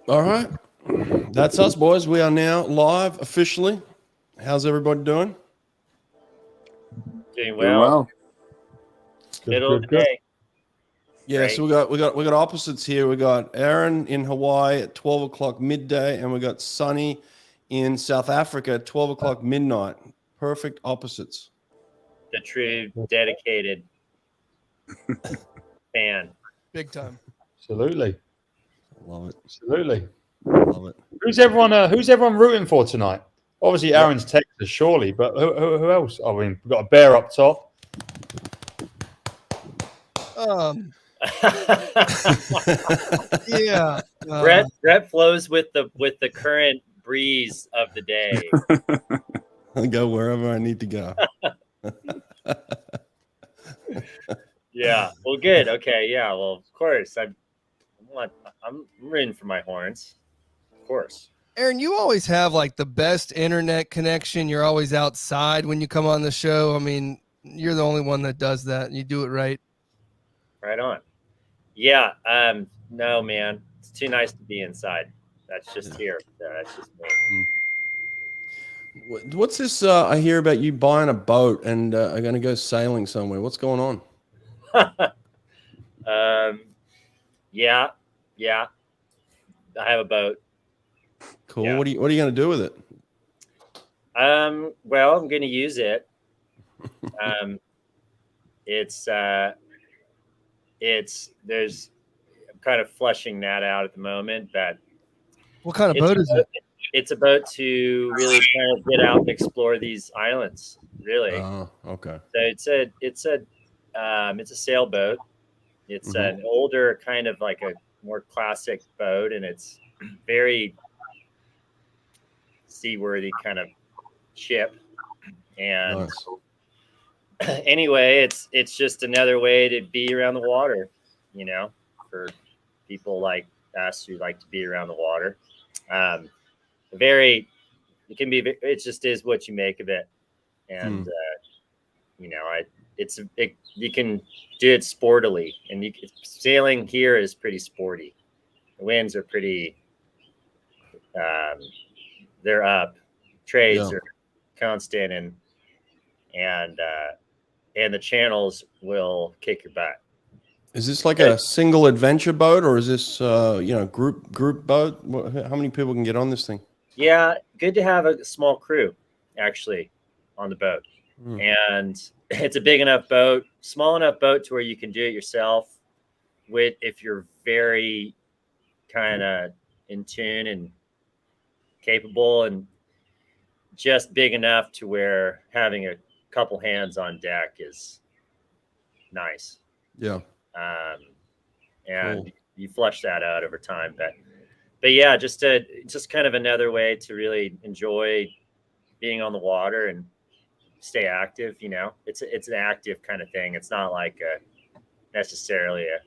All right. That's us, boys. We are now live officially. How's everybody doing? Doing Doing well. well. Middle of the day. Yeah, Great. so we got opposites here. We got Aaron in Hawaii at 12 o'clock midday, and we got Sunny in South Africa at 12 o'clock midnight. Perfect opposites. The true dedicated fan. Big time. Absolutely. Love it. Absolutely. Love it. Who's everyone rooting for tonight? Obviously, Aaron's Texas, surely, but who else? I mean, we've got a bear up top. Yeah. Brett flows with the current breeze of the day. I go wherever I need to go. Yeah. Well, good. Okay. Yeah. Well, of course. I'm rooting for my horns. Of course. Aaron, you always have like the best internet connection. You're always outside when you come on the show. I mean, you're the only one that does that. You do it right. Right on. Yeah. No, man. It's too nice to be inside. That's just here. That's just me. What's this? I hear about you buying a boat and are going to go sailing somewhere. What's going on? Yeah. I have a boat. Cool. Yeah. What are you going to do with it? Well, I'm going to use it. I'm kind of fleshing that out at the moment, but What kind of boat is it? it's a boat to really kind of get out and explore these islands, really. Oh, okay. So it's a sailboat. It's an older kind of like a more classic boat, and it's very seaworthy kind of ship. And Nice. anyway, it's just another way to be around the water, you know, for people like us who like to be around the water. It just is what you make of it. And, you know, you can do it sportily, and sailing here is pretty sporty. The winds are pretty, they're up, trades are constant, and the channels will kick your butt. Is this like a single adventure boat, or is this group boat? How many people can get on this thing? Yeah, good to have a small crew actually on the boat. And it's a big enough boat, small enough boat to where you can do it yourself if you're very kind of in tune and capable, and just big enough to where having a couple hands on deck is nice. Yeah. And you flush that out over time, but yeah, just kind of another way to really enjoy being on the water and stay active. You know, it's an active kind of thing. It's not like necessarily a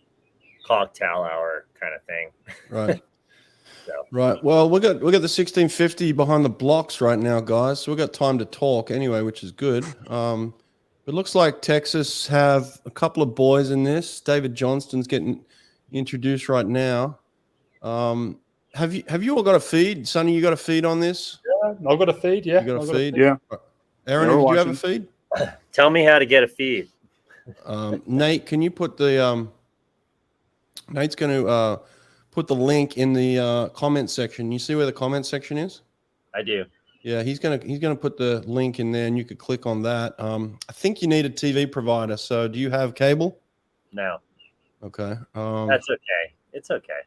cocktail hour kind of thing. Right. So. Right. Well, we got the 1650 behind the blocks right now, guys. So we got time to talk anyway, which is good. It looks like Texas have a couple of boys in this. David Johnston's getting introduced right now. Have you all got a feed? Sonny, you got a feed on this? Yeah, I've got a feed. Yeah, you got a feed. Yeah. Aaron, did you have a feed? Tell me how to get a feed. Nate, can you put the Nate's going to put the link in the comment section. You see where the comment section is? I do. Yeah, he's gonna put the link in there, and you could click on that. I think you need a TV provider. So, do you have cable? No. Okay. That's okay. It's okay.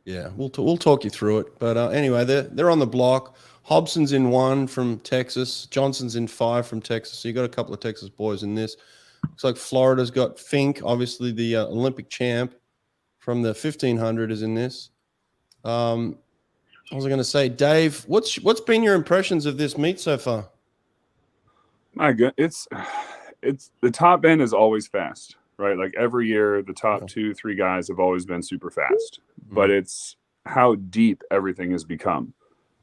Yeah, we'll talk you through it. But anyway, they're on the block. Hobson's in 1 from Texas. Johnson's in 5 from Texas. So you got a couple of Texas boys in this. Looks like Florida's got Fink, obviously the Olympic champ from the 1500 is in this. What was I going to say, Dave? What's been your impressions of this meet so far? My God, it's the top end is always fast, right? Like every year, the top 2-3 guys have always been super fast, but it's how deep everything has become.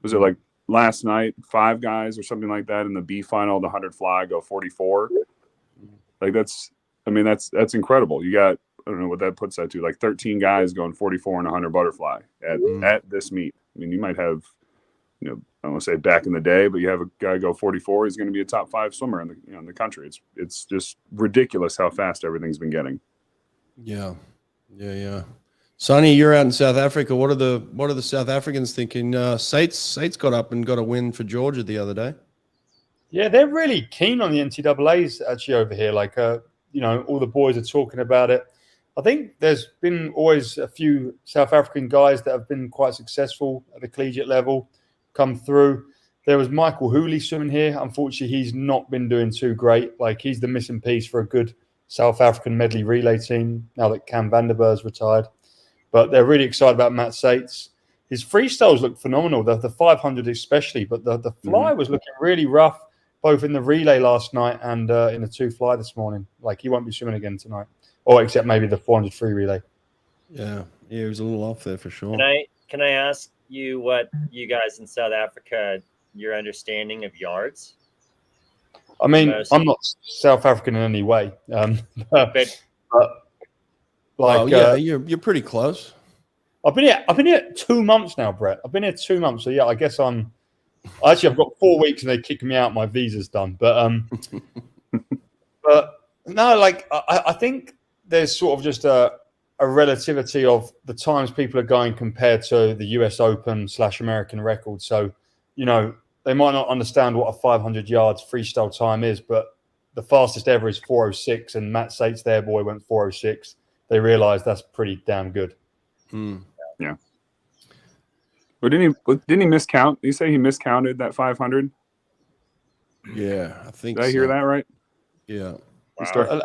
Was it like last night, 5 guys or something like that in the B final, the 100 fly go 44? Like that's incredible. You got I don't know what that puts that to, like 13 guys going 44 and 100 butterfly at this meet. I mean, you might have, I don't want to say back in the day, but you have a guy go 44, he's going to be a top 5 swimmer in the in the country. It's just ridiculous how fast everything's been getting. Yeah. Sonny, you're out in South Africa. What are the South Africans thinking? Sates got up and got a win for Georgia the other day. Yeah, they're really keen on the NCAAs actually over here. Like, all the boys are talking about it. I think there's been always a few South African guys that have been quite successful at the collegiate level come through. There was Michael Hooley swimming here. Unfortunately, he's not been doing too great. Like, he's the missing piece for a good South African medley relay team now that Cam Vanderberg's retired. But they're really excited about Matt Sates. His freestyles look phenomenal, the 500 especially, but the fly was looking really rough, both in the relay last night and in the 2 fly this morning. Like, he won't be swimming again tonight, or except maybe the 400 free relay. Yeah, he was a little off there for sure. Can I ask you what you guys in South Africa, your understanding of yards? I mean, I'm not South African in any way, you're pretty close. I've been here 2 months now, Brett. I've been here 2 months, so yeah, I guess I've got 4 weeks and they kick me out. My visa's done, but no, like I think there's sort of just a relativity of the times people are going compared to the US Open / American record. So, they might not understand what a 500 yards freestyle time is, but the fastest ever is 4:06, and Matt Sates, their boy, went 4:06. They realized that's pretty damn good. Yeah. But didn't he miscount? Did you say he miscounted that 500? Yeah, I think. Did I hear that right? Yeah. Wow.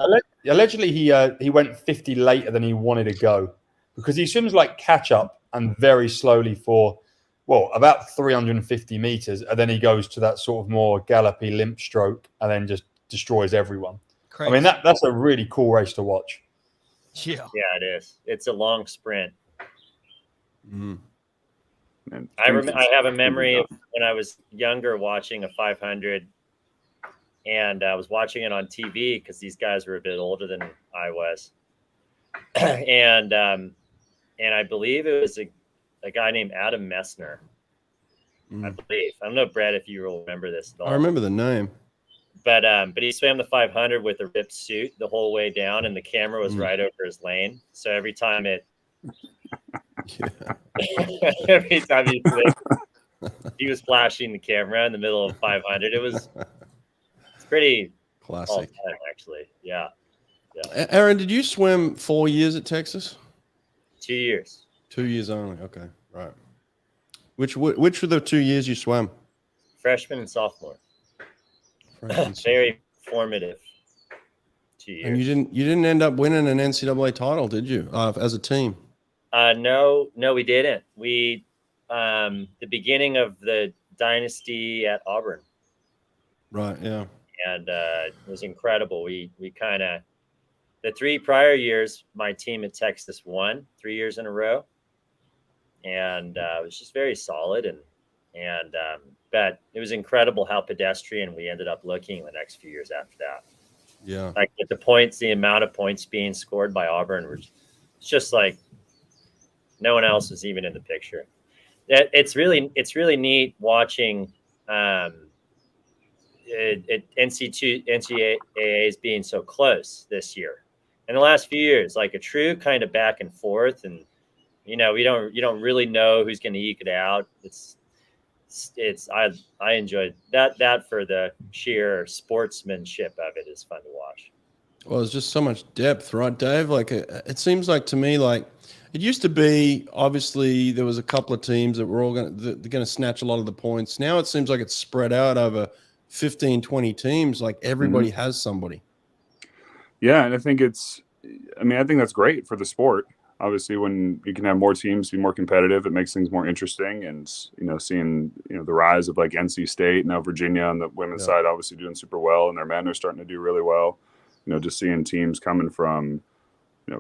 Allegedly, he went 50 later than he wanted to go because he swims like catch up and very slowly for about 350 meters, and then he goes to that sort of more gallopy limp stroke and then just destroys everyone. Crazy. I mean, that's a really cool race to watch. Yeah, it is. It's a long sprint. And I have a memory of when I was younger watching a 500, and I was watching it on TV because these guys were a bit older than I was, and I believe it was a guy named Adam Messner. I believe. I don't know, Brett, if you will remember this at all. I remember the name. But he swam the 500 with a ripped suit the whole way down, and the camera was right over his lane. So every time every time he was flashing the camera in the middle of 500. It's pretty classic, actually. Yeah. Aaron, did you swim 4 years at Texas? 2 years. 2 years only. Okay, right. Which were the 2 years you swam? Freshman and sophomore. Very formative 2 years. And you didn't end up winning an NCAA title, did you? As a team? No, we didn't. We the beginning of the dynasty at Auburn. Right. Yeah. And it was incredible. We kind of the 3 prior years, my team at Texas won 3 years in a row, and it was just very solid and but it was incredible how pedestrian we ended up looking the next few years after that. Yeah. Like the amount of points being scored by Auburn was just like no one else was even in the picture. It's really neat watching NCAAs being so close this year. In the last few years, like a true kind of back and forth, and you don't really know who's going to eke it out. I enjoyed that for the sheer sportsmanship of it is fun to watch. Well, there's just so much depth, right, Dave? Like it seems like to me, like it used to be, obviously there was a couple of teams that were all going to snatch a lot of the points. Now it seems like it's spread out over 15, 20 teams. Like everybody has somebody. Yeah. And I think that's great for the sport. Obviously, when you can have more teams be more competitive, it makes things more interesting. And, seeing, the rise of like NC State, now Virginia on the women's side, obviously doing super well, and their men are starting to do really well. Just seeing teams coming from,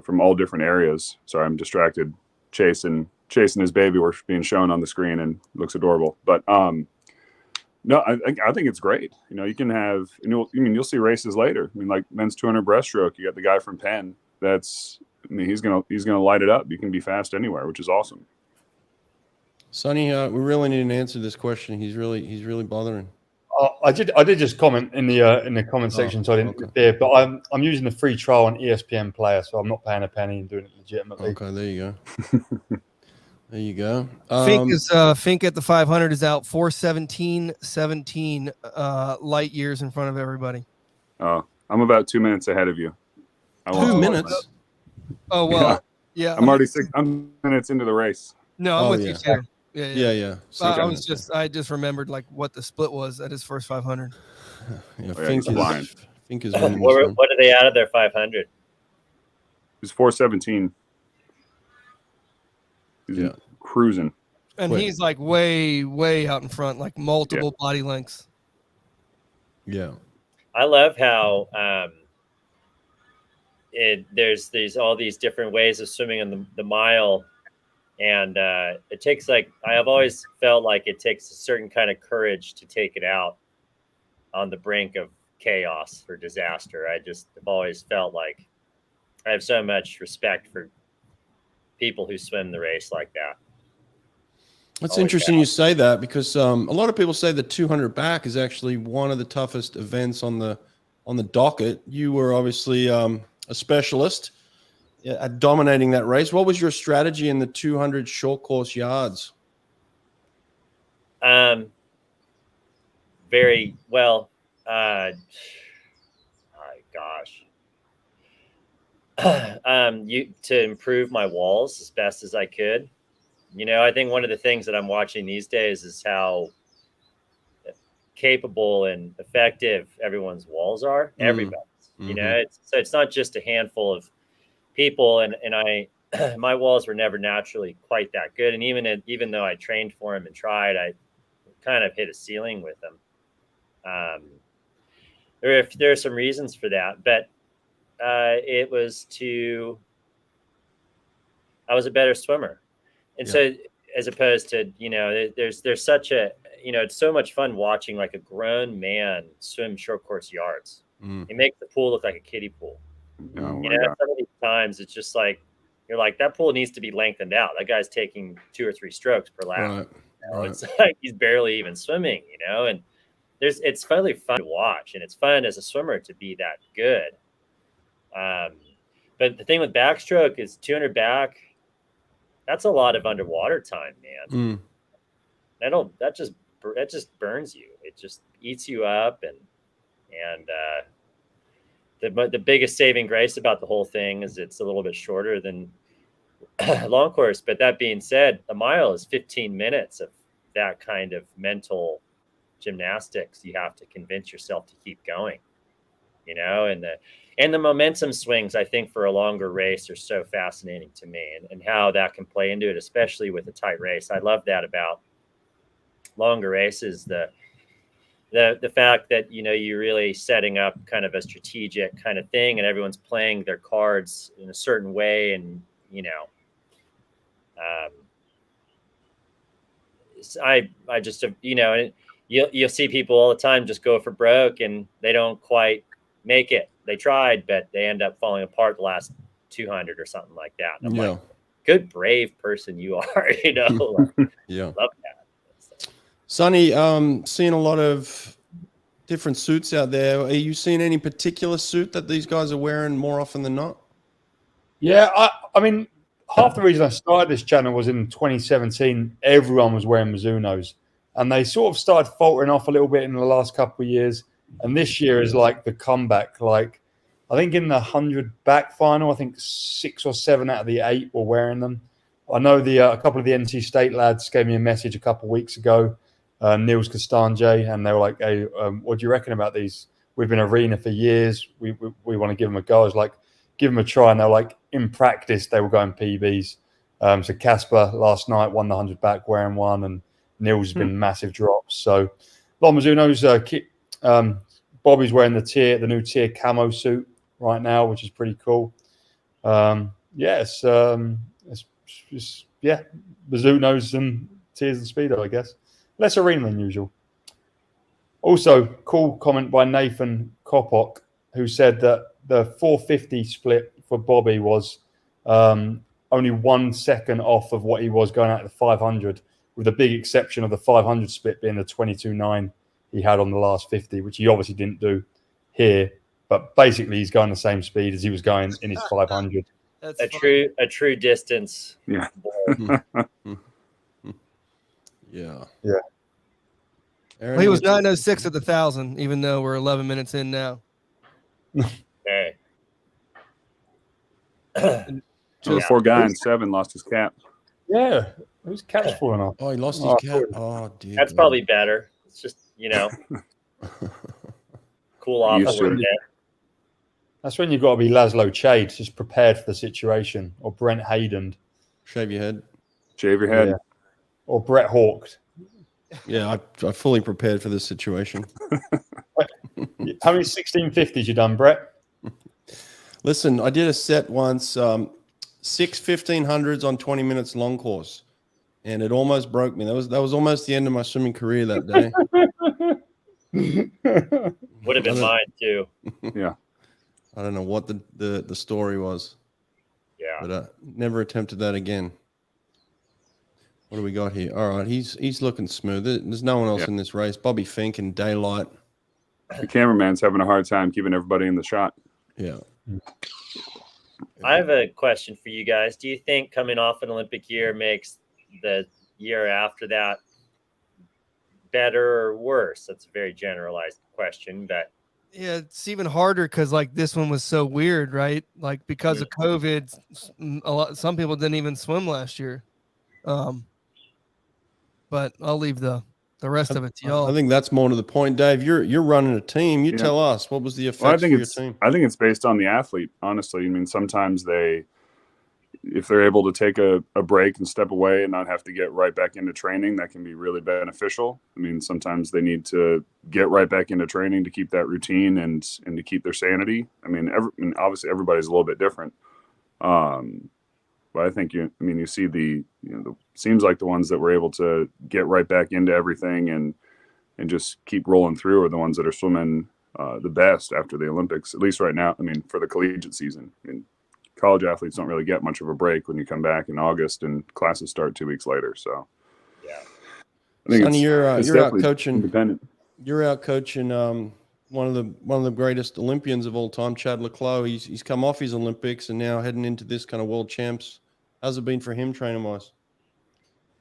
from all different areas. Sorry, I'm distracted. Chasing his baby we're being shown on the screen and looks adorable. But no, I think it's great. You can have, you'll see races later. I mean, like men's 200 breaststroke, you got the guy from Penn I mean, he's gonna light it up. You can be fast anywhere, which is awesome. Sonny, we really need an answer to this question. He's really bothering. I did just comment in the comment section, so I didn't there. But I'm using the free trial on ESPN Player, so I'm not paying a penny and doing it legitimately. Okay, there you go. There you go. Fink at the 500 is out 4:17.17 light years in front of everybody. Oh, I'm about 2 minutes ahead of you. 2 minutes. Oh well, yeah. I'm already 6 minutes into the race. No, I'm with you too. Yeah. I just remembered like what the split was at his first 500. Yeah, Fink is winning. What are they out of their 500? He's 4:17. He's cruising. And he's like way out in front, like multiple body lengths. Yeah. I love how there's all these different ways of swimming in the mile. And it takes I have always felt like it takes a certain kind of courage to take it out on the brink of chaos or disaster. I just have always felt like I have so much respect for people who swim the race like that. It's interesting you say that, because a lot of people say the 200 back is actually one of the toughest events on the docket. You were obviously a specialist at dominating that race. What was your strategy in the 200 short course yards? Very well. My gosh. To improve my walls as best as I could. I think one of the things that I'm watching these days is how capable and effective everyone's walls are. Everybody's. It's not just a handful of people, and I my walls were never naturally quite that good, and even though I trained for them and tried, I kind of hit a ceiling with them. There are some reasons for that, but it was I was a better swimmer. And so as opposed to, there's such a, it's so much fun watching like a grown man swim short course yards. It makes the pool look like a kiddie pool. Some of these times it's just like, you're like, that pool needs to be lengthened out. That guy's taking 2 or 3 strokes per lap. Right. It's like he's barely even swimming, and it's really fun to watch, and it's fun as a swimmer to be that good. But the thing with backstroke is 200 back, that's a lot of underwater time, man. That just burns you. It just eats you up, and the biggest saving grace about the whole thing is it's a little bit shorter than long course. But that being said, a mile is 15 minutes of that kind of mental gymnastics. You have to convince yourself to keep going, and the momentum swings, I think, for a longer race are so fascinating to me, and how that can play into it, especially with a tight race. I love that about longer races, the fact that, you're really setting up kind of a strategic kind of thing, and everyone's playing their cards in a certain way. And, I just, you'll see people all the time just go for broke, and they don't quite make it. They tried, but they end up falling apart the last 200 or something like that. And I'm like, good, brave person you are, Love that. Sonny, seeing a lot of different suits out there. Are you seeing any particular suit that these guys are wearing more often than not? Yeah, I mean, half the reason I started this channel was in 2017, everyone was wearing Mizunos, and they sort of started faltering off a little bit in the last couple of years. And this year is like the comeback. Like, I think in the 100 back final, I think 6 or 7 out of the 8 were wearing them. I know a couple of the NC State lads gave me a message a couple of weeks ago, Niels Castange, and they were like, "Hey, what do you reckon about these? We've been arena for years. We want to give them a go." I was like, "Give them a try." And they're like, in practice, they were going PBs. So Casper last night won the 100 back wearing one, and Niels has been massive drops. So a lot of Mizuno's. Bobby's wearing the new tier camo suit right now, which is pretty cool. It's Mizuno's and tiers and Speedo, I guess. Less arena than usual. Also, cool comment by Nathan Kopok, who said that the 450 split for Bobby was only 1 second off of what he was going at the 500, with the big exception of the 500 split being the 22.9 he had on the last 50, which he obviously didn't do here. But basically, he's going the same speed as he was going in his 500. That's A funny. true distance. Yeah. Yeah. Yeah. Aaron, Well, he was what's- 9:06 at the 1,000, even though we're 11 minutes in now. Okay. So the poor guy in 7 lost his cap. Yeah, who's cat's falling off? Oh, he lost Oh, his cap. Oh, dear. That's God. probably better. It's just, cool off a Used to little it. bit. That's when you've got to be Laszlo Chade, just prepared for the situation, or Brent Hayden, Shave your head. Shave your head. Yeah. Or Brett Hawke. Yeah, I fully prepared for this situation. How many 1650s you done, Brett? Listen, I did a set once, 6 1500s on 20 minutes long course, and it almost broke me. That was almost the end of my swimming career that day. Would have been mine too. Yeah. I don't know what the story was, Yeah. but I never attempted that again. What do we got here? All right, he's looking smooth. There's no one else Yeah. in this race. Bobby Fink and Daylight. The cameraman's having a hard time keeping everybody in the shot. Yeah. I have a question for you guys. Do you think coming off an Olympic year makes the year after that better or worse? That's a very generalized question, but Yeah, it's even harder because like this one was so weird, right? Like because of COVID, some people didn't even swim last year. But I'll leave the rest of it to y'all. I think that's more to the point, Dave. You're running a team. You Yeah. tell us, what was the effects Well, I for think your it's team? I think it's based on the athlete, honestly. I mean, sometimes if they're able to take a break and step away and not have to get right back into training, that can be really beneficial. I mean, sometimes they need to get right back into training to keep that routine and to keep their sanity. I mean, obviously everybody's a little bit different. But I think you see seems like the ones that were able to get right back into everything and just keep rolling through are the ones that are swimming the best after the Olympics, at least right now. I mean, for the collegiate season. I mean, college athletes don't really get much of a break when you come back in August and classes start 2 weeks later. So, yeah. I think Sonny, you're out definitely coaching. independent. You're out coaching one of the greatest Olympians of all time, Chad Leclos. He's come off his Olympics and now heading into this kind of world champs. How's it been for him training wise?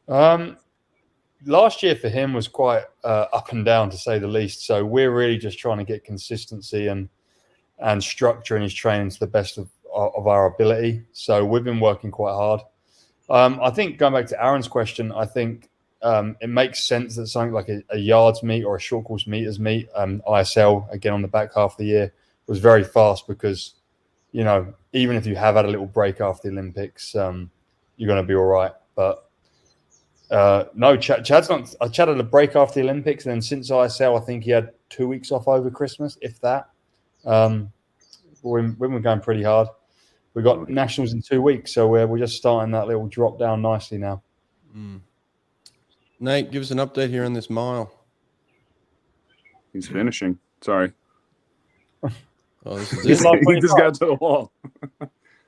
Last year for him was quite up and down, to say the least. So we're really just trying to get consistency and structure in his training to the best of our ability. So we've been working quite hard. I think going back to Aaron's question, I think it makes sense that something like a yards meet or a short course meters meet, ISL again on the back half of the year, was very fast because, even if you have had a little break after the Olympics, you're going to be all right. But no, Chad's not. Chad had a break after the Olympics, and then since ISL, I think he had 2 weeks off over Christmas, if that. We've been going pretty hard. We got nationals in 2 weeks, so we're just starting that little drop down nicely now. Nate, give us an update here on this mile. He's finishing. Sorry. Oh, this is He's it. like He just got to the wall.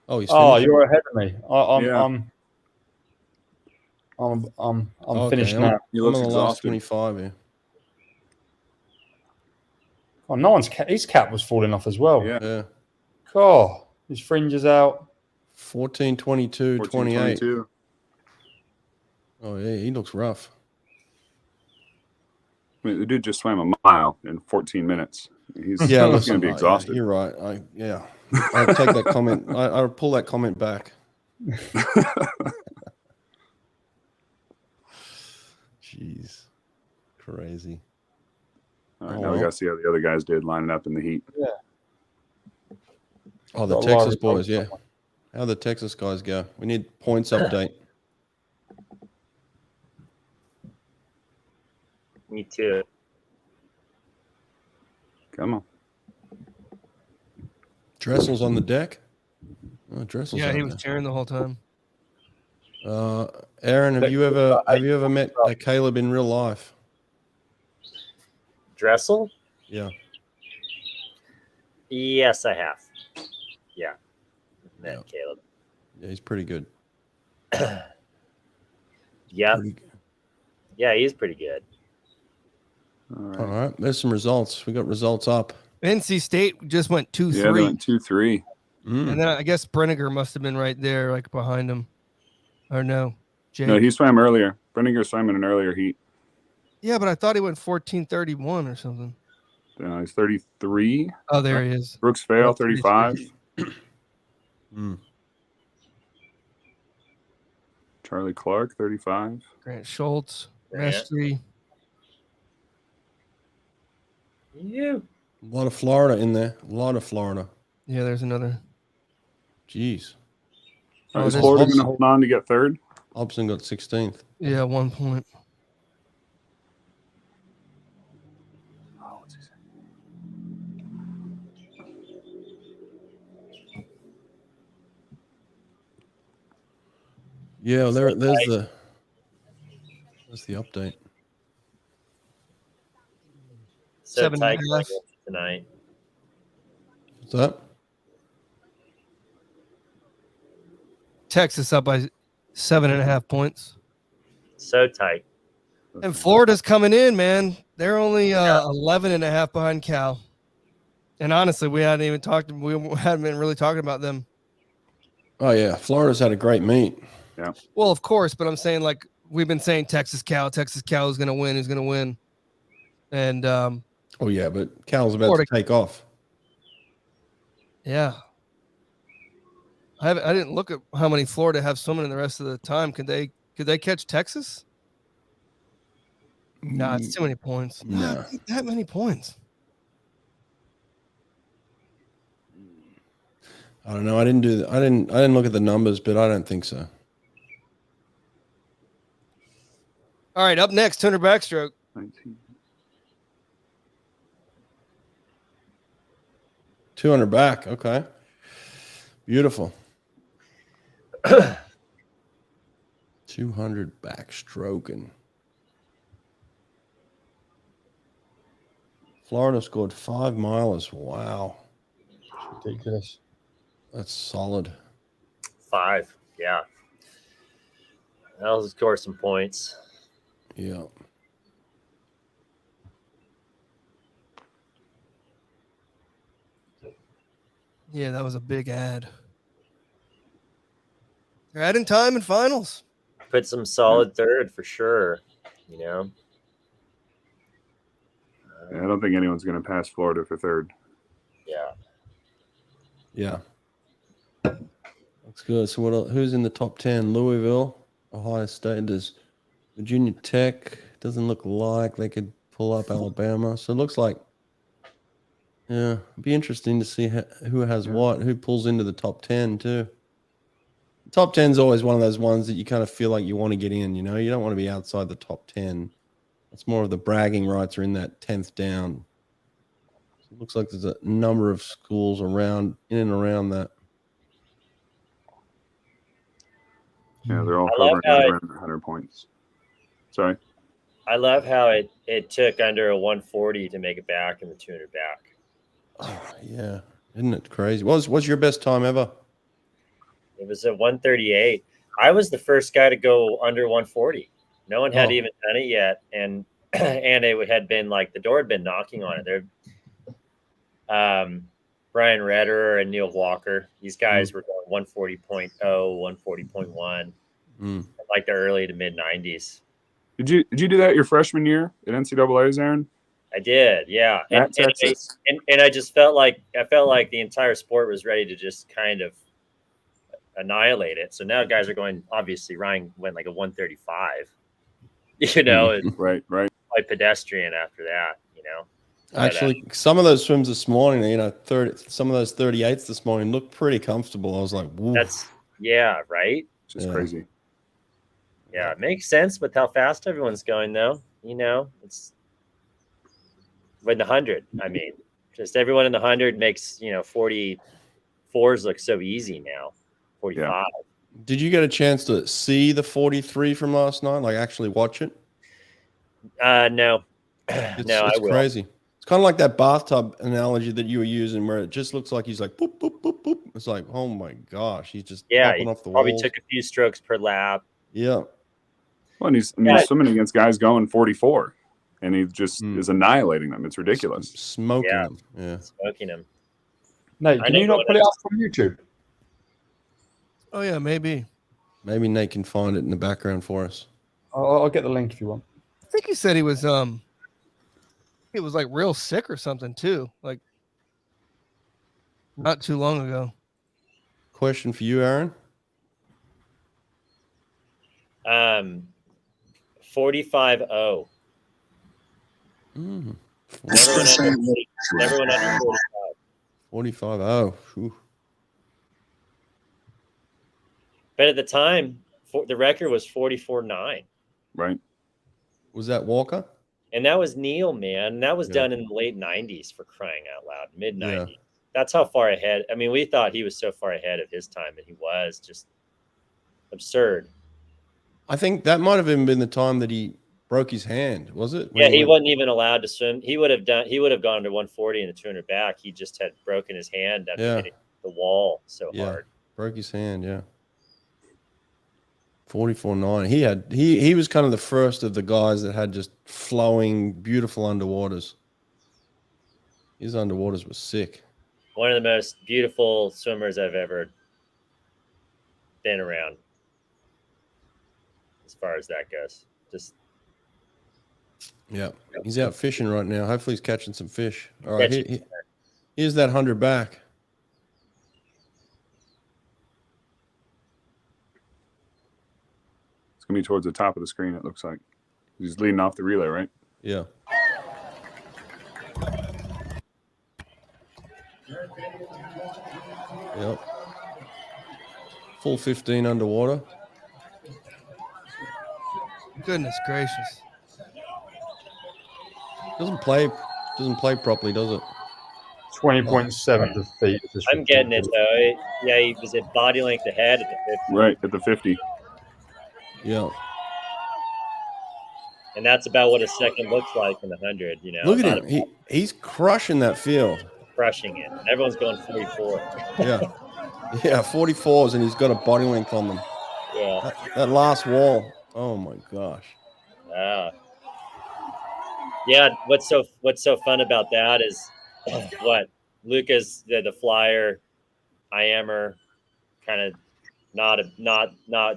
Oh, he's Oh, finished. you're ahead of me. Yeah. I'm Okay, finished I'm- now. He I'm looks on the last exhausted. 25 here. Oh, no one's his cap was falling off as well. Yeah. Yeah. Oh, his fringes out. 14, 22, 28. 14:22. Oh, yeah, he looks rough. I mean, the dude just swam a mile in 14 minutes. He's Yeah, going listen, to be exhausted. You're right. I'll take that comment. I'll pull that comment back. Jeez. Crazy. All right, Oh, now we well. got to see how the other guys did lining up in the heat. Oh, the Got a lot Texas of boys, results. yeah. How the Texas guys go? We need points update. Me too. Come on. Dressel's on the deck. Oh, Dressel's Yeah, on he was there. cheering the whole time. Aaron, have you ever met Caleb in real life? Dressel? Yeah. Yes, I have. Yeah. met Caleb. Yeah, he's pretty good. Yeah. Pretty good. Yeah, he's pretty good. All right. There's some results. We got results up. NC State just went 2-3. Yeah, they went 2-3. And then I guess Brenniger must have been right there, like behind him. Or no? Jake. No, he swam earlier. Brenniger swam in an earlier heat. Yeah, but I thought he went 14:31 or something. He's 33. Oh, there he is. Brooks Vale, 35. Charlie Clark, 35. Grant Schultz, Grant. Mestry. You. A lot of Florida in there. A lot of Florida. Yeah, there's another. Jeez. Is there's Florida Hobson. going to hold on to get third? Hobson got 16th. Yeah, 1 point. Oh, what's he saying? Yeah, well, there's the update. So 7.5. tight tonight. What's that? Texas up by 7.5 points. So tight. And Florida's coming in, man. They're only 11.5 behind Cal. And honestly, we hadn't been really talking about them. Oh yeah, Florida's had a great meet. Yeah. Well, of course, but I'm saying, like, we've been saying Texas Cal is going to win, is going to win. And Oh yeah, but Cal's about Florida. to take off. yeah. I didn't look at how many Florida have swimming in the rest of the time. Could they catch Texas? No, it's too many points. No. Not that many points. I don't know. I didn't look at the numbers, but I don't think so. All right, up next, 200 backstroke. 19. 200 back. Okay. Beautiful. 200 backstroking. Florida scored 5 milers. Wow. Ridiculous. That's solid. 5. Yeah. That'll score some points. Yeah. Yeah, that was a big ad. They're adding time in finals. Put some solid third for sure. You know. Yeah, I don't think anyone's going to pass Florida for third. Yeah. Yeah. That's good. So what else? Who's in the top 10? Louisville, Ohio State. Does Virginia Tech doesn't look like they could pull up Alabama. So it looks like, yeah, it'd be interesting to see who has what, who pulls into the top 10 too. Top 10 is always one of those ones that you kind of feel like you want to get in, you know? You don't want to be outside the top 10. It's more of the bragging rights are in that 10th down. So it looks like there's a number of schools around, in and around that. Yeah, they're all I love covering around 100 points. Sorry. I love how it took under a 140 to make it back in the 200 back. Oh, yeah. Isn't it crazy? What's your best time ever? It was at 138. I was the first guy to go under 140. No one had even done it yet, and it had been like the door had been knocking on it. There, Brian Redder and Neil Walker. These guys were going 140.0, 140.1, like the early to mid 90s. Did you do that your freshman year at NCAA's, Aaron? I did, yeah. At Texas. And I just felt like the entire sport was ready to just kind of annihilate it. So now guys are going. Obviously, Ryan went like a 135. You know, Right. like pedestrian after that. You know. Actually, some of those swims this morning, you know, some of those 38s this morning looked pretty comfortable. I was like, woo. Right. Just crazy. Yeah, it makes sense with how fast everyone's going, though. You know, it's with the 100. I mean, just everyone in the 100 makes 44s look so easy now. 45. Yeah. Did you get a chance to see the 43 from last night? Like actually watch it? No, It's I will. crazy. It's kind of like that bathtub analogy that you were using, where it just looks like he's like boop boop boop boop. It's like, oh my gosh, he's just popping off the probably walls. took a few strokes per lap. Yeah. Well, and he's swimming against guys going 44, and he just is annihilating them. It's ridiculous. Smoking them. Yeah. Smoking him. Nate, can you not put it up on YouTube? Oh yeah, maybe. Maybe Nate can find it in the background for us. I'll get the link if you want. I think he said he was like real sick or something too, like not too long ago. Question for you, Aaron. 45-0. Mm. Never went under 45. 45-0. Whew. But at the time, the record was 44-9. Right. Was that Walker? And that was Neil, man. That was done in the late 90s, for crying out loud, mid 90s. Yeah. That's how far ahead. I mean, we thought he was so far ahead of his time, and he was just absurd. I think that might have even been the time that he broke his hand, was it? Yeah, he wasn't even allowed to swim. He would have gone to 140 in the 200 back. He just had broken his hand after hitting the wall so hard. Broke his hand, yeah. 44.9. He was kind of the first of the guys that had just flowing, beautiful underwaters. His underwaters were sick. One of the most beautiful swimmers I've ever been around, as far as that goes. Just he's out fishing right now. Hopefully he's catching some fish. All right, here's that 100 back. It's gonna be towards the top of the screen. It looks like he's leading off the relay, right? Yeah. Yep. Full 15 underwater. Goodness gracious. Doesn't play properly, does it? 20.7 feet. I'm getting it though. Yeah, he was at body length ahead at the 50. Right at the 50. Yeah. And that's about what a second looks like in the 100. You know. Look at him. He's crushing that field. Crushing it. Everyone's going 44. Yeah. Yeah, 44s, and he's got a body length on them. Yeah. That last wall. Oh my gosh. Yeah. What's so fun about that is what Lucas, the flyer, IMer, kind of not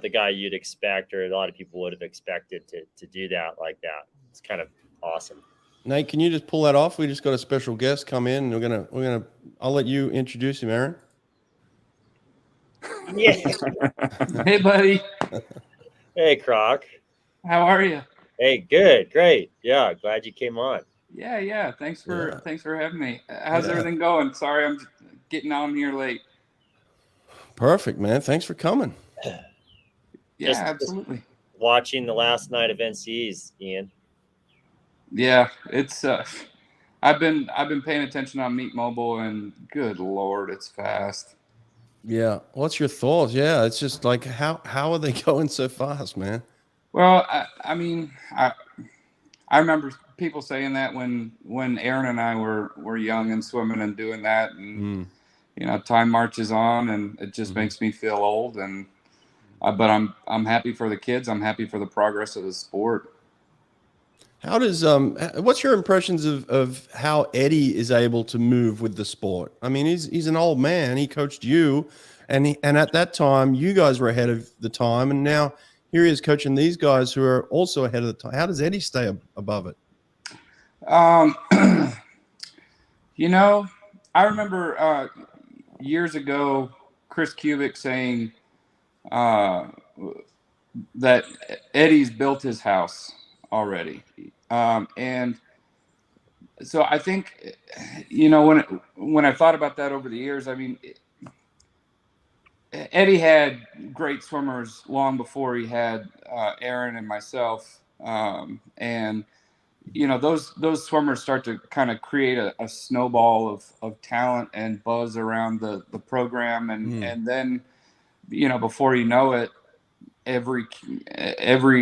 the guy you'd expect, or a lot of people would have expected to do that like that. It's kind of awesome. Nate, can you just pull that off? We just got a special guest come in, and I'll let you introduce him, Aaron. Yeah. Hey, buddy. Hey, Croc. How are you? Hey, good, great. Yeah, glad you came on. Yeah. Thanks for having me. How's everything going? Sorry, I'm getting on here late. Perfect, man. Thanks for coming. Yeah, absolutely. Just watching the last night of NCs, Ian. Yeah, it's I've been paying attention on Meet Mobile, and good Lord, it's fast. Yeah. What's your thoughts? Yeah, it's just like how are they going so fast, man? Well, I mean, I remember people saying that when Aaron and I were young and swimming and doing that, and you know, time marches on, and it just makes me feel old. And but I'm happy for the kids. I'm happy for the progress of the sport. How does what's your impressions of how Eddie is able to move with the sport? I mean, he's an old man. He coached you, and at that time you guys were ahead of the time, and now here he is coaching these guys who are also ahead of the time. How does Eddie stay above it? You know, I remember years ago Chris Kubik saying that Eddie's built his house already. And so I think, you know, when I thought about that over the years, I mean, Eddie had great swimmers long before he had Aaron and myself. And, you know, those swimmers start to kind of create a snowball of talent and buzz around the program. And then, you know, before you know it, every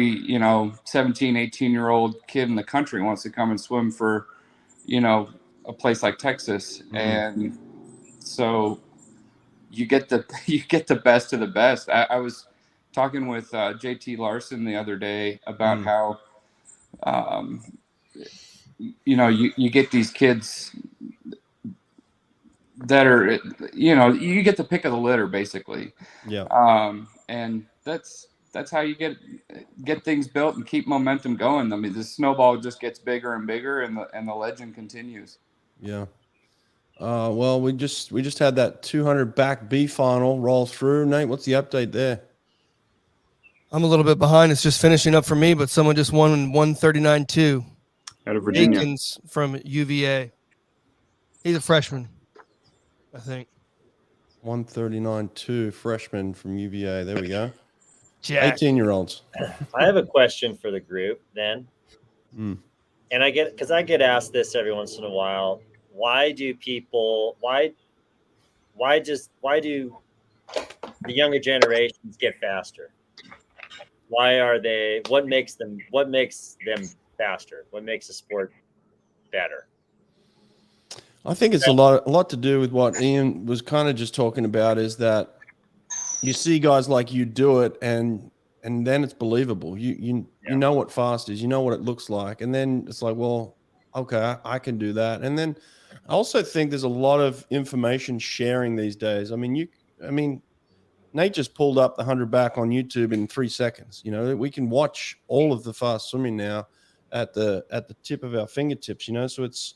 you know 17 18-year-old kid in the country wants to come and swim for, you know, a place like Texas, and so you get the best of the best. I was talking with JT Larson the other day about how you get these kids that are, you get the pick of the litter basically. Yeah. And that's how you get things built and keep momentum going. I mean, the snowball just gets bigger and bigger, and the legend continues. Yeah. Well, we just had that 200 back B final roll through. Nate, what's the update there? I'm a little bit behind. It's just finishing up for me, but someone just won 139.2. Out of Virginia. Akins from UVA. He's a freshman, I think. 139.2, freshman from UVA. There we go. Jack. 18-year-olds. I have a question for the group then. And I get asked this every once in a while. Why do the younger generations get faster? What makes them faster? What makes the sport better? I think it's a lot to do with what Ian was kind of just talking about, is that you see guys like you do it, and then it's believable. You know what fast is, you know what it looks like, and then it's like, well, okay, I can do that. And then I also think there's a lot of information sharing these days. I mean, Nate just pulled up the 100 back on YouTube in 3 seconds. We can watch all of the fast swimming now at the tip of our fingertips. So it's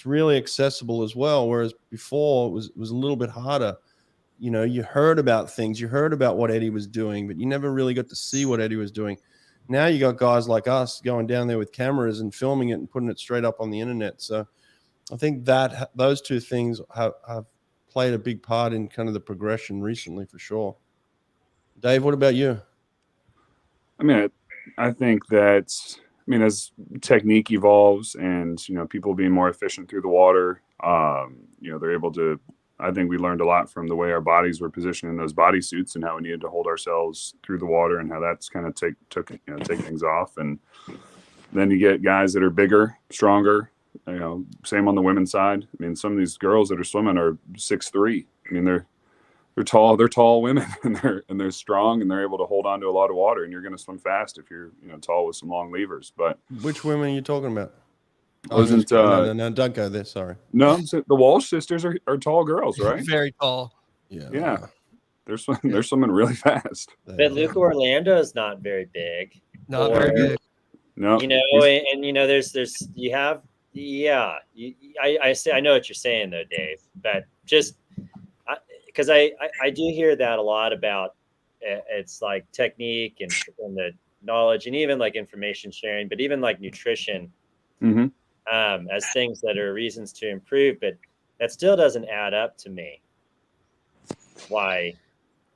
really accessible as well. Whereas before it was a little bit harder. You heard about things, you heard about what Eddie was doing, but you never really got to see what Eddie was doing. Now you got guys like us going down there with cameras and filming it and putting it straight up on the internet. So I think that those two things have played a big part in kind of the progression recently, for sure. Dave, what about you? I mean, I think that, as technique evolves and, people being more efficient through the water, they're able to, I think we learned a lot from the way our bodies were positioned in those bodysuits and how we needed to hold ourselves through the water, and how that's kind of take things off. And then you get guys that are bigger, stronger, same on the women's side. Some of these girls that are swimming are 6'3". They're tall women, and they're strong, and they're able to hold on to a lot of water, and you're going to swim fast if you're, tall with some long levers. But which women are you talking about? Wasn't no, don't go there. Sorry. No, the Walsh sisters are tall girls, right? Very tall. Yeah. They're swimming really fast. But Luca Orlando is not very big. Not very big. No. There's you have I know what you're saying though, Dave. But just because I do hear that a lot about it's like technique and the knowledge and even like information sharing, but even like nutrition. As things that are reasons to improve, but that still doesn't add up to me. Why?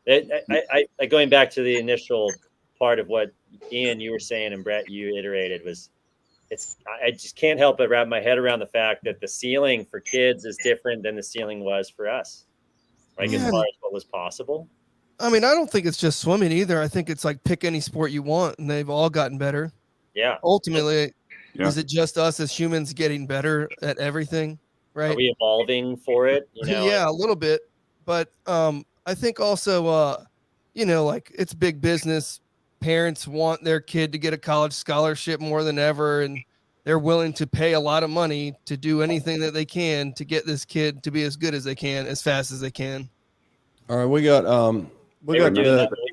I going back to the initial part of what Ian you were saying and Brett you iterated was, I just can't help but wrap my head around the fact that the ceiling for kids is different than the ceiling was for us, like as far as what was possible. I don't think it's just swimming either. I think it's like pick any sport you want, and they've all gotten better. Yeah. Ultimately. Yeah. Is it just us as humans getting better at everything? Right? Are we evolving for it? Yeah, a little bit. But I think also, like it's big business. Parents want their kid to get a college scholarship more than ever, and they're willing to pay a lot of money to do anything that they can to get this kid to be as good as they can, as fast as they can. All right, we got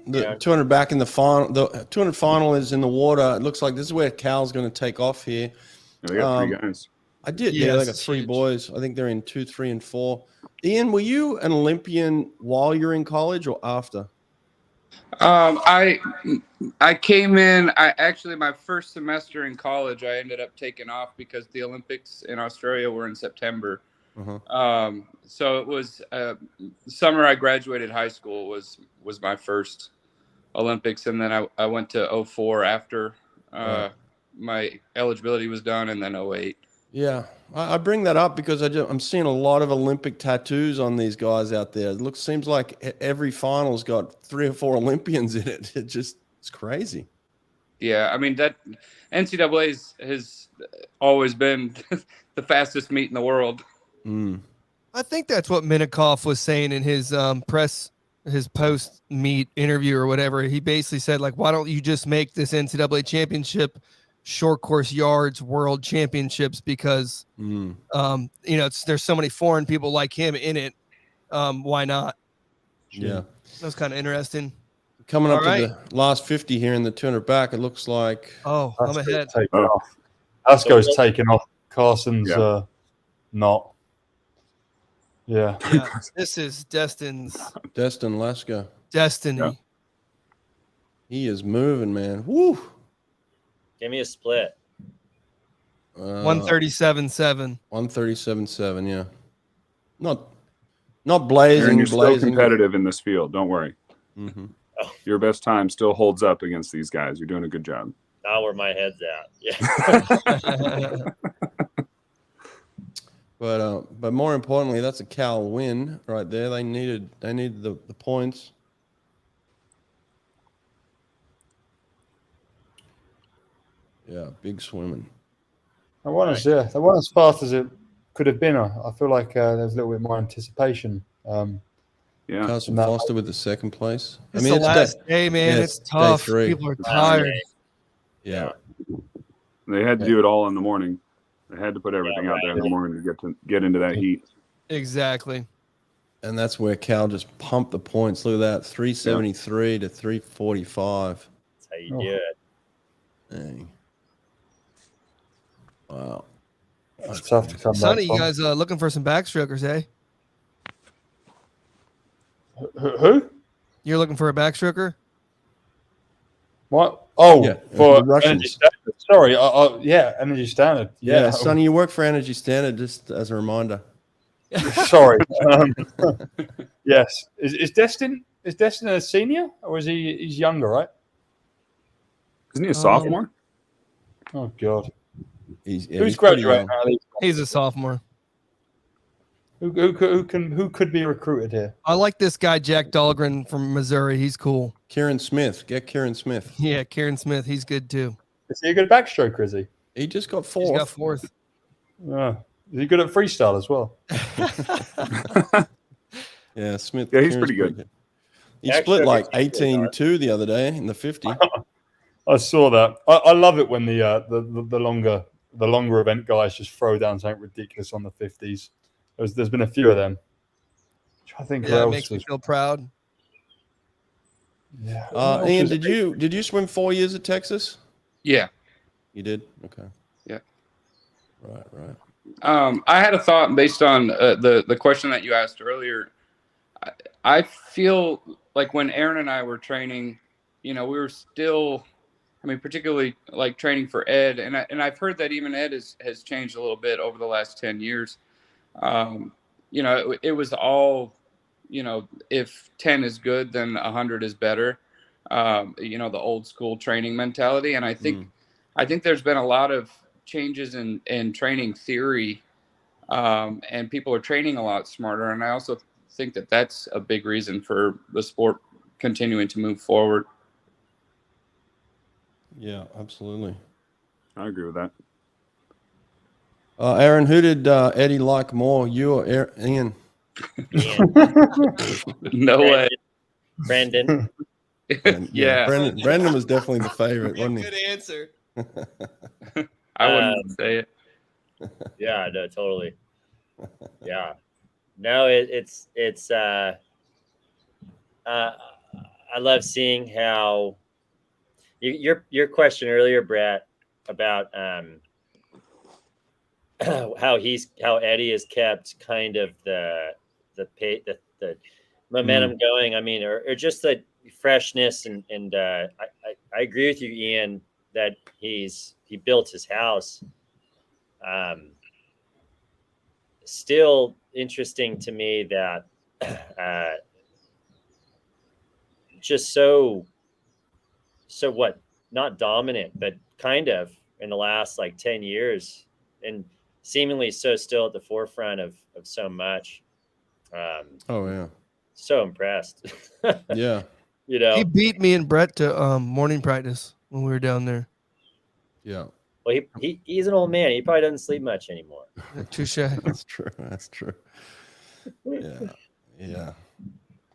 the 200 back in the final. The 200 final is in the water. It looks like this is where Cal's going to take off here. They got 3 guys. They got 3 boys. I think they're in 2, 3, and 4. Ian, were you an Olympian while you're in college or after? I came in. My first semester in college, I ended up taking off because the Olympics in Australia were in September. So it was summer I graduated high school was my first Olympics, and then I went to 2004 after my eligibility was done, and then 2008. Yeah, I bring that up because I'm seeing a lot of Olympic tattoos on these guys out there. Seems like every final's got 3 or 4 Olympians in it. It's crazy. Yeah, I mean that NCAA has always been the fastest meet in the world. I think that's what Minikoff was saying in his his post meet interview or whatever. He basically said, like, why don't you just make this NCAA championship short course yards world championships? Because you know, there's so many foreign people like him in it. Why not? Yeah. That was kind of interesting. Coming up All to the last 50 here in the 200 back, it looks like. Oh, I'm ahead. Asco's taking off. Carson's not. Yeah. This is Destin Lasker. Destiny. Yeah. He is moving, man. Woo. Give me a split. 137.7. 137.7, yeah. Not blazing. Aaron, you're still blazing. competitive in this field. Don't worry. Mm-hmm. Your best time still holds up against these guys. You're doing a good job. Now where my head's at. Yeah. But more importantly, that's a Cal win right there. They needed the points. Yeah, big swimming. That one is that one as fast as it could have been. I feel like there's a little bit more anticipation. Yeah. Carson Foster with the second place. It's the last day, man. yeah, it's tough. day 3. People are tired. Yeah. They had to do it all in the morning. They had to put everything out there in the morning to get into that heat. Exactly. And that's where Cal just pumped the points. Look at that, 373 to 345. That's how you do it. Dang. Wow. It's tough to come Sonny, back you guys looking for some backstrokers, eh? Who? You're looking for a backstroker? What? Oh, Yeah, for the Russians. Energy Standard. Sorry, yeah, Energy Standard. Yeah, Yeah, Sonny, you work for Energy Standard, just as a reminder. Sorry. Yes. Is Destin a senior or is he's younger, right? Isn't he a sophomore? Oh God. Who's Who's graduating now? He's a sophomore. Who could be recruited here? I like this guy, Jack Dahlgren from Missouri. He's cool. Kieran Smith. Get Kieran Smith. Yeah, Kieran Smith. He's good too. Is he a good backstroker, is he? He just got He's fourth. got fourth. Is he good at freestyle as well? Yeah, Smith. Yeah, he's Kieran's pretty good. He Actually, split like he's pretty good, 18-2 the other day in the 50. I saw that. I love it when the longer event guys just throw down something ridiculous on the 50s. There's been a few of them. I think who Yeah, it else makes me was, feel proud. yeah. Who else Ian, was did you swim 4 years at Texas? Yeah. You did? Okay. Yeah. Right. I had a thought based on the question that you asked earlier. I feel like when Aaron and I were training, we were still, particularly like training for Ed, and I've heard that even Ed has changed a little bit over the last 10 years. It was all, if 10 is good, then 100 is better. The old school training mentality, and I think there's been a lot of changes in training theory, and people are training a lot smarter. And I also think that that's a big reason for the sport continuing to move forward. Yeah, absolutely. I agree with that. Aaron, who did Eddie like more, you or Ian? No way. Brandon. Yeah. Brendan was definitely the favorite, wasn't he? Good answer. I wouldn't say it. Yeah, no, totally. Yeah. No, it's I love seeing how your question earlier, Brett, about how Eddie has kept kind of the momentum going. Or just the freshness and I agree with you, Ian, that he built his house. Still interesting to me that just so what, not dominant, but kind of in the last like 10 years, and seemingly so still at the forefront of so much. Oh yeah. So impressed. Yeah. He beat me and Brett to morning practice. when we were down there. Yeah. Well, he's an old man. He probably doesn't sleep much anymore. Touche. That's true. That's true. Yeah. Yeah.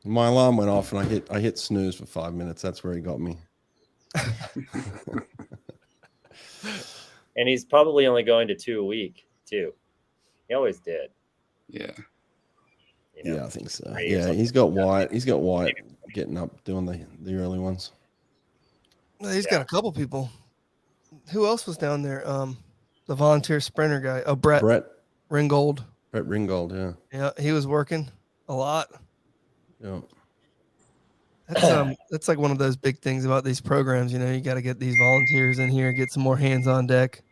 My alarm went off and I hit snooze for 5 minutes. That's where he got me. And he's probably only going to 2 a week too. He always did. Yeah. You know? Yeah, I think so. Right, Yeah, something he's got like that. Wyatt. He's got Wyatt getting up doing the early ones. Well, he's got a couple people. Who else was down there? The volunteer sprinter guy. Oh, Brett Ringgold. Brett Ringgold, yeah. Yeah, he was working a lot. Yeah. That's like one of those big things about these programs. You know, you got to get these volunteers in here, get some more hands on deck.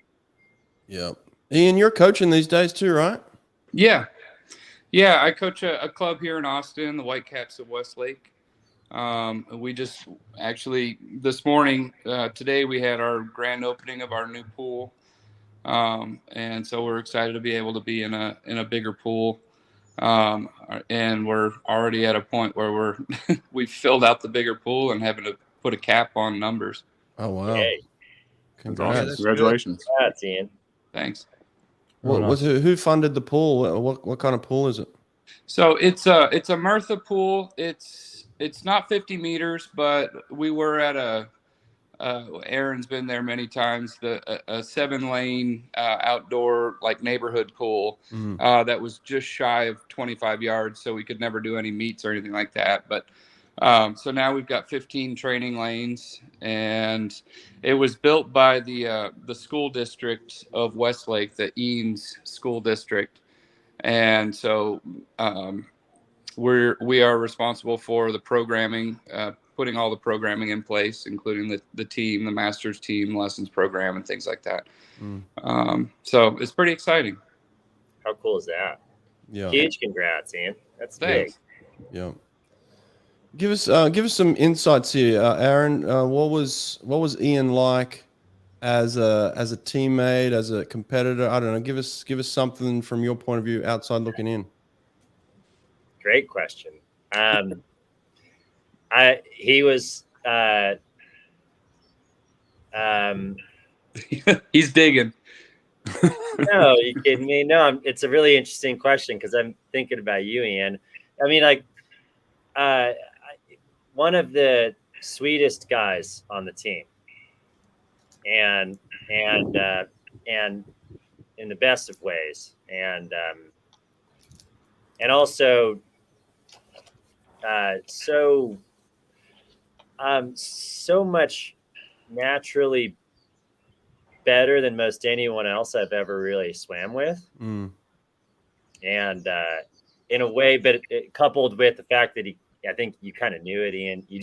Yeah. Ian, you're coaching these days too, right? Yeah. Yeah, I coach a club here in Austin, the Whitecaps of Westlake. We just actually this morning, today we had our grand opening of our new pool. And so we're excited to be able to be in a bigger pool. And we're already at a point where we've filled out the bigger pool and having to put a cap on numbers. Oh wow. Hey, Congrats. Awesome. Congratulations. that's Ian. Thanks. Who funded the pool? What kind of pool is it? So it's a Murtha pool. It's not 50 meters, but we were at Aaron's been there many times. A 7-lane outdoor like neighborhood pool that was just shy of 25 yards, so we could never do any meets or anything like that. But so now we've got 15 training lanes, and it was built by the school district of Westlake, the Eanes School District, and so we are responsible for the programming. Putting all the programming in place, including the team, the master's team, lessons program, and things like that. So it's pretty exciting. How cool is that? Yeah. Huge congrats, Ian. That's Thanks. big. Yeah. Give us some insights here, Aaron. What was Ian like as a teammate, as a competitor? I don't know. Give us something from your point of view, outside looking in. Great question. He was He's digging. no, you kidding me? No, it's a really interesting question because I'm thinking about you, Ian. I mean, like, one of the sweetest guys on the team, and in the best of ways, and also so much naturally better than most anyone else I've ever really swam with. And in a way, but coupled with the fact that I think you kind of knew it, Ian. You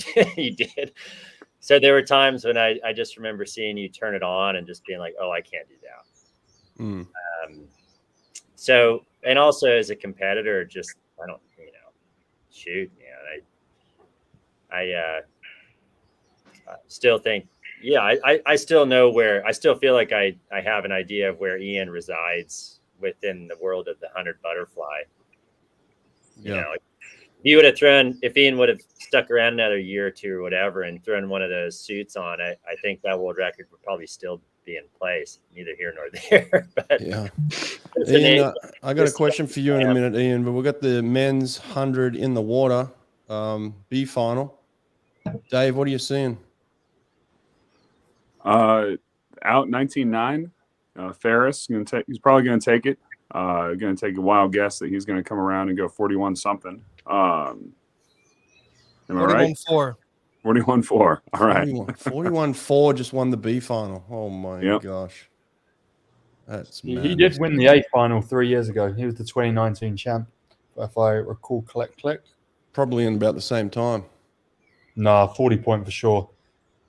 did. So there were times when I just remember seeing you turn it on and just being like, oh, I can't do that. So, and also as a competitor, just, I don't, shoot, man, I still think, I still know I still feel like I have an idea of where Ian resides within the world of the 100 butterfly. You know, if Ian would have stuck around another year or two or whatever and thrown one of those suits on, I think that world record would probably still be in place, neither here nor there. But yeah. Ian, I got a question for you in a minute, Ian, but we've got the men's 100 in the water, B final. Dave, what are you seeing? Out 19.9. Ferris he's probably going to take it. Going to take a wild guess that he's going to come around and go 41 something. Am I right? 41-4. 41-4. All right. 41-4 just won the B final. Oh my gosh. That's mad. He did win the A final 3 years ago. He was the 2019 champ, if I recall correctly. Probably in about the same time. Nah, 40 point for sure.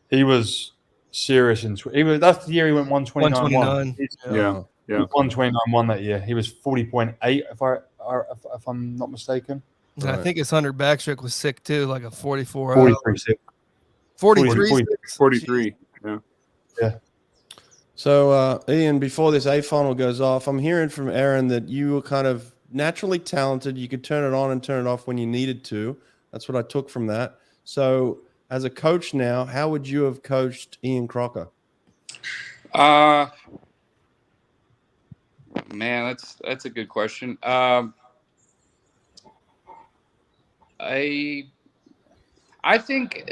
He was serious that's the year he went 129. Yeah. 129 that year. He was 40.8 if I'm not mistaken. And I think his 100 backstroke was sick too, like a 44. 43. 43. Yeah. So, Ian, before this A final goes off, I'm hearing from Aaron that you were kind of naturally talented. You could turn it on and turn it off when you needed to. That's what I took from that. So, as a coach now, how would you have coached Ian Crocker? Man, that's a good question. I think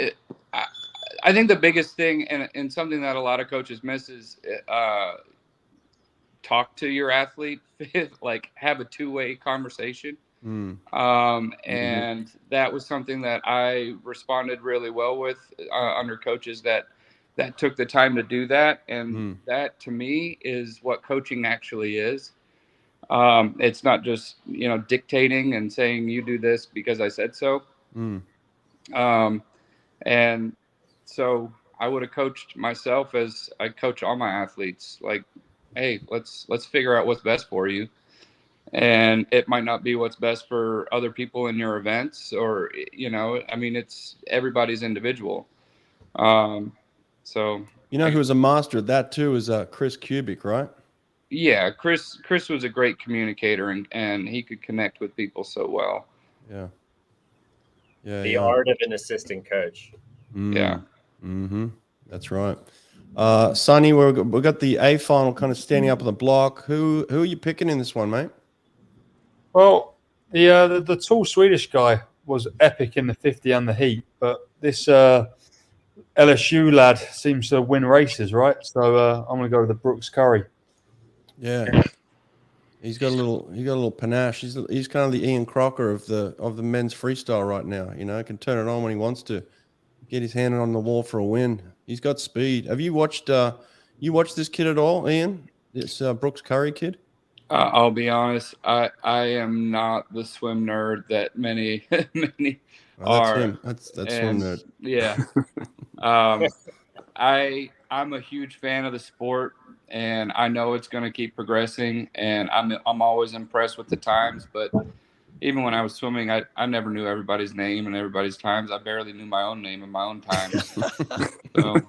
I think the biggest thing, and something that a lot of coaches miss, is talk to your athlete, like have a two-way conversation. And that was something that I responded really well with under coaches that took the time to do that. And that, to me, is what coaching actually is. It's not just, dictating and saying you do this because I said so. And so I would have coached myself as I coach all my athletes. Like, hey, let's figure out what's best for you. And it might not be what's best for other people in your events, or, it's everybody's individual. So, who was a master at that too is Chris Kubik, right? Yeah, Chris was a great communicator, and he could connect with people so well. Yeah. The art of an assistant coach. Yeah. That's right. Sonny, we've got the A final kind of standing up on the block. Who are you picking in this one, mate? Well, the tall Swedish guy was epic in the 50 and the heat, but this LSU lad seems to win races, right? So I'm going to go with the Brooks Curry. Yeah, he's got a little panache. He's kind of the Ian Crocker of the men's freestyle right now. Can turn it on when he wants to. Get his hand on the wall for a win. He's got speed. Have you watched this kid at all, Ian? This Brooks Curry kid? I'll be honest. I am not the swim nerd that many are. Him. That's swim nerd. Yeah. I'm a huge fan of the sport, and I know it's going to keep progressing. And I'm always impressed with the times. But even when I was swimming, I never knew everybody's name and everybody's times. I barely knew my own name and my own times. So.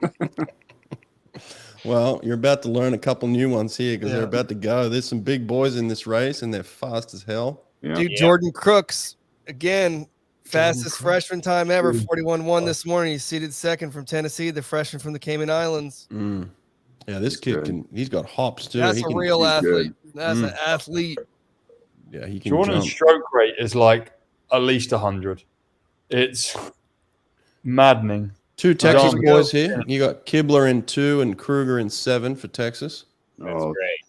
Well, you're about to learn a couple new ones here because they're about to go. There's some big boys in this race, and they're fast as hell. Yeah. Dude, Jordan Crooks, again, fastest freshman time ever, 41-1 this morning. He's seated second from Tennessee, the freshman from the Cayman Islands. Yeah, this kid he's got hops too. That's a real athlete. That's an athlete. Yeah, he can Jordan's jump. stroke rate is like at least 100. It's maddening. Two Texas boys here. You got Kibler in 2 and Kruger in 7 for Texas. That's great.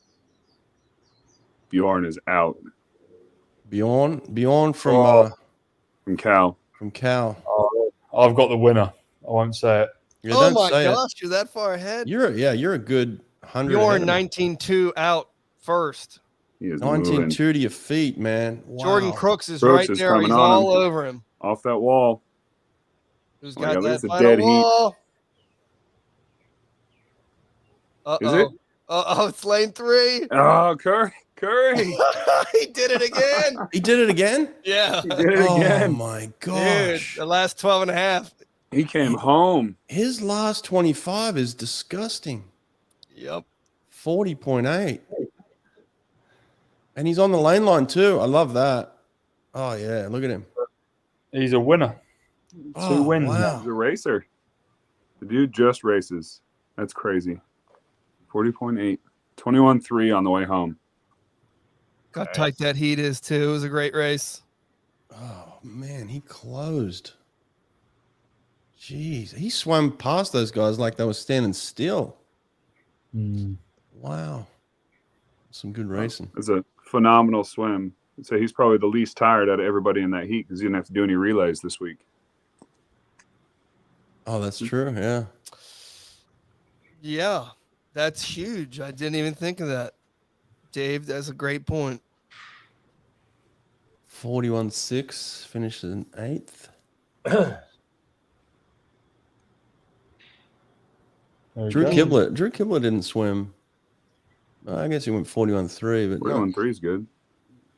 Bjorn is out. Bjorn from Cal. From Cal. I've got the winner. I won't say it. Yeah, oh my gosh, you're that far ahead. You're a good 100. Bjorn 19-2 out first. 19-2 to your feet, man. Wow. Jordan Crooks is right there. He's all over him. Off that wall. Who's got that final wall? Is it? It's lane 3. Oh, Curry. He did it again. He did it again? Yeah. He did it again. Oh, my gosh. Dude, the last 12 and a half. He came home. His last 25 is disgusting. Yep. 40.8. And he's on the lane line too. I love that. Oh, yeah. Look at him. He's a winner. 2 wins. Wow. He's a racer. The dude just races. That's crazy. 40.8. 21.3 on the way home. Got tight that heat is too. It was a great race. Oh, man. He closed. Jeez. He swam past those guys like they were standing still. Wow. Some good racing. It's a phenomenal swim. So he's probably the least tired out of everybody in that heat because he didn't have to do any relays this week. Oh, that's true. Yeah. Yeah, that's huge. I didn't even think of that. Dave, that's a great point. 41.6, finished in 8th. Drew Kibler didn't swim. I guess he went 41.3, but 41.3 is good.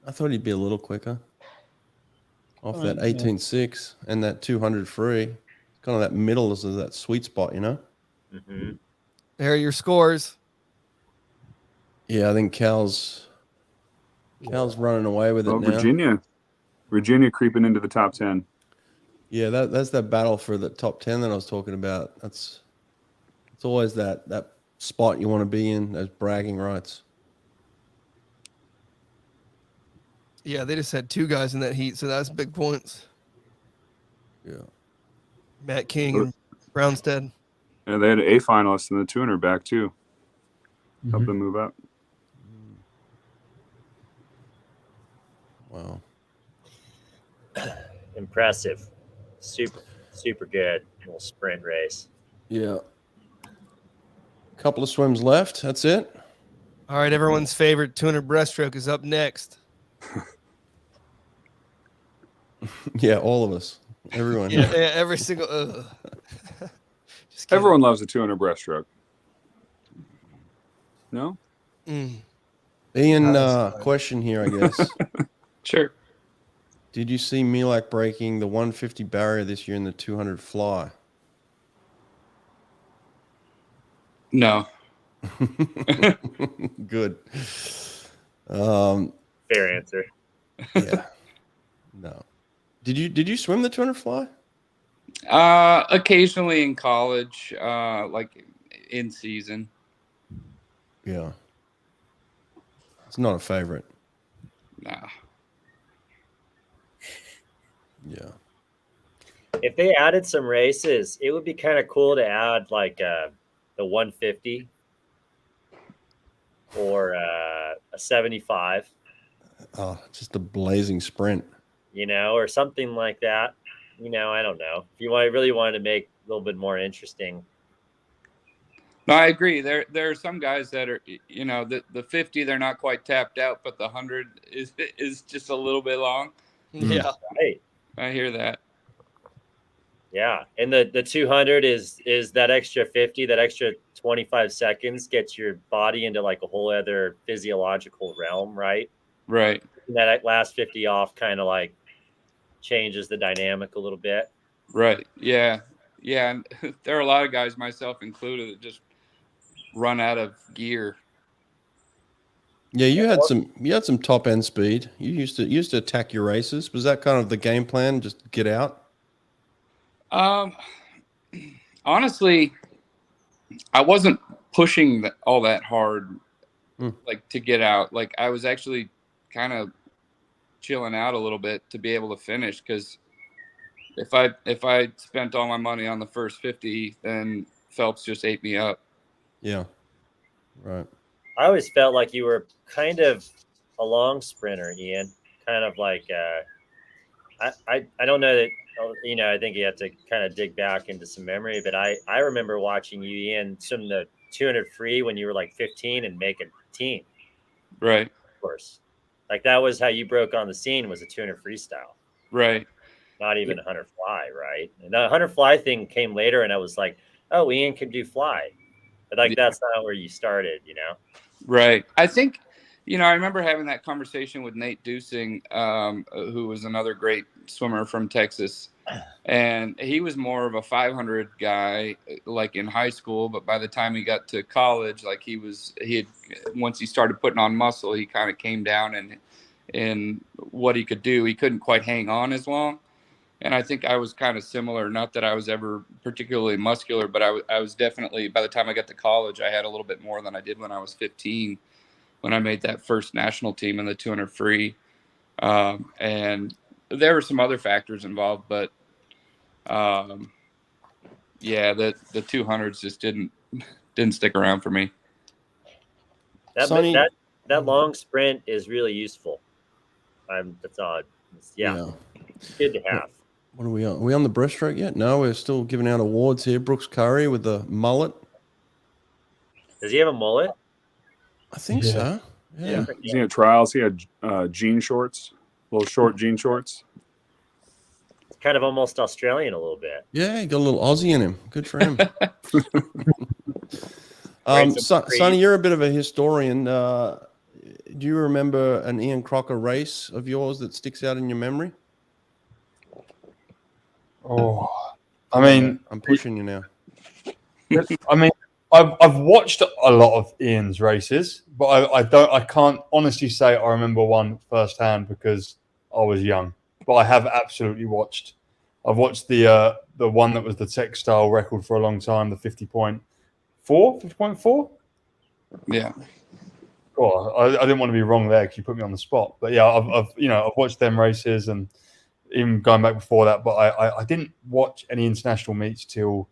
I thought he'd be a little quicker. Off that 18.6 and that 200 free. Kind of that middle is that sweet spot, Mm-hmm. There are your scores. Yeah, I think Cal's running away with it now. Virginia creeping into the top 10. Yeah, that's that battle for the top 10 that I was talking about. It's always that spot you want to be in, those bragging rights. Yeah, they just had 2 guys in that heat, so that's big points. Yeah. Matt King and Brownstead. And they had an A finalist in the 200 back too. Help Mhm. them move up. Wow. Impressive. Super good little sprint race. Yeah. Couple of swims left. That's it. All right, everyone's favorite 200 breaststroke is up next. Yeah, all of us. Everyone. Yeah, every single. Just kidding. Everyone loves a 200 breaststroke. No? Ian, question here, I guess. Sure. Did you see Milak breaking the 150 barrier this year in the 200 fly? No. Good. Fair answer. Yeah. No. Did you swim the 200 fly? Occasionally in college, like in season. Yeah. It's not a favorite. Nah. Yeah. If they added some races, it would be kind of cool to add like the 150 or a 75, Oh, just a blazing sprint. or something like that. I don't know. If you really wanted to make a little bit more interesting. No, I agree. There are some guys that are, the 50 they're not quite tapped out, but the 100 is just a little bit long. Yeah. Right. I hear that. Yeah. And the 200 is that extra 50, that extra 25 seconds gets your body into like a whole other physiological realm, right? Right. And that last 50 off kind of like changes the dynamic a little bit. Right. Yeah. Yeah. And there are a lot of guys, myself included, that just run out of gear. Yeah, you had some top end speed. You used to attack your races. Was that kind of the game plan? Just get out? Honestly, I wasn't pushing all that hard, like to get out. Like I was actually kind of chilling out a little bit to be able to finish, because if I spent all my money on the first 50, then Phelps just ate me up. Yeah. Right. I always felt like you were kind of a long sprinter, Ian. Kind of like I don't know that I think you have to kind of dig back into some memory, but I remember watching you, Ian, swim the 200 free when you were like 15 and make a team. Right. Of course, like that was how you broke on the scene, was a 200 freestyle. Right. Not even 100 fly, right? And the 100 fly thing came later, and I was like, oh, Ian can do fly. But like that's not where you started, Right. I think, I remember having that conversation with Nate Dusing, who was another great swimmer from Texas. And he was more of a 500 guy, like in high school. But by the time he got to college, like once he started putting on muscle, he kind of came down in what he could do. He couldn't quite hang on as long. And I think I was kind of similar. Not that I was ever particularly muscular, but I was definitely, by the time I got to college, I had a little bit more than I did when I was 15, when I made that first national team in the 200 free. And there were some other factors involved, but yeah, the 200s just didn't stick around for me. That long sprint is really useful. That's odd. Yeah. It's good to have. What are we on? Are we on the breaststroke yet? No, we're still giving out awards here. Brooks Curry with the mullet. Does he have a mullet? I think so. Yeah. He's in trials. He had jean shorts, little short jean shorts. It's kind of almost Australian a little bit. Yeah, he got a little Aussie in him. Good for him. Sonny, you're a bit of a historian. Do you remember an Ian Crocker race of yours that sticks out in your memory? Oh, I mean, I'm pushing you now. I mean, I've watched a lot of Ian's races, but I can't honestly say I remember one firsthand because I was young. But I have absolutely watched I've watched the one that was the textile record for a long time, the 50.4. Yeah. Oh, I didn't want to be wrong there because you put me on the spot. But yeah, I've watched them races and even going back before that. But I didn't watch any international meets till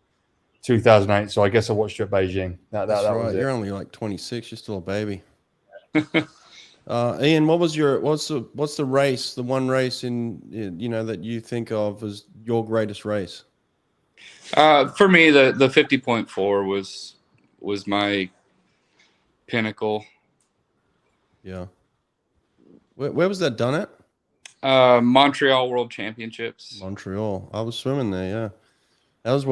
2008. So I guess I watched you at Beijing. That That's right. was it. You're only like 26. You're still a baby. Ian, what's the race? The one race in that you think of as your greatest race? For me, the 50.4 was my pinnacle. Yeah. Where was that done at? Montreal World Championships. Montreal. I was swimming there. Yeah. That was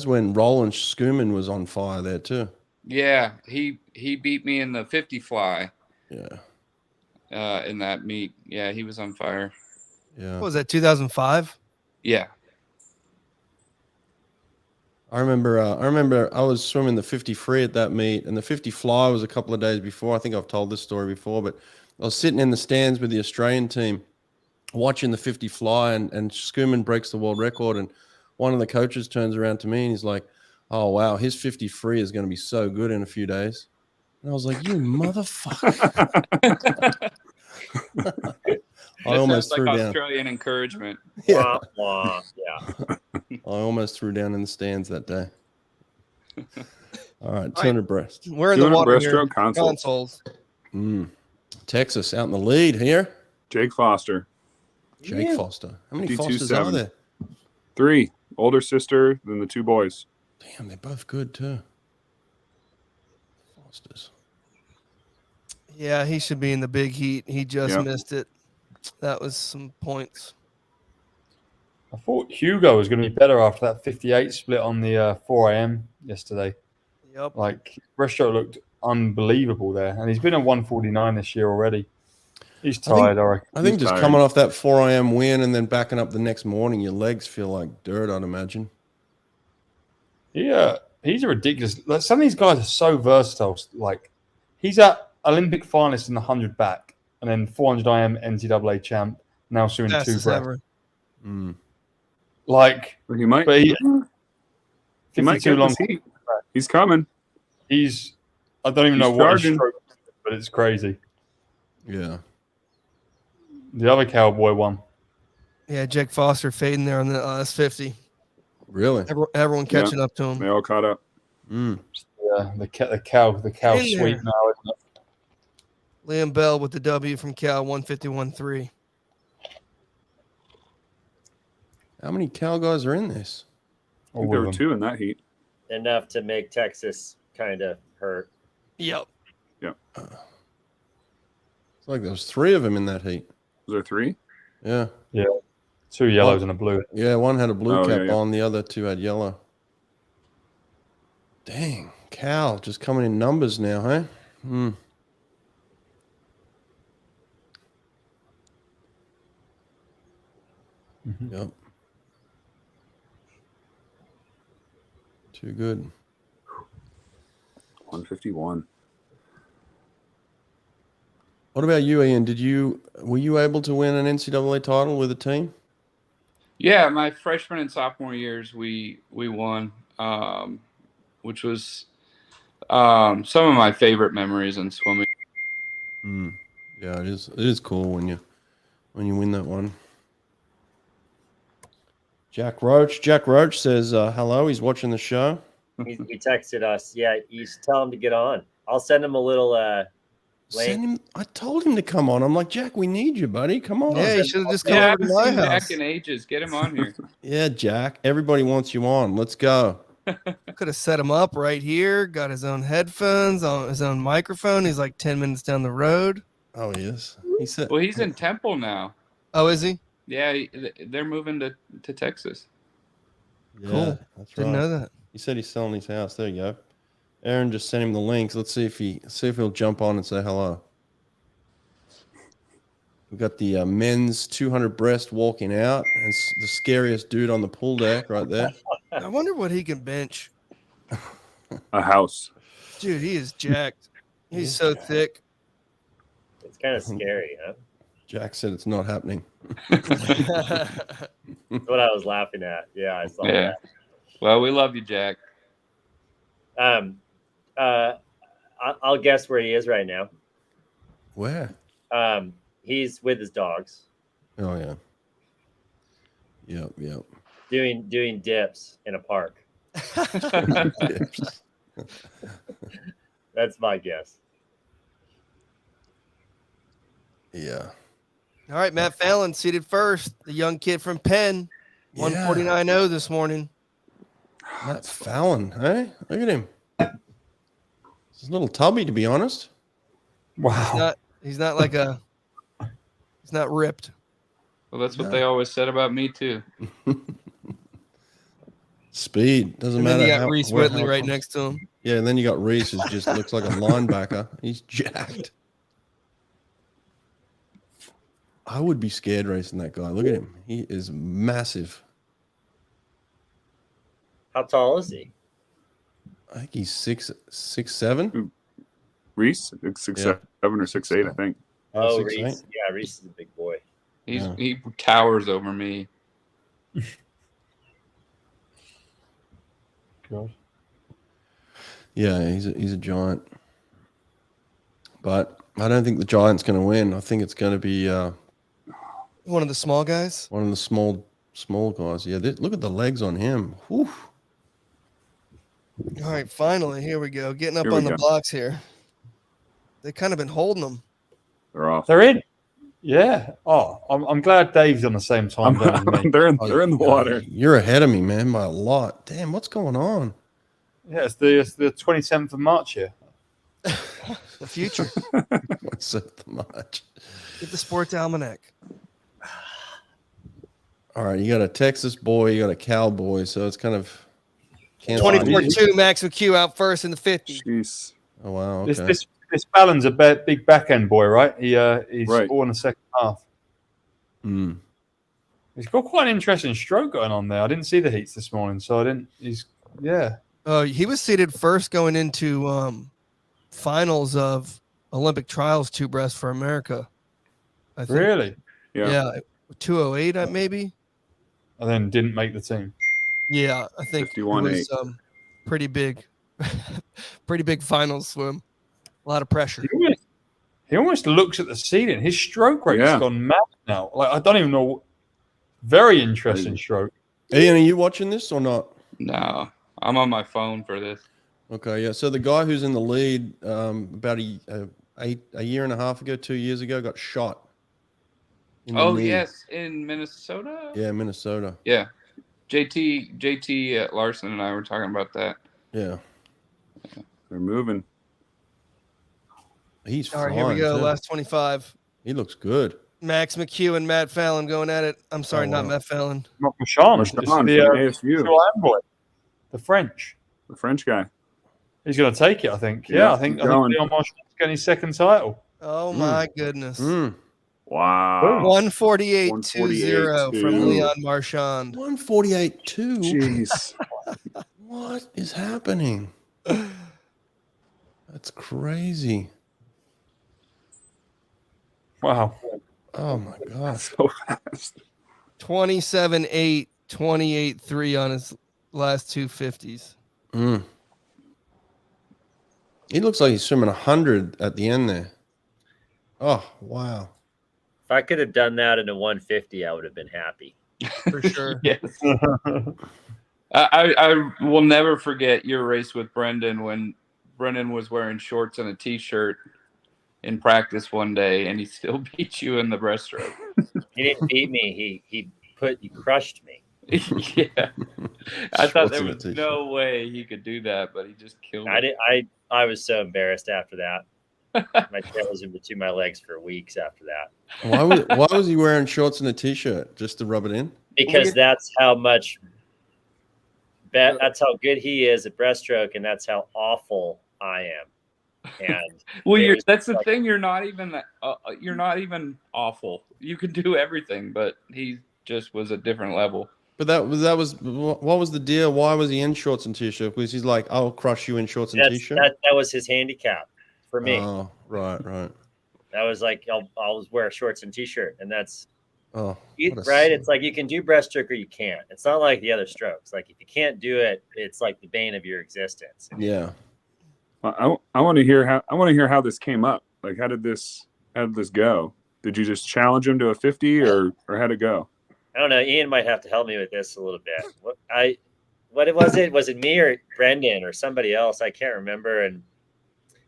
when Roland Schumann was on fire there too. Yeah, he beat me in the 50 fly. Yeah. In that meet. Yeah, he was on fire. Yeah. What was that, 2005? Yeah. I remember I was swimming the 50 free at that meet, and the 50 fly was a couple of days before. I think I've told this story before, but I was sitting in the stands with the Australian team watching the 50 fly, and Schumann breaks the world record, and one of the coaches turns around to me and he's like, "Oh wow, his 50 free is going to be so good in a few days." And I was like, "You motherfucker." I almost threw down. Australian encouragement. Yeah. Wah, wah. Yeah. I almost threw down in the stands that day. All right, 200 breast. We're in the 200 water here. breaststroke consoles. Texas out in the lead here. Jake Foster. Jake Foster. How many D2 Fosters seven. are there? 3. Older sister than the 2 boys. Damn, they're both good too. Fosters. Yeah, he should be in the big heat. He just Yep. missed it. That was some points. I thought Hugo was going to be better after that 58 split on the 4 a.m. yesterday. Yep. Like, breaststroke looked unbelievable there. And he's been at 149 this year already. He's tired, I reckon. I think He's just tired. coming off that 4 a.m. win and then backing up the next morning, your legs feel like dirt, I'd imagine. Yeah, he's a ridiculous. Like, some of these guys are so versatile. Like, he's at Olympic finalist in the 100 back, and then 400 IM NCAA champ. Now swimming 2 Fastest breath. ever. Like, He might. but He might 52 get long. this heat. He's coming. He's. I don't even know He's what his charging. stroke is, but it's crazy. Yeah. The other cowboy won. Yeah, Jake Foster fading there on the last 50. Really? Everyone catching up to him. They all caught up. Yeah, the cow In sweep there. now. Isn't it? Liam Bell with the W from Cal, 151.3. How many Cal guys are in this? I think there were 2 in that heat. Enough to make Texas kind of hurt. Yep. It's like there was 3 of them in that heat. Was there 3? Yeah. 2 yellows and a blue. Yeah, one had a blue Oh, cap yeah. on, the other 2 had yellow. Dang, Cal just coming in numbers now, huh? Yep. Too good. 151. What about you, Ian? Were you able to win an NCAA title with a team? Yeah, my freshman and sophomore years, we won, which was some of my favorite memories in swimming. Yeah, it is. It is cool when you win that one. Jack Roach says hello. He's watching the show. He texted us. Yeah, you should tell him to get on. I'll send him a little link. Send him. I told him to come on. I'm like, Jack, we need you, buddy. Come on. Yeah, you should have just come Yeah, I over to haven't my seen house. Jack in ages. Get him on here. Yeah, Jack. Everybody wants you on. Let's go. Could have set him up right here, got his own headphones, on his own microphone. He's like 10 minutes down the road. Oh, he is. He said. Well, he's in Temple now. Oh, is he? Yeah, they're moving to Texas. Yeah, Cool. that's Didn't right. know that. He said he's selling his house. There you go. Aaron just sent him the links. Let's see if he'll jump on and say hello. We got the men's 200 breast walking out, and the scariest dude on the pool deck right there. I wonder what he can bench. A house. Dude, he is jacked. He's so thick. It's kind of scary, huh? Jack said it's not happening. That's what I was laughing at. Yeah, I saw Yeah. Well, we love you, Jack. that. I'll guess where he is right now. Where? He's with his dogs, Oh yeah. Yep. doing dips in a park. That's my guess. Yeah. All right, Matt Fallon seated first. The young kid from Penn, 149.0 this morning. Matt Fallon, hey? Look at him. He's a little tubby, to be honest. Wow. He's not like a. He's not ripped. Well, that's what they always said about me too. Speed doesn't And matter. then you got Reese Whitley right next to him. Yeah, and then you got Reese, who just looks like a linebacker. He's jacked. I would be scared racing that guy. Look at him. He is massive. How tall is he? I think he's 6'7". Reese, 6'7" or 6'8", I think. Oh, 6'8". Reese. Yeah, Reese is a big boy. He towers over me. God. Yeah, he's a giant. But I don't think the giant's going to win. I think it's going to be One of the small guys. one of the small guys. Yeah, look at the legs on him. Whew. All right, finally, here we go. Getting up Here we on the go. blocks here. They kind of been holding them. They're off. They're in. Yeah. Oh, I'm glad Dave's on the same time zone as me. they're in the water. You're ahead of me, man, by a lot. Damn, what's going on? Yeah, it's the 27th of March here. The future. What's so much? Get the sports almanac. All right, you got a Texas boy, you got a cowboy, so it's kind of 24-2, Max McHugh out first in the 50. Jeez. Oh wow, okay. This Fallon's a big back end boy, right? He's Right. all in the second half. Mm. He's got quite an interesting stroke going on there. I didn't see the heats this morning, so I didn't. He was seated first going into finals of Olympic trials, two breast for America. I think. Really? Yeah, 208 maybe. And then didn't make the team. Yeah, I think it 51.8. was pretty big, pretty big finals swim. A lot of pressure. He almost looks at the ceiling. His stroke rate has gone mad now. Like I don't even know. Very interesting stroke. Ian, are you watching this or not? No, I'm on my phone for this. Okay, yeah. So the guy who's in the lead about a year and a half ago, 2 years ago, got shot. in the knee. Yes, in Minnesota. Yeah, Minnesota. Yeah, JT Larson and I were talking about that. Yeah. They're moving. He's All right, flying, here we go. too. Last 25. He looks good. Max McHugh and Matt Fallon going at it. I'm sorry, Oh, not wow. Matt Fallon. Not Marchand. Marchand It's from the ASU. little envoy, the French. The French guy. He's going to take it, I think. Yeah, I think going. Leon Marchand's getting his second title. Oh, my goodness. Mm. Wow. 148.20 from 148.2. Leon Marchand. 148.2. Jeez. What is happening? That's crazy. Wow. Oh my gosh. So fast. 27.8, 28.3 on his last two 50s. Mm. He looks like he's swimming 100 at the end there. Oh, wow. If I could have done that in a 150, I would have been happy. For sure. Yes. I will never forget your race with Brendan when Brendan was wearing shorts and a t-shirt in practice one day, and he still beat you in the breaststroke. He didn't beat me. He crushed me. Yeah, I thought there Shorts and a was t-shirt. no way he could do that, but he just killed me. I was so embarrassed after that. My tail was in between my legs for weeks after that. Why was he wearing shorts and a t-shirt? Just to rub it in? Because that's how good he is at breaststroke, and that's how awful I am. And Well, that's the thing. You're not even awful. You can do everything, but he just was a different level. But that was what was the deal? Why was he in shorts and t-shirt? Because he's like, I'll crush you in shorts and t-shirt. that was his handicap for me. Oh, right. I was like, I'll wear shorts and t-shirt, and that's Oh, right. It's like you can do breaststroke or you can't. It's not like the other strokes. Like if you can't do it, it's like the bane of your existence. Yeah. I want to hear how this came up. Like, how did this go? Did you just challenge him to a 50, or how'd it go? I don't know. Ian might have to help me with this a little bit. What was it? Was it me or Brendan or somebody else? I can't remember. And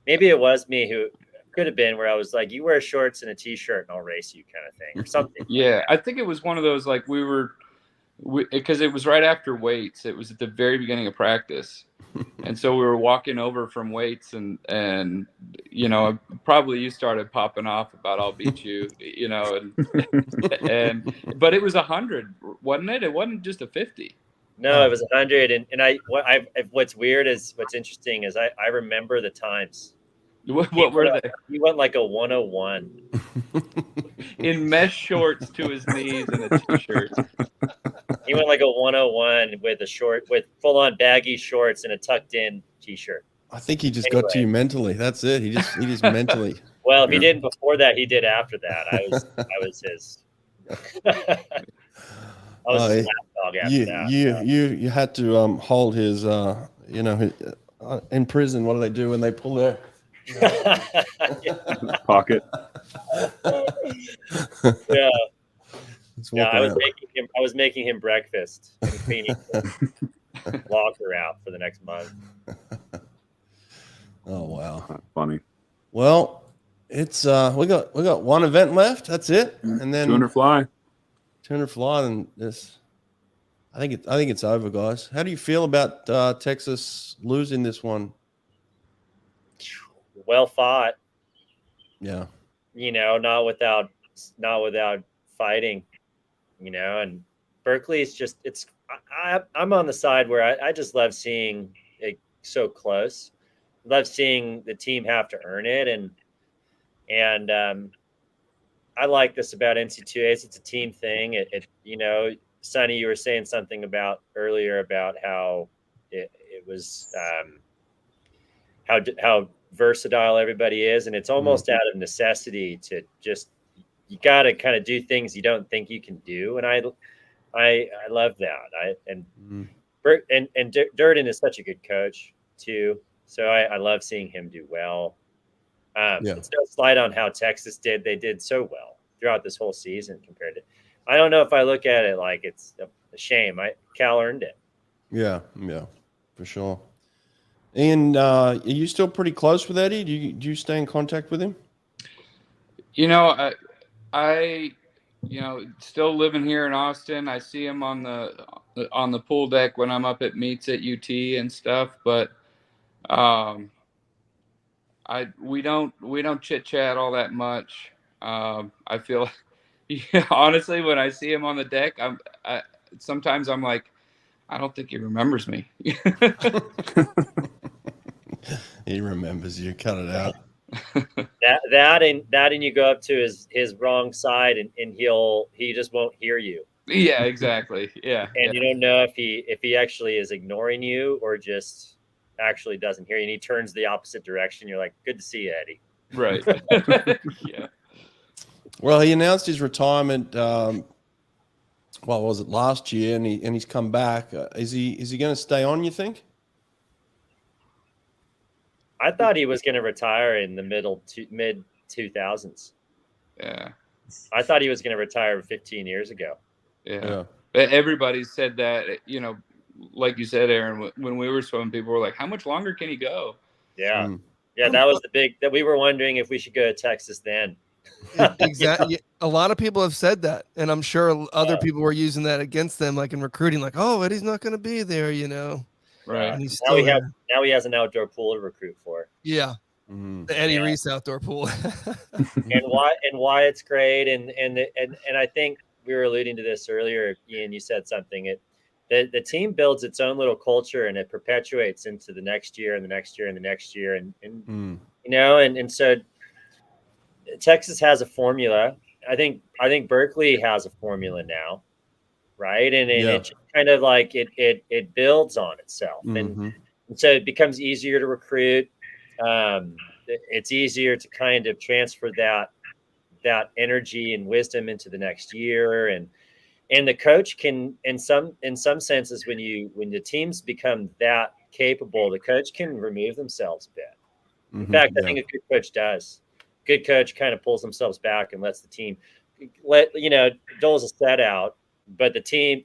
maybe it was me, who could have been, where I was like, you wear shorts and a t-shirt and I'll race you, kind of thing, or something. Yeah, I think it was one of those, like, because it was right after weights. It was at the very beginning of practice. And so we were walking over from weights, and you know, probably you started popping off about I'll beat you, you know, and but it was 100, wasn't it? It wasn't just a 50. No, it was 100. And what's interesting is I remember the times. What were they? He went like a 101 in mesh shorts to his knees and a t-shirt. He went like a 101 with full-on baggy shorts and a tucked-in t-shirt. I think he just got to you mentally. That's it. He just mentally. Well, if he didn't before that, he did after that. I was his. I was his lapdog after that. You had to hold his in prison. What do they do when they pull their pocket? Yeah. Yeah, I was making him breakfast and cleaning his locker out for the next month. Oh wow, That's funny. Well, it's we got one event left. That's it, and then 200 fly. 200 fly, and this. I think it's over, guys. How do you feel about Texas losing this one? Well fought. Yeah. You know, not without fighting. You know, and Berkeley is just I'm on the side where I just love seeing it so close. Love seeing the team have to earn it, and I like this about NCAAs. It's a team thing. It you know, Sonny, you were saying something earlier about how it was how versatile everybody is, and it's almost out of necessity to just. You got to kind of do things you don't think you can do, and I love that. And Durden is such a good coach too, so I love seeing him do well. It's no slight on how Texas did; they did so well throughout this whole season compared to. I don't know if I look at it like it's a shame. Cal earned it. Yeah, for sure. And are you still pretty close with Eddie? Do you stay in contact with him? You know, I still living here in Austin. I see him on the pool deck when I'm up at meets at UT and stuff, but we don't chit chat all that much. I feel honestly, when I see him on the deck, sometimes I'm like, I don't think he remembers me. He remembers you. Cut it out. that and you go up to his wrong side and he just won't hear you. Yeah, exactly. Yeah. And you don't know if he actually is ignoring you or just actually doesn't hear you, and he turns the opposite direction. You're like, good to see you, Eddie. Right. Yeah. Well, he announced his retirement what was it, last year, and he's come back. Is he going to stay on, you think? I thought he was going to retire in the mid 2000s. Yeah. I thought he was going to retire 15 years ago. Yeah. Everybody said that, you know, like you said, Aaron, when we were swimming, people were like, how much longer can he go? Yeah. Yeah, that was that we were wondering if we should go to Texas then. Exactly. A lot of people have said that, and I'm sure other people were using that against them, like in recruiting, like, oh, Eddie's not going to be there, you know. Right. And he's now he has an outdoor pool to recruit for. Yeah. The Eddie Reese outdoor pool. and why it's great, and I think we were alluding to this earlier, Ian. You said something. The team builds its own little culture, and it perpetuates into the next year and the next year and the next year, and you know, and so Texas has a formula. I think Berkeley has a formula now, right? And it just kind of like it builds on itself, and so it becomes easier to recruit. it's easier to kind of transfer that energy and wisdom into the next year. And the coach can, in some senses, when the teams become that capable, the coach can remove themselves a bit. In fact, I think a good coach does. Good coach kind of pulls themselves back and lets the team doles a set out, but the team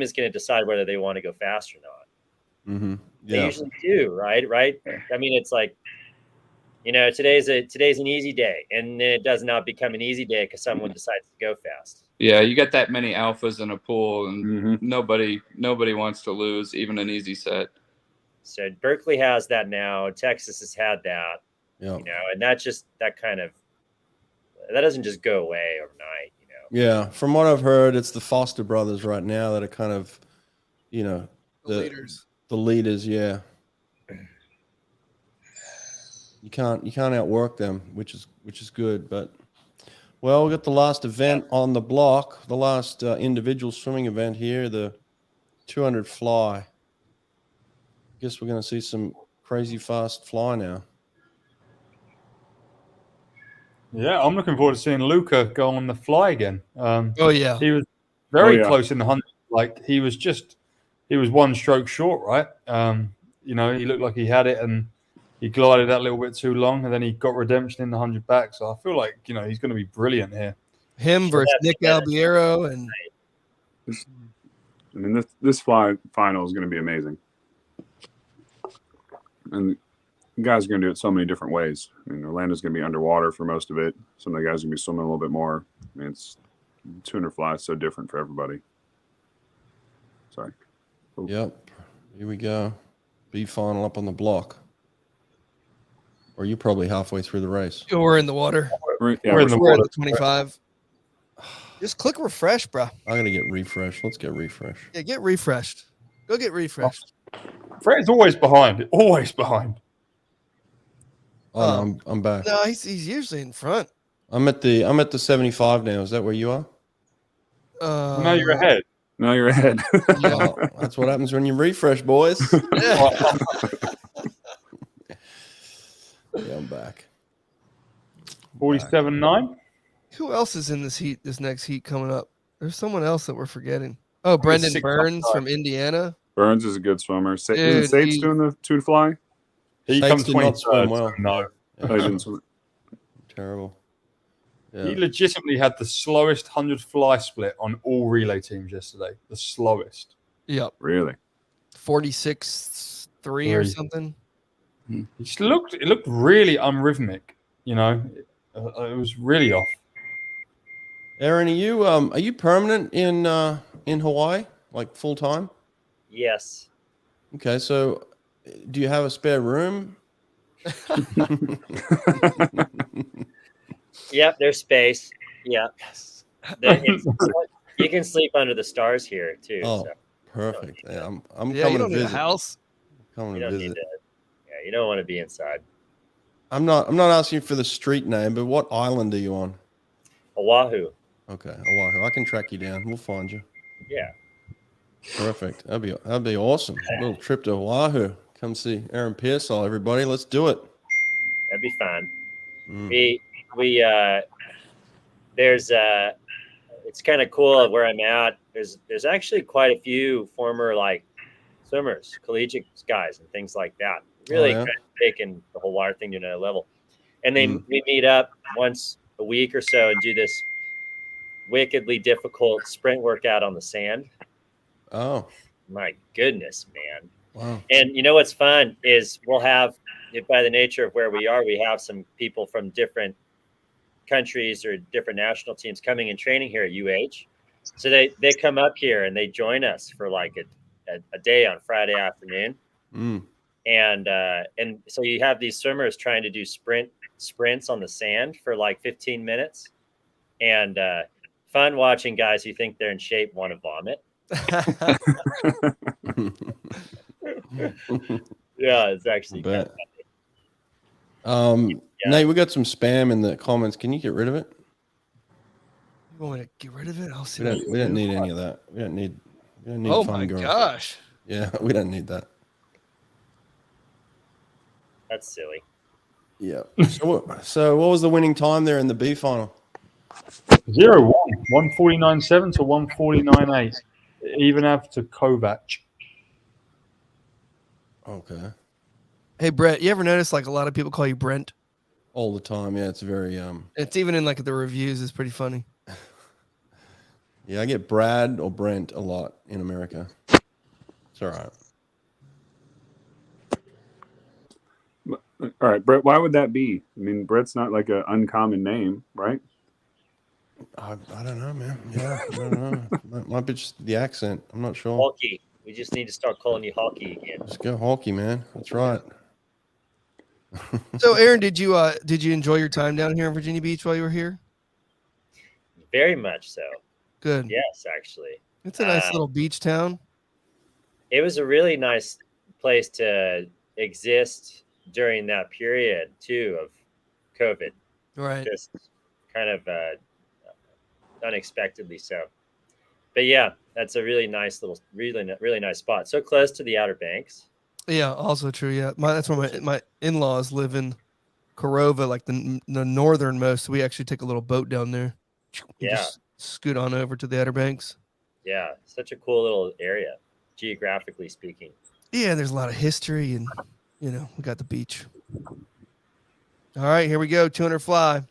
is going to decide whether they want to go fast or not. Mm-hmm. They usually do, right? I mean, it's like, today's an easy day, and then it does not become an easy day because someone decides to go fast. Yeah, you got that many alphas in a pool, and nobody wants to lose even an easy set. So Berkeley has that now. Texas has had that. Yeah. And that doesn't just go away overnight. Yeah, from what I've heard, it's the Foster brothers right now that are kind of, the leaders. The leaders, yeah. You can't outwork them, which is good. But well, we got the last event on the block, the last individual swimming event here, the 200 fly. Guess we're going to see some crazy fast fly now. Yeah, I'm looking forward to seeing Luca go on the fly again. Oh yeah, he was very close in the 100. Like he was one stroke short, right? He looked like he had it, and he glided that little bit too long, and then he got redemption in the 100 back. So I feel like he's going to be brilliant here. Him versus Nick Albiero, and this fly final is going to be amazing, and the guys are going to do it so many different ways. I mean, Orlando's going to be underwater for most of it. Some of the guys are going to be swimming a little bit more. I mean, it's 200 fly is so different for everybody. Sorry. Oh. Yep. Here we go. B final up on the block. Or you probably halfway through the race. We're in the water. We're in the water. At the 25. Just click refresh, bro. I'm going to get refreshed. Let's get refreshed. Yeah, get refreshed. Go get refreshed. Fred's always behind. Always behind. Oh, no, I'm back. No, he's usually in front. I'm at the 75 now. Is that where you are? No, you're ahead. No, you're ahead. Oh, that's what happens when you refresh, boys. Yeah, I'm back. 47.9. Who else is in this next heat coming up? There's someone else that we're forgetting. Oh, Brendan Burns from Indiana. Burns is a good swimmer. Isn't Sates doing the 2 fly? He Sates comes did not 23rd. swim well. No. Oh, he didn't swim. Terrible. Yeah. He legitimately had the slowest 100 fly split on all relay teams yesterday. The slowest. Yep. Really? 46.3 or something. It looked really unrhythmic. It was really off. Aaron, are you permanent in Hawaii, like full time? Yes. Okay, so do you have a spare room? Yep, there's space. Yeah. Yes. You can sleep under the stars here too. Oh, so. perfect. Yeah, I'm coming you to don't need a visit. house. Coming You to don't visit. need to. Yeah, you don't want to be inside. I'm not asking for the street name, but what island are you on? Oahu. Okay, Oahu. I can track you down. We'll find you. Yeah. Perfect. That'd be awesome. A little trip to Oahu. Come see Aaron Peirsol, everybody. Let's do it. That'd be fun. Mm. It's kind of cool where I'm at. There's actually quite a few former swimmers, collegiate guys, and things like that. Really kind of taking the whole water thing to another level. And we meet up once a week or so and do this wickedly difficult sprint workout on the sand. Oh, my goodness, man. wow. And what's fun is we'll have, by the nature of where we are, we have some people from different countries or different national teams coming and training here at UH. So they come up here and they join us for like a day on Friday afternoon. And so you have these swimmers trying to do sprints on the sand for like 15 minutes, and fun watching guys who think they're in shape want to vomit. Yeah, it's actually kind of funny. Nate, we got some spam in the comments. Can you get rid of it? You want me to get rid of it? I'll see. We don't need any of that. We don't need oh fun my girls. gosh. Yeah, we don't need that. That's silly. Yeah. So what was the winning time there in the B final? 0-1, 149.7 to 149.8. Even after Kovac. Okay. Hey Brett, you ever notice like a lot of people call you Brent? All the time. Yeah, it's very It's even in like the reviews. It's pretty funny. yeah, I get Brad or Brent a lot in America. It's all right. All right, Brett. Why would that be? I mean, Brett's not like an uncommon name, right? I don't know, man. Yeah, I don't know. Might be just the accent. I'm not sure. Hawke. We just need to start calling you Hawke again. Just go Hawke, man. That's right. So Aaron, did you enjoy your time down here in Virginia Beach while you were here? Very much so. Good. Yes, actually. It's a nice little beach town. It was a really nice place to exist during that period too of COVID. Right. Just kind of unexpectedly so. But yeah, that's a really nice little, really nice spot. So close to the Outer Banks. Yeah, also true. Yeah, that's where my in-laws live in Corova, like the northernmost. We actually take a little boat down there. Yeah. Just scoot on over to the Outer Banks. Yeah, such a cool little area, geographically speaking. Yeah, there's a lot of history, and we got the beach. All right, here we go. 200 fly.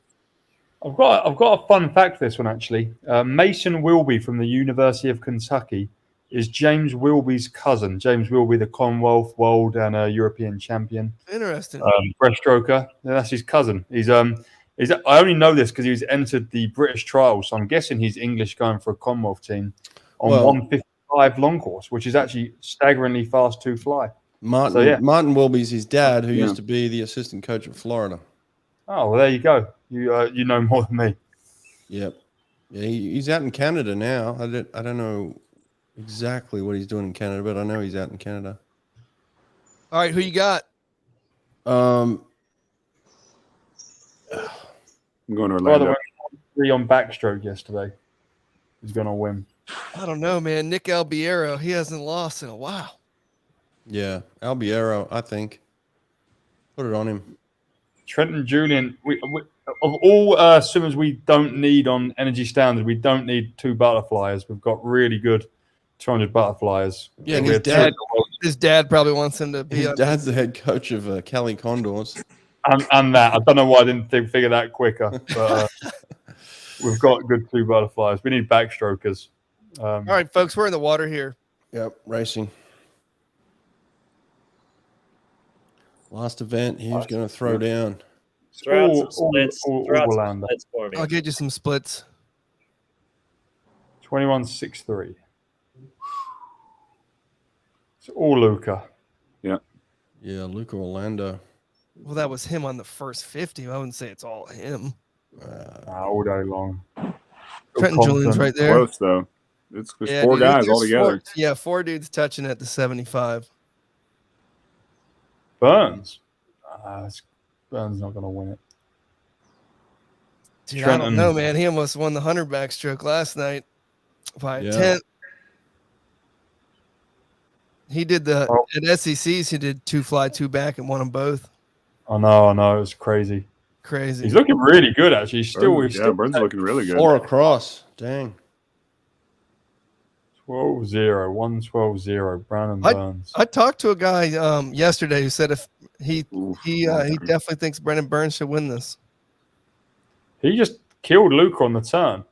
I've got a fun fact for this one actually. Mason Wilby from the University of Kentucky is James Wilby's cousin. James Wilby, the Commonwealth, World, and European champion. Interesting. Breaststroker. That's his cousin. He's I only know this because he's entered the British trials, so I'm guessing he's English going for a Commonwealth team on 155 long course, which is actually staggeringly fast to fly. Martin Wilby's his dad, who used to be the assistant coach at Florida. Oh, well, there you go. You know more than me. Yep. Yeah, he's out in Canada now. I don't know exactly what he's doing in Canada, but I know he's out in Canada. All right, who you got? I'm going to By the Orlando. way, 3 on backstroke yesterday. He's going to win. I don't know, man. Nick Albiero, he hasn't lost in a while. Yeah, Albiero, I think. Put it on him. Trenton Julian, we of all swimmers we don't need on energy standards, we don't need 2 butterflies. We've got really good 200 butterflies. Yeah, and his dad probably wants him to be. His dad's the head coach of Cali Condors. And that. I don't know why I didn't figure that quicker. But we've got good 2 butterflies. We need backstrokers. All right, folks, we're in the water here. Yep, racing. Last event, he was going to throw down. Throw out some splits. Throw out some splits for me. I'll get you some splits. 21.63. It's all Luca. Yeah. Yeah, Luca Orlando. Well, that was him on the first 50. I wouldn't say it's all him. All day long. Trenton Julian's right there. Close, though. It's 4 guys all together. 4 dudes touching at the 75. Burns. Burns not going to win it. Dude, I don't know, man. He almost won the 100 backstroke last night by a tenth. He did at SECs. He did 2 fly, 2 back, and won them both. I know. It was crazy. He's looking really good, actually. Burns looking really good. 4 across. Dang. 12-0, 1-12-0, Brandon Burns. I talked to a guy yesterday who said if he definitely thinks Brendan Burns should win this. He just killed Luca on the turn.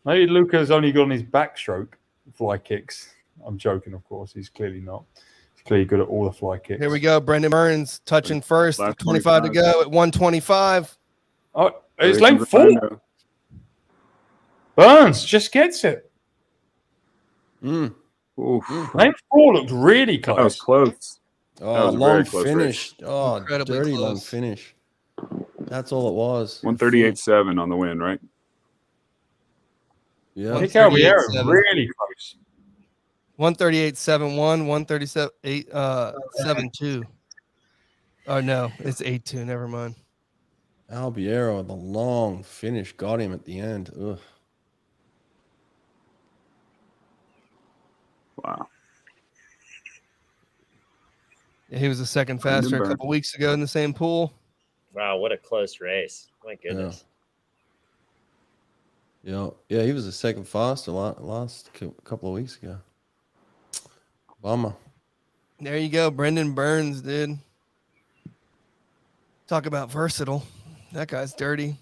Maybe Luca's only got on his backstroke fly kicks. I'm joking, of course. He's clearly not. He's clearly good at all the fly kicks. Here we go. Brendan Burns touching first. 25 to go at 125. Oh, it's lane 4. Burns just gets it. Lane 4 looked really close. That was close. Oh, long finish. Oh, dirty long finish. That's all it was. 138.7 on the win, right? Yeah. Nick Albiero really close. 138.71, 137.72. Oh no, it's 8.2. Never mind. Albiero, the long finish got him at the end. Ugh. Wow. Yeah, he was the second faster a couple weeks ago in the same pool. Wow, what a close race. My goodness. Yeah, he was the second fastest last couple of weeks ago. Bummer. There you go, Brendan Burns, dude. Talk about versatile. That guy's dirty.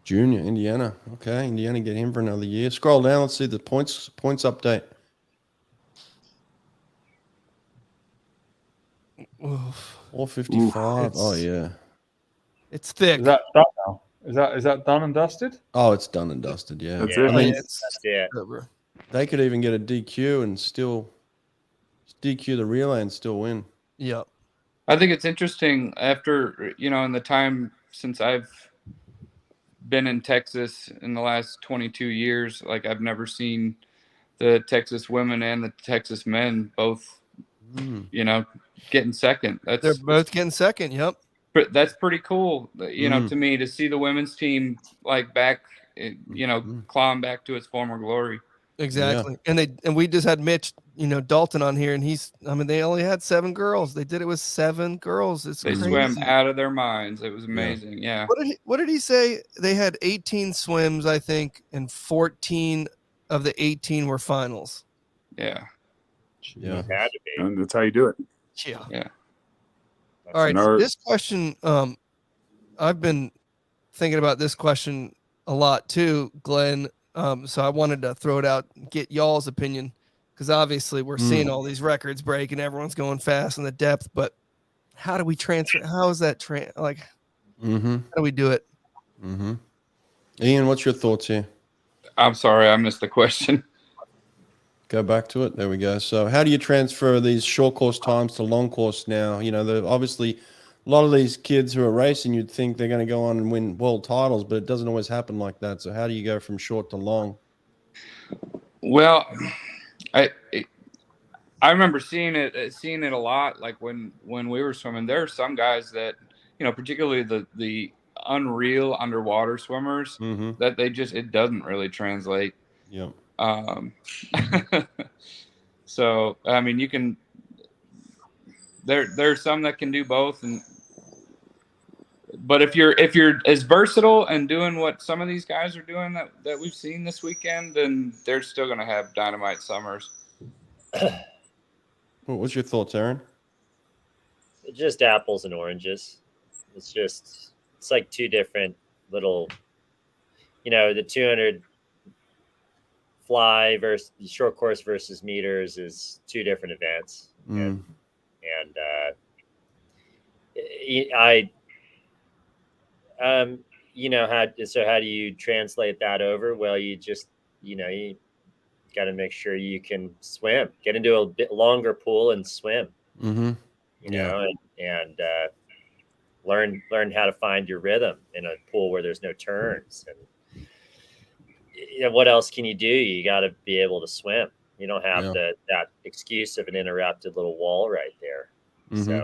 Junior, Indiana. Okay, Indiana get him for another year. Scroll down. Let's see the points update. Oof. 455. Oh yeah. It's thick. Is that done now? Is that done and dusted? Oh, it's done and dusted. Yeah. That's Yeah. it. I mean, That's it. over. they could even get a DQ and still DQ the relay and still win. Yep. I think it's interesting after, in the time since I've been in Texas in the last 22 years, like I've never seen the Texas women and the Texas men both, getting second. They're both getting second. Yep. But that's pretty cool, to me, to see the women's team like back, climb back to its former glory. Exactly. Yeah. And we just had Mitch, Dalton on here, and they only had 7 girls. They did it with 7 girls. They swam out of their minds. It was amazing. Yeah. What did he say? They had 18 swims, I think, and 14 of the 18 were finals. Yeah. Yeah. Had to be. And that's how you do it. Yeah. Yeah. All right. So this question, I've been thinking about this question a lot too, Glenn. So I wanted to throw it out, get y'all's opinion, because obviously we're seeing all these records break and everyone's going fast in the depth. But how do we transfer? How is that how do we do it? Ian, what's your thoughts here? I'm sorry, I missed the question. Go back to it. There we go. So how do you transfer these short course times to long course now? Obviously a lot of these kids who are racing, you'd think they're going to go on and win world titles, but it doesn't always happen like that. So how do you go from short to long? Well, I remember seeing it a lot. Like when we were swimming, there are some guys that, particularly the unreal underwater swimmers, that it doesn't really translate. Yeah. So I mean, you can. There's some that can do both, but if you're as versatile and doing what some of these guys are doing that we've seen this weekend, then they're still going to have dynamite summers. What's your thoughts, Aaron? Just apples and oranges. It's like two different little, the 200 fly versus short course versus meters is 2 different events. And how do you translate that over? Well, you just, you got to make sure you can swim, get into a bit longer pool and swim, and learn how to find your rhythm in a pool where there's no turns. And what else can you do? You got to be able to swim. You don't have that excuse of an interrupted little wall right there. So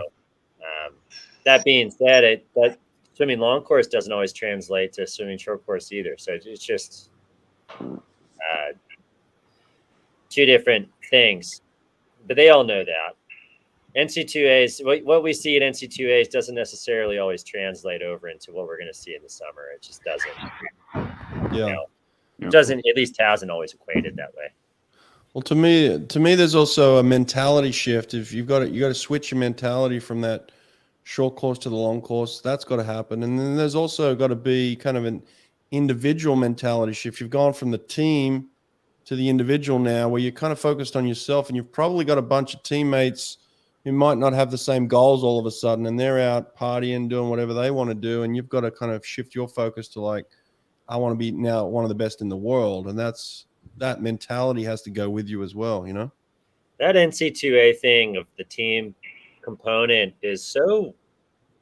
that being said, that swimming long course doesn't always translate to swimming short course either. So it's just 2 different things, but they all know that. NC2As, what we see at NC2As doesn't necessarily always translate over into what we're going to see in the summer. It just doesn't. Doesn't, at least hasn't always equated that way. Well, to me, there's also a mentality shift. If you got to switch your mentality from that short course to the long course. That's got to happen. And then there's also got to be kind of an individual mentality shift. You've gone from the team to the individual now, where you're kind of focused on yourself, and you've probably got a bunch of teammates who might not have the same goals all of a sudden, and they're out partying, doing whatever they want to do. And you've got to kind of shift your focus to like, I want to be now one of the best in the world. And that mentality has to go with you as well, That NC2A thing of the team component is so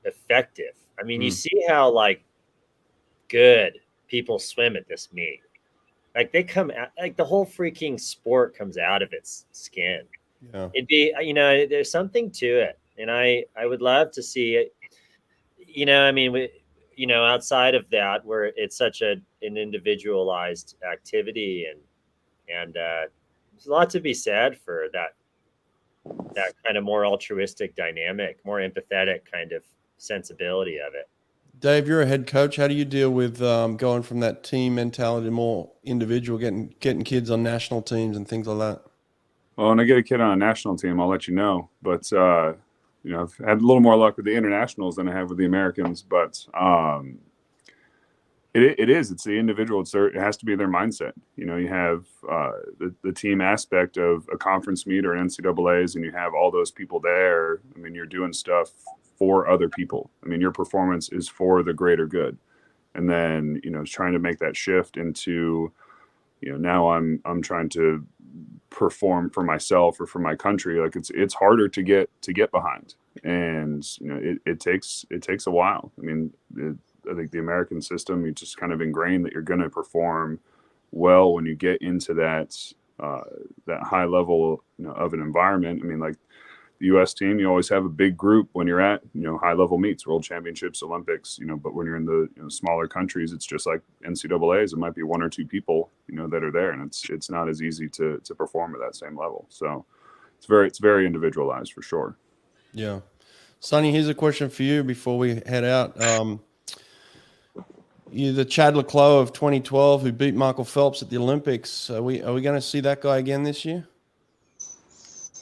effective. I mean, you see how good people swim at this meet. Like they come out, like the whole freaking sport comes out of its skin. Yeah. It'd be, there's something to it. And I would love to see it, outside of that, where it's such an individualized activity and there's a lot to be said for that kind of more altruistic dynamic, more empathetic kind of sensibility of it. Dave, you're a head coach. How do you deal with going from that team mentality to more individual, getting kids on national teams and things like that? Well, when I get a kid on a national team, I'll let you know. But I've had a little more luck with the internationals than I have with the Americans. But it's the individual. It has to be their mindset. You have the team aspect of a conference meet or an NCAAs, and you have all those people there. I mean, you're doing stuff for other people. I mean, your performance is for the greater good. And then, trying to make that shift into, now I'm trying to perform for myself or for my country. Like it's harder to get behind. And, it takes a while. I mean, I think the American system, you just kind of ingrained that you're going to perform well when you get into that high level of an environment. I mean, like the U.S. team, you always have a big group when you're at high level meets, World Championships, Olympics. But when you're in the smaller countries, it's just like NCAAs. It might be one or two people that are there, and it's not as easy to perform at that same level. So it's very individualized for sure. Yeah, Sonny, here's a question for you before we head out. You're the Chad Leclos of 2012 who beat Michael Phelps at the Olympics. Are we going to see that guy again this year?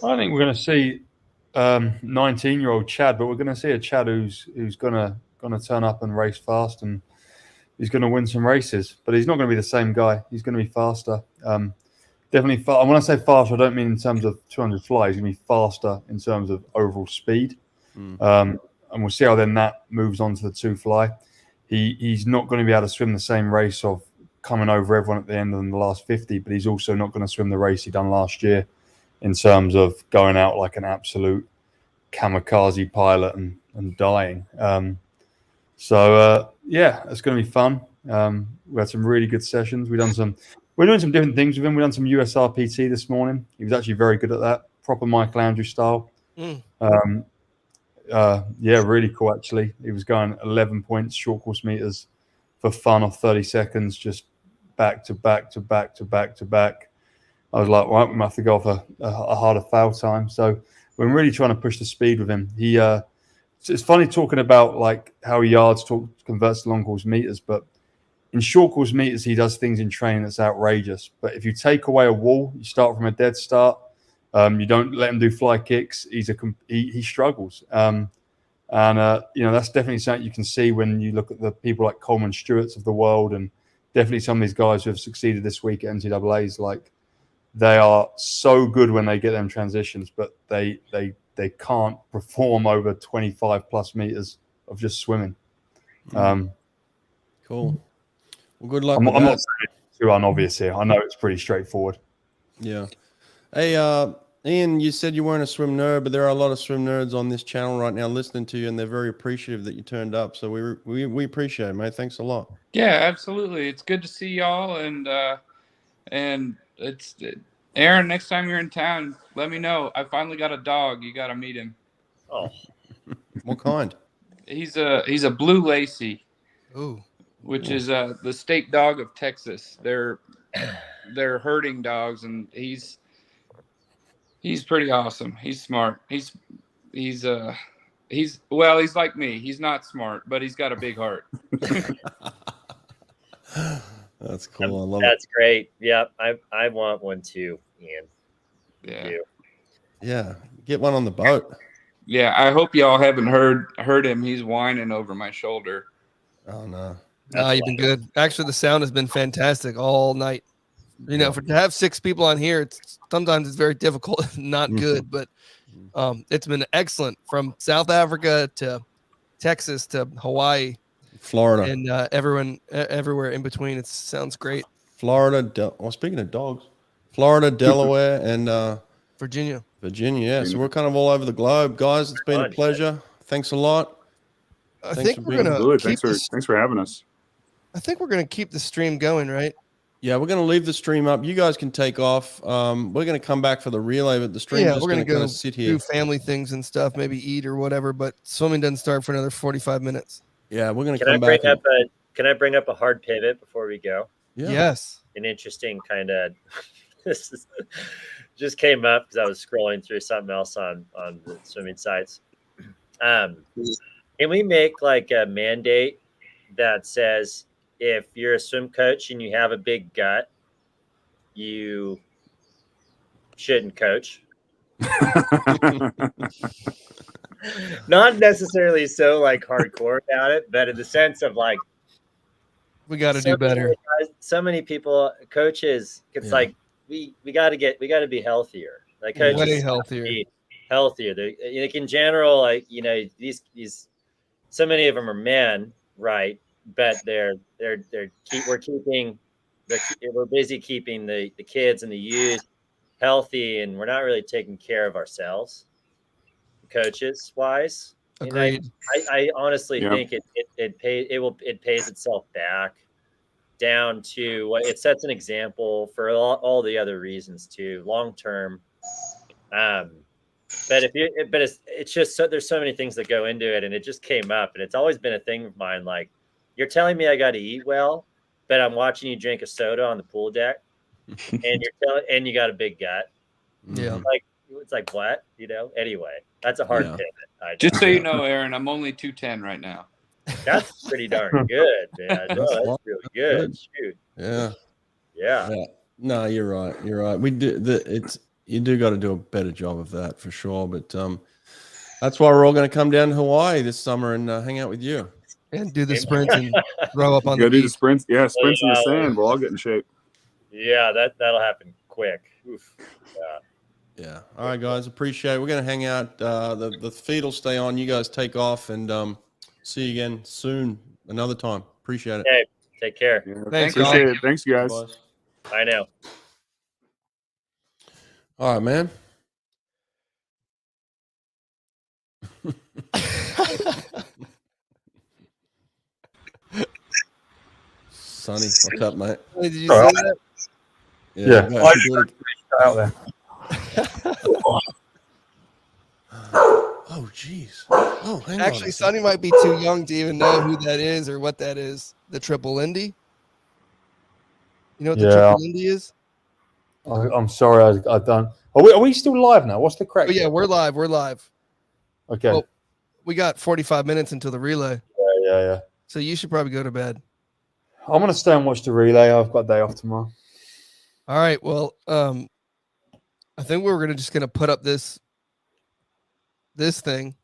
I think we're going to see 19-year-old Chad, but we're going to see a Chad who's going to turn up and race fast, and he's going to win some races. But he's not going to be the same guy. He's going to be faster. Definitely. When I say faster, I don't mean in terms of 200 fly. He's going to be faster in terms of overall speed. And we'll see how then that moves on to the 2 fly. He's not going to be able to swim the same race of coming over everyone at the end of the last 50, but he's also not going to swim the race he done last year in terms of going out like an absolute kamikaze pilot and dying. Yeah, it's going to be fun. We had some really good sessions. We're doing some different things with him. We've done some USRPT this morning. He was actually very good at that, proper Michael Andrew style. Yeah, really cool, actually. He was going 11 points, short course meters for fun off 30 seconds, just back to back to back to back to back. I was like, well, we might have to go off a harder foul time. So we're really trying to push the speed with him. It's funny talking about like how yards converts to long course meters, but in short course meters, he does things in training that's outrageous. But if you take away a wall, you start from a dead start, you don't let him do fly kicks, he struggles. That's definitely something you can see when you look at the people like Coleman Stewart's of the world, and definitely some of these guys who have succeeded this week at NCAAs. Like, they are so good when they get them transitions, but they can't perform over 25 plus meters of just swimming. Cool. Well, good luck. I'm not saying it's too unobvious here. I know it's pretty straightforward. Yeah. Hey, Ian, you said you weren't a swim nerd, but there are a lot of swim nerds on this channel right now listening to you, and they're very appreciative that you turned up. So we appreciate it, mate. Thanks a lot. Yeah, absolutely. It's good to see y'all, and it's Aaron. Next time you're in town, let me know. I finally got a dog. You got to meet him. Oh, What kind? He's a blue lacy. Ooh. Which is the state dog of Texas. They're herding dogs, and he's pretty awesome. He's smart. He's like me. He's not smart, but he's got a big heart. That's cool. I love it. that's great. Yeah, I want one too, Ian. Yeah. Yeah. Get one on the boat. Yeah, I hope y'all haven't heard him. He's whining over my shoulder. Oh, no. No, you've been good. Actually, the sound has been fantastic all night. To have 6 people on here, sometimes it's very difficult, not good, but it's been excellent from South Africa to Texas to Hawaii, Florida, and everywhere in between. It sounds great. Florida. Speaking of dogs, Florida, Delaware, and Virginia. Yeah, so we're kind of all over the globe, guys. It's been a pleasure. Thanks a lot. I Thanks think for we're being gonna Thanks for having us. I think we're gonna keep the stream going, right? Yeah, we're going to leave the stream up. You guys can take off. We're going to come back for the relay, but the stream Yeah, just we're gonna kind go of sit here. do family things and stuff, maybe eat or whatever. But swimming doesn't start for another 45 minutes. Yeah, we're going to Can I come bring back. up Can I bring up a hard pivot before we go? Yeah. Yes. An interesting kind of this just came up because I was scrolling through something else on the swimming sites. Can we make like a mandate that says if you're a swim coach and you have a big gut, you shouldn't coach? Not necessarily so like hardcore about it, but in the sense of like We got to do better. so many people, coaches, it's Yeah. like we got to be healthier. Like coaches Way have to healthier. be healthier. They're, like in general, like these so many of them are men, right? But we're busy keeping the kids and the youth healthy, and we're not really taking care of ourselves, coaches wise. And Agreed. I honestly Yeah. think it pays itself back down to what it sets an example for all the other reasons too, long term. But it's just so there's so many things that go into it, and it just came up, and it's always been a thing of mine. Like, you're telling me I got to eat well, but I'm watching you drink a soda on the pool deck, and and you got a big gut. Yeah. Like, it's like what, Anyway, that's a hard Yeah. pivot. I know. Just so you know, Aaron, I'm only 210 right now. That's pretty darn good, man. No, that's really good. Shoot. Yeah. Yeah. Yeah. No, you're right. You're right. We do you do got to do a better job of that for sure. But that's why we're all going to come down to Hawaii this summer and hang out with you. And do the sprints and throw up on Go the do the beach. sprints. Yeah, sprints in the sand. We'll all get in shape. Yeah, that'll happen quick. Oof. Yeah. Yeah. All right, guys. Appreciate it. We're going to hang out. The feed will stay on. You guys take off, and see you again soon. Another time. Appreciate it. Okay. Take care. Yeah, Thanks, appreciate it. Thanks, you guys. Boys. I know. All right, man. Sonny, what's up, mate? Did you see that? Yeah. go ahead. Do it. Out there. Oh, jeez. Oh, hang on. Actually, Sonny might be too young to even know who that is or what that is. The triple Indy. You know what the Yeah. triple Indy is? I'm sorry, I've done. Are we still live now? What's the crack? Oh yeah, we're live. We're live. Okay. Well, we got 45 minutes until the relay, Yeah. so you should probably go to bed. I'm gonna stay and watch the relay. I've got a day off tomorrow. All right. Well, I think we're just gonna put up this thing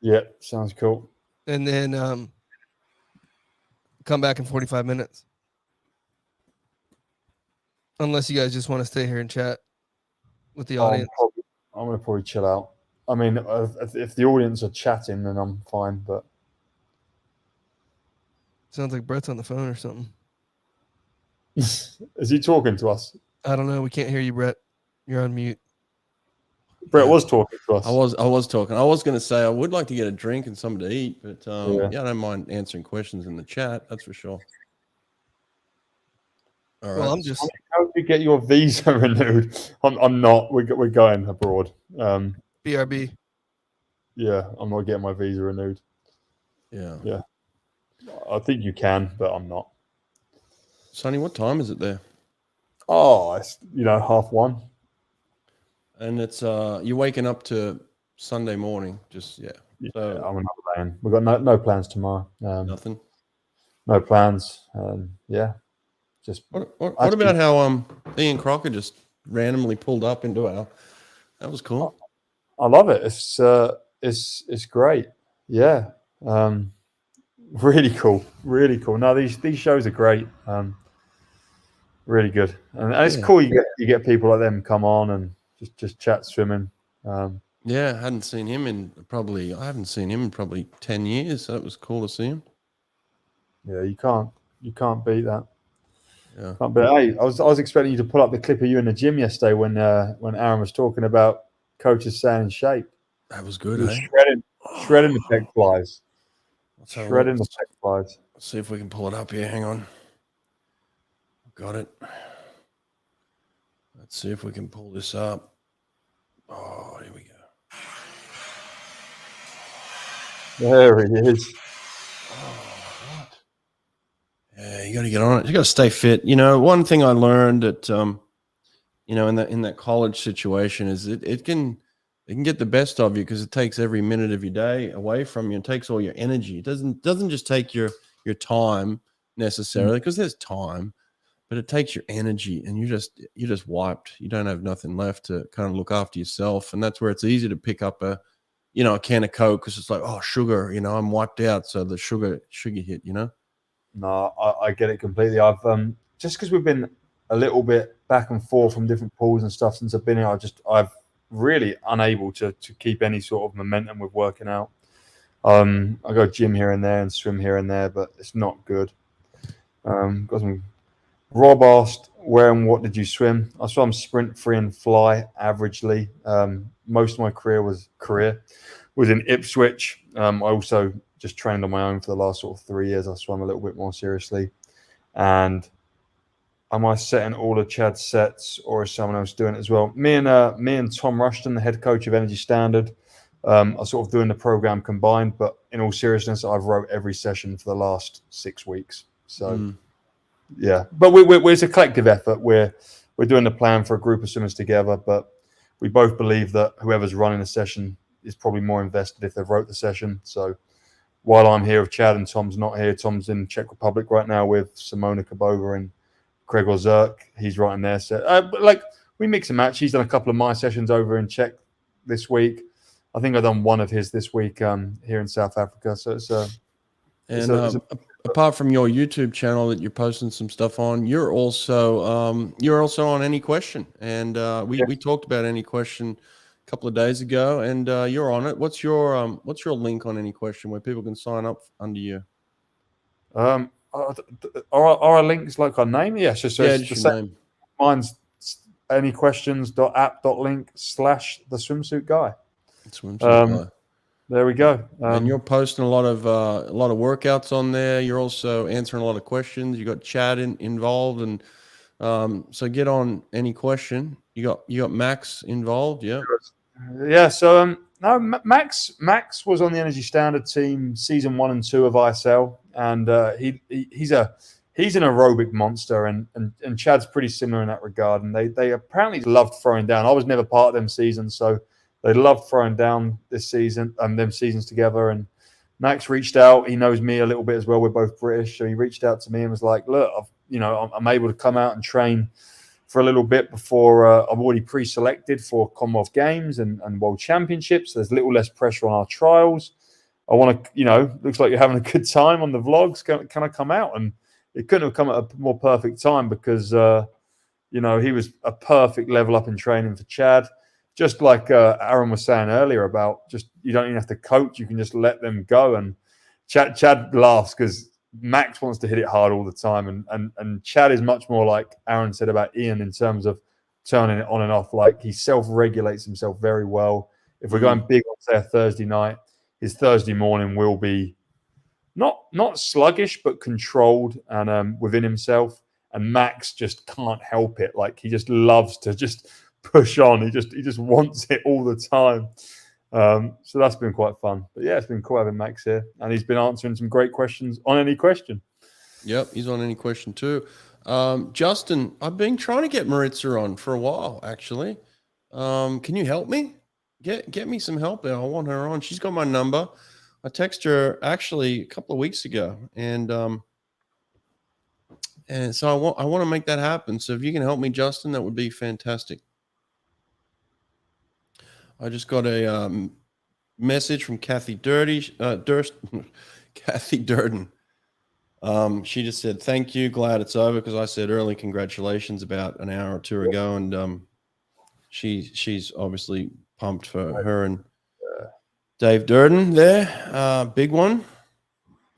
Yeah, sounds cool. and then come back in 45 minutes. Unless you guys just want to stay here and chat with the audience. I'm gonna probably chill out. I mean, if the audience are chatting, then I'm fine. But Sounds like Brett's on the phone or something. is he talking to us? I don't know. We can't hear you, Brett. You're on mute. Brett was talking to us. I was talking. I was going to say I would like to get a drink and something to eat, but yeah, I don't mind answering questions in the chat. That's for sure. All right. Well, I'm just. How did you get your visa renewed? I'm not. We're going abroad. BRB. Yeah, I'm not getting my visa renewed. Yeah. I think you can, but I'm not. Sonny, what time is it there? Oh, it's 1:30. And it's you're waking up to Sunday morning. Just Yeah, So I'm not playing. We've got no plans tomorrow. nothing. No plans. Yeah, just What about how Ian Crocker just randomly pulled up into our? That was cool. I love it. It's great. Yeah, really cool. Really cool. No, these shows are great. Really good, and it's cool. You get people like them come on and just chat swimming. Yeah, I haven't seen him in probably 10 years. So it was cool to see him. Yeah, you can't beat that. Yeah. But hey, I was expecting you to pull up the clip of you in the gym yesterday when Aaron was talking about coaches staying in shape. That was good, You were eh? shredding the pec flies. Let's have a Shredding the look. pec flies. Let's see if we can pull it up here. Hang on. Got it. Let's see if we can pull this up. Oh, here we go. There he is. Oh, what? Yeah, you got to get on it. You got to stay fit. One thing I learned at, in that college situation is it it can get the best of you because it takes every minute of your day away from you and takes all your energy. It doesn't just take your time necessarily, because there's time, but it takes your energy, and you're just wiped. You don't have nothing left to kind of look after yourself. And that's where it's easy to pick up a can of Coke, because it's like, oh, sugar, I'm wiped out. So the sugar hit, No, I get it completely. I've just because we've been a little bit back and forth from different pools and stuff since I've been here, I've really unable to keep any sort of momentum with working out. I go gym here and there and swim here and there, but it's not good. Got some. Rob asked, where and what did you swim? I swam sprint, free, and fly averagely. Most of my career was in Ipswich. I also just trained on my own for the last sort of 3 years. I swam a little bit more seriously. And am I setting all the Chad sets, or is someone else doing it as well? Me and Tom Rushton, the head coach of Energy Standard, are sort of doing the program combined. But in all seriousness, I've wrote every session for the last 6 weeks. So. Yeah, but it's a collective effort. We're doing the plan for a group of swimmers together, but we both believe that whoever's running the session is probably more invested if they've wrote the session. So while I'm here with Chad and Tom's not here, Tom's in Czech Republic right now with Simona Kabova and Gregor Zirk. He's writing their set. But we mix and match. He's done a couple of my sessions over in Czech this week. I think I've done one of his this week here in South Africa. So it's apart from your YouTube channel that you're posting some stuff on, you're also on Any Question, and we talked about Any Question a couple of days ago, and you're on it. What's your link on Any Question where people can sign up under you? Are our links like our name? Yeah, so yeah, it's just the your same. name. Mine's anyquestions.app.link/theswimsuit guy. Swimsuit guy. There we go. And you're posting a lot of workouts on there. You're also answering a lot of questions. You got Chad involved, and so get on Any Question. You got Max involved, yeah. Yeah. So no, Max was on the Energy Standard team season 1 and 2 of ISL, and he's an aerobic monster, and Chad's pretty similar in that regard. And they apparently loved throwing down. I was never part of them seasons, so. They loved throwing down this season, them seasons together. And Max reached out. He knows me a little bit as well. We're both British, so he reached out to me and was like, "Look, I'm able to come out and train for a little bit before I'm already pre-selected for Commonwealth Games and World Championships. There's a little less pressure on our trials. I want to, looks like you're having a good time on the vlogs. Can I come out?" And it couldn't have come at a more perfect time because, he was a perfect level up in training for Chad. Just like Aaron was saying earlier about just you don't even have to coach, you can just let them go. And Chad laughs because Max wants to hit it hard all the time, and Chad is much more like Aaron said about Ian in terms of turning it on and off. Like he self-regulates himself very well. If we're going big on say a Thursday night, his Thursday morning will be not sluggish but controlled and within himself. And Max just can't help it. Like he just loves to just push on. He just wants it all the time. So that's been quite fun. But yeah, it's been cool having Max here, and he's been answering some great questions on Any Question. Yep, he's on Any Question too. Justin, I've been trying to get Maritza on for a while, actually. Can you help me? Get me some help there. I want her on. She's got my number. I texted her actually a couple of weeks ago, and so I want to make that happen. So if you can help me, Justin, that would be fantastic. I just got a message from Kathy Kathy Durden. She just said, "Thank you. Glad it's over," because I said early congratulations about an hour or two ago, and she's obviously pumped for her and Dave Durden there. Big one.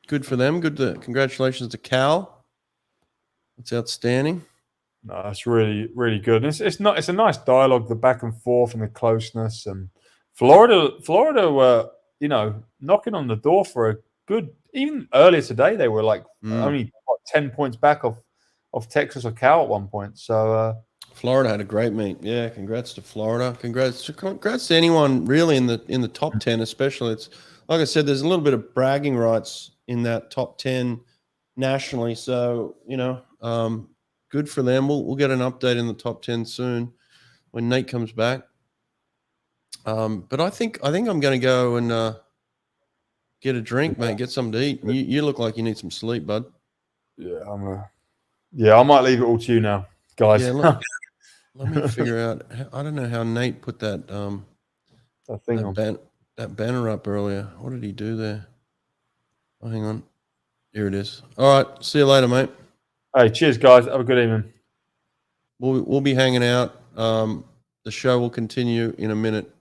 Good for them. Congratulations to Cal. It's outstanding. No, it's really, really good. And it's a nice dialogue, the back and forth and the closeness. And Florida were, knocking on the door for a good. Even earlier today, they were like only 10 points back off Texas or Cal at one point. So Florida had a great meet. Yeah, congrats to Florida. Congrats to anyone really in the top 10, especially. It's like I said, there's a little bit of bragging rights in that top 10 nationally. So good for them. We'll get an update in the top 10 soon when Nate comes back. But I think I'm going to go and get a drink, mate. Get something to eat. You look like you need some sleep, bud. Yeah, Yeah, I might leave it all to you now, guys. Yeah, let me figure out. I don't know how Nate put that That thing on. that banner up earlier. What did he do there? Oh, hang on. Here it is. All right. See you later, mate. Hey, cheers, guys. Have a good evening. We'll be hanging out. The show will continue in a minute.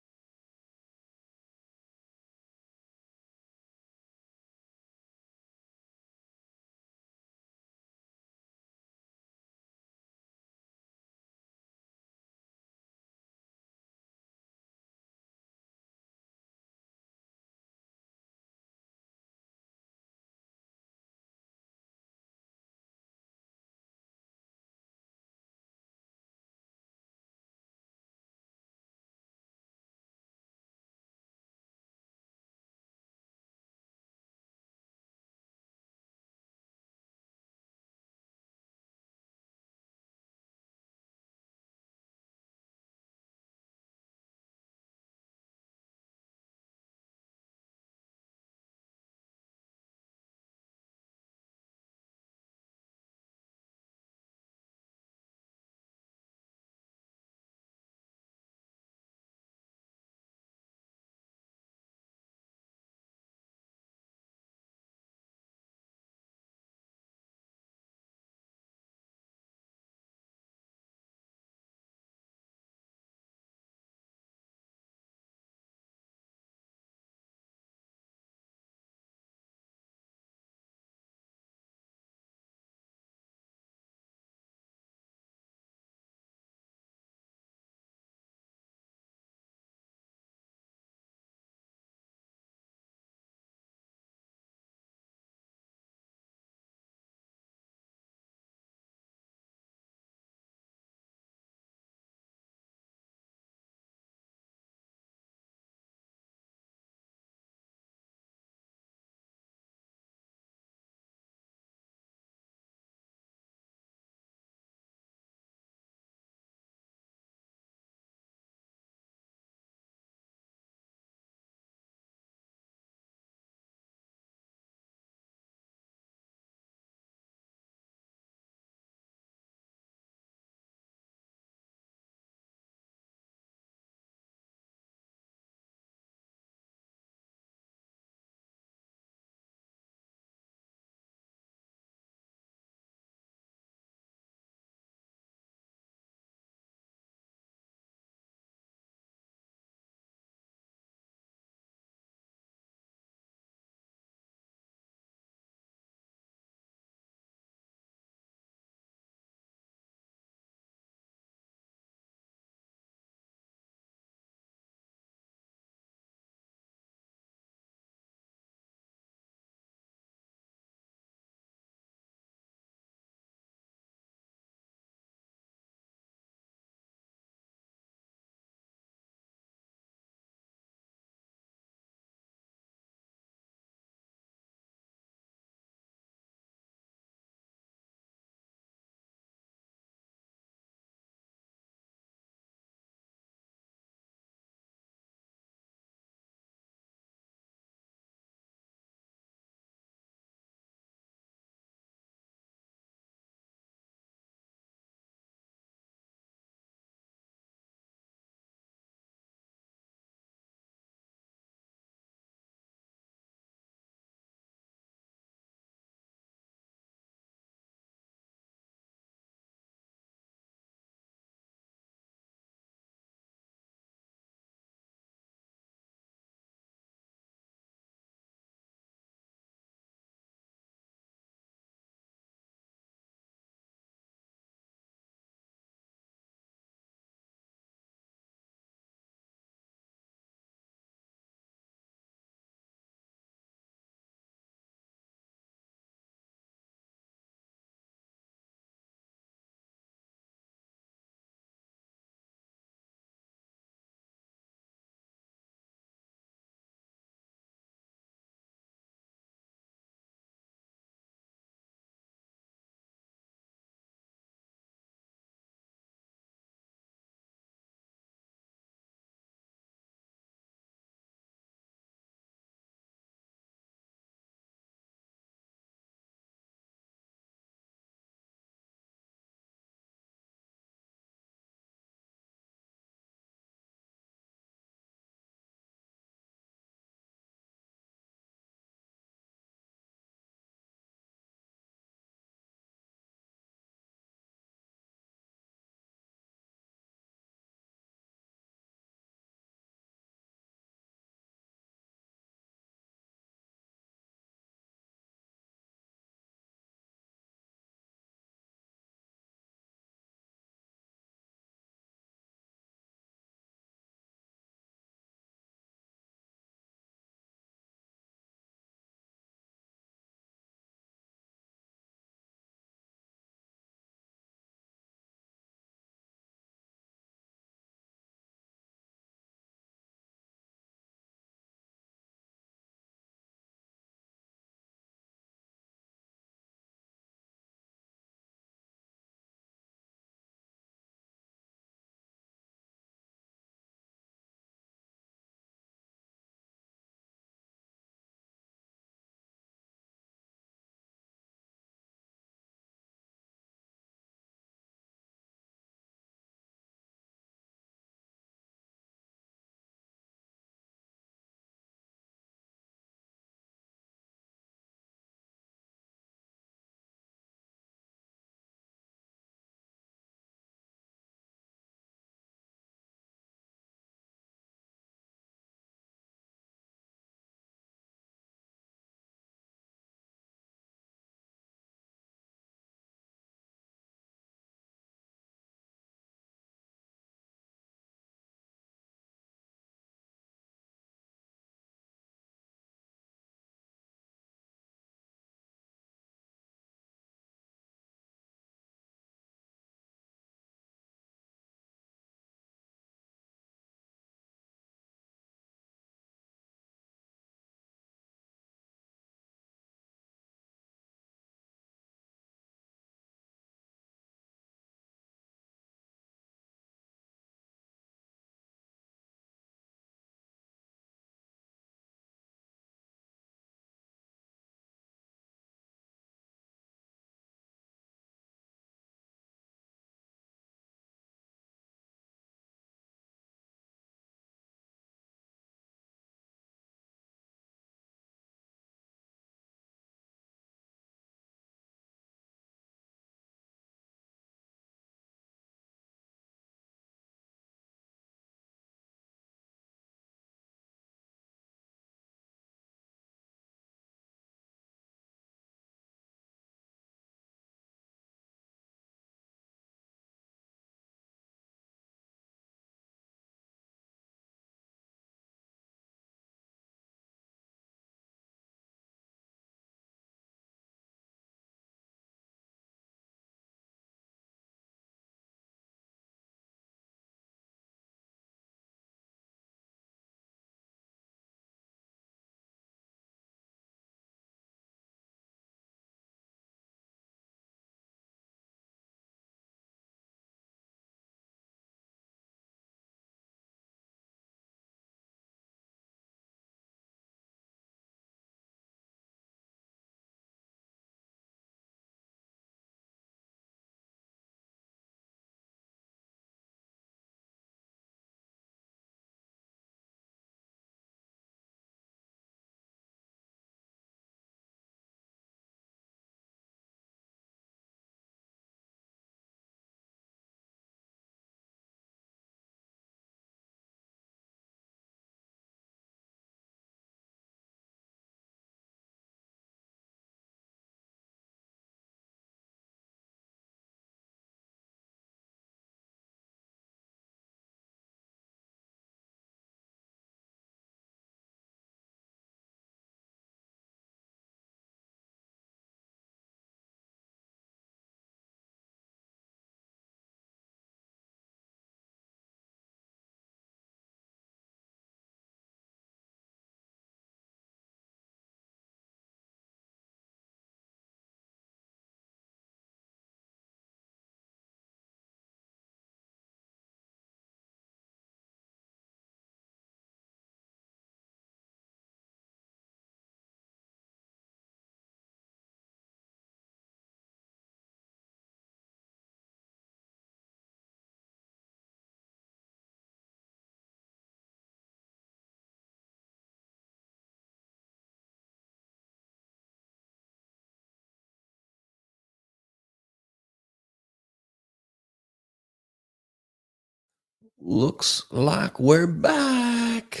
Looks like we're back.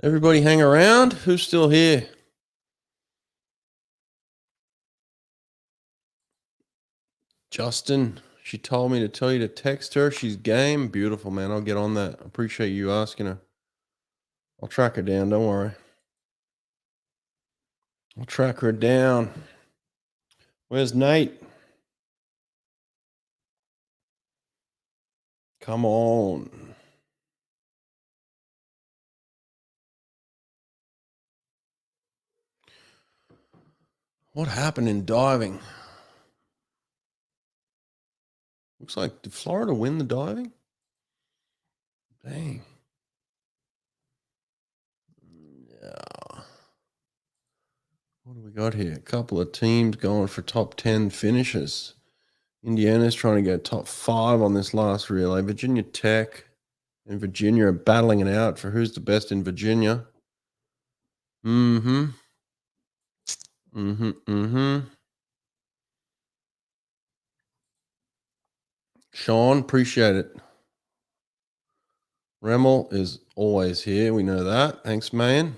Everybody hang around. Who's still here? Justin, she told me to tell you to text her. She's game. Beautiful, man. I'll get on that. Appreciate you asking her. I'll track her down. Don't worry. I'll track her down. Where's Nate? Come on. What happened in diving? Looks like, did Florida win the diving? Dang. Yeah. What do we got here? A couple of teams going for top 10 finishes. Indiana's trying to get top 5 on this last relay. Virginia Tech and Virginia are battling it out for who's the best in Virginia. Mm-hmm. Mm-hmm. Mm-hmm. Sean, appreciate it. Remmel is always here. We know that. Thanks, man.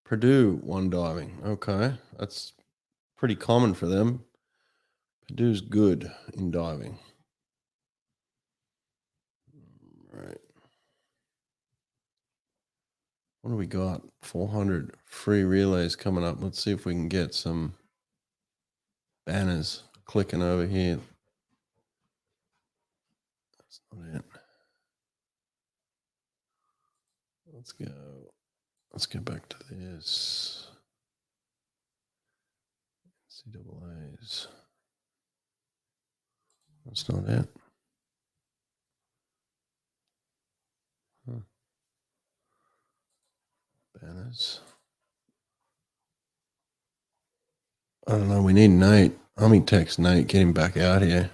Purdue won diving. Okay. That's pretty common for them. Purdue's good in diving. All right. What do we got? 400 free relays coming up. Let's see if we can get some banners clicking over here. That's not it. Let's go. Let's get back to this. NCAAs. That's not it. Huh. Banners. I don't know. We need Nate. Let me text Nate. Get him back out here.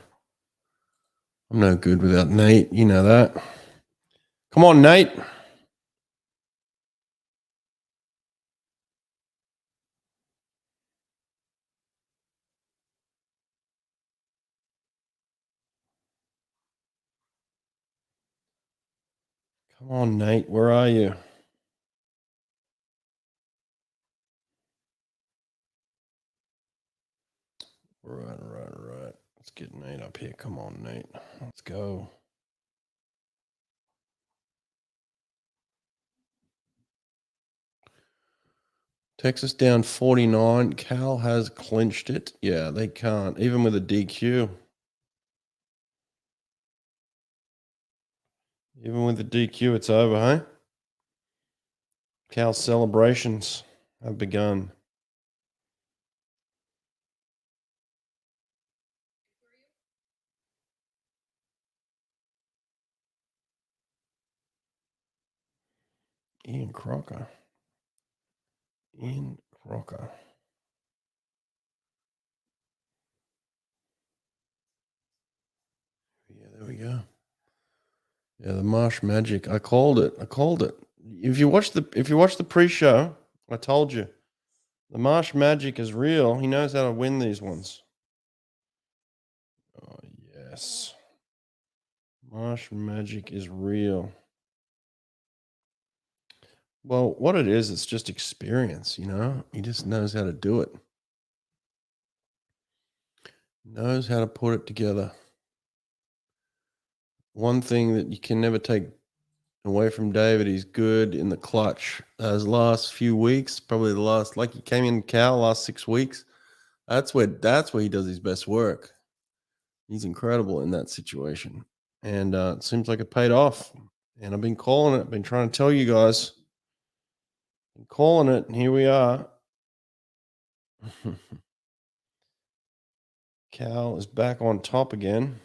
I'm no good without Nate. You know that. Come on, Nate. Come on, Nate. Where are you? Right. Let's get Nate up here. Come on, Nate. Let's go. Texas down 49. Cal has clinched it. Yeah, they can't. Even with a DQ. Even with the DQ, it's over, huh? Cal's celebrations have begun. Ian Crocker. Yeah, there we go. Yeah, the Marsh Magic. I called it. If you watch the pre-show, I told you. The Marsh Magic is real. He knows how to win these ones. Oh, yes. Marsh Magic is real. Well, what it is, it's just experience, you know? He just knows how to do it. Knows how to put it together. One thing that you can never take away from David, he's good in the clutch. His last few weeks, probably the last, like he came in Cal last 6 weeks. That's where he does his best work. He's incredible in that situation. And it seems like it paid off. And I've been calling it. I've been trying to tell you guys. Been calling it, and here we are. Cal is back on top again.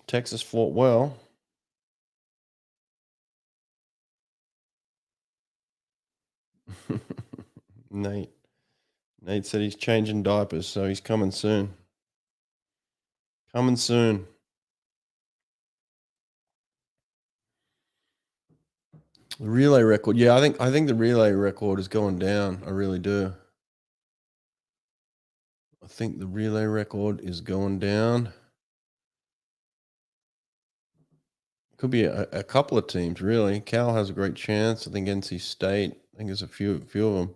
Texas fought well. Nate said he's changing diapers, so he's coming soon. The relay record. Yeah, I think the relay record is going down. I really do. I think the relay record is going down. Could be a couple of teams, really. Cal has a great chance. I think NC State. I think there's a few of them.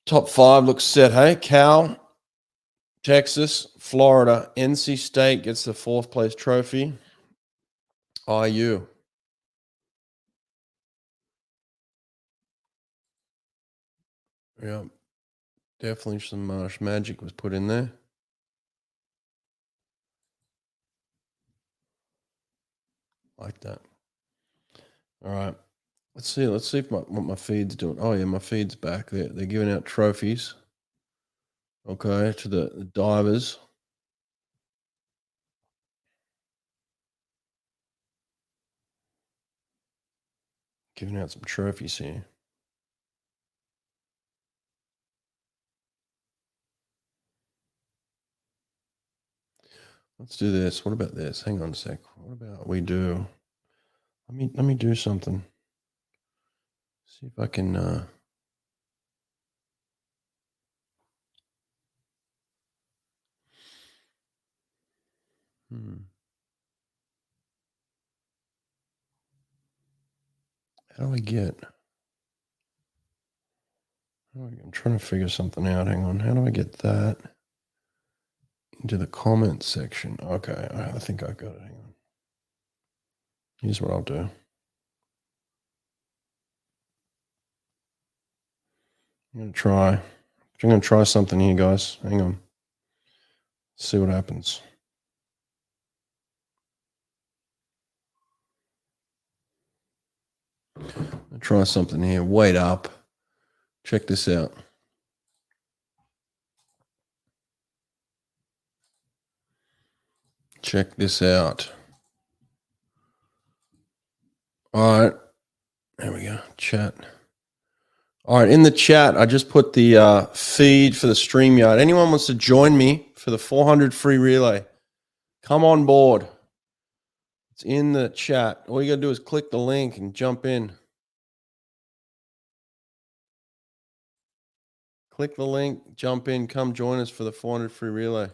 Top 5 looks set. Hey, Cal, Texas, Florida, NC State gets the 4th place trophy. IU. Yeah, definitely some Marsh magic was put in there. Like that. All right. Let's see if what my feed's doing. Oh yeah, my feed's back. They're giving out trophies. Okay, to the divers. Giving out some trophies here. Let's do this. What about this? Hang on a sec. What about we do? Let me do something. See if I can. How do I get? I'm trying to figure something out. Hang on. How do I get that into the comments section? Okay, I think I got it. Hang on. Here's what I'll do. I'm gonna try something here, guys. Hang on. See what happens. I'll try something here. Wait up. Check this out. Check this out. All right. There we go. Chat. All right. In the chat, I just put the feed for the StreamYard. Anyone wants to join me for the 400 free relay, come on board. It's in the chat. All you got to do is click the link and jump in. Click the link, jump in, come join us for the 400 free relay.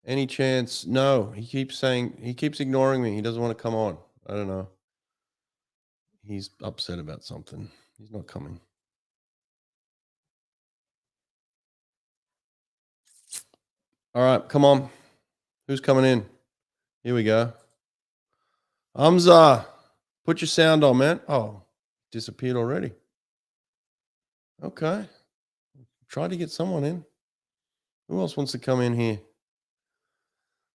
Any chance? No. He keeps ignoring me. He doesn't want to come on. I don't know. He's upset about something. He's not coming. All right, come on. Who's coming in? Here we go. Hamza, put your sound on, man. Oh, disappeared already. Okay. Try to get someone in. Who else wants to come in here?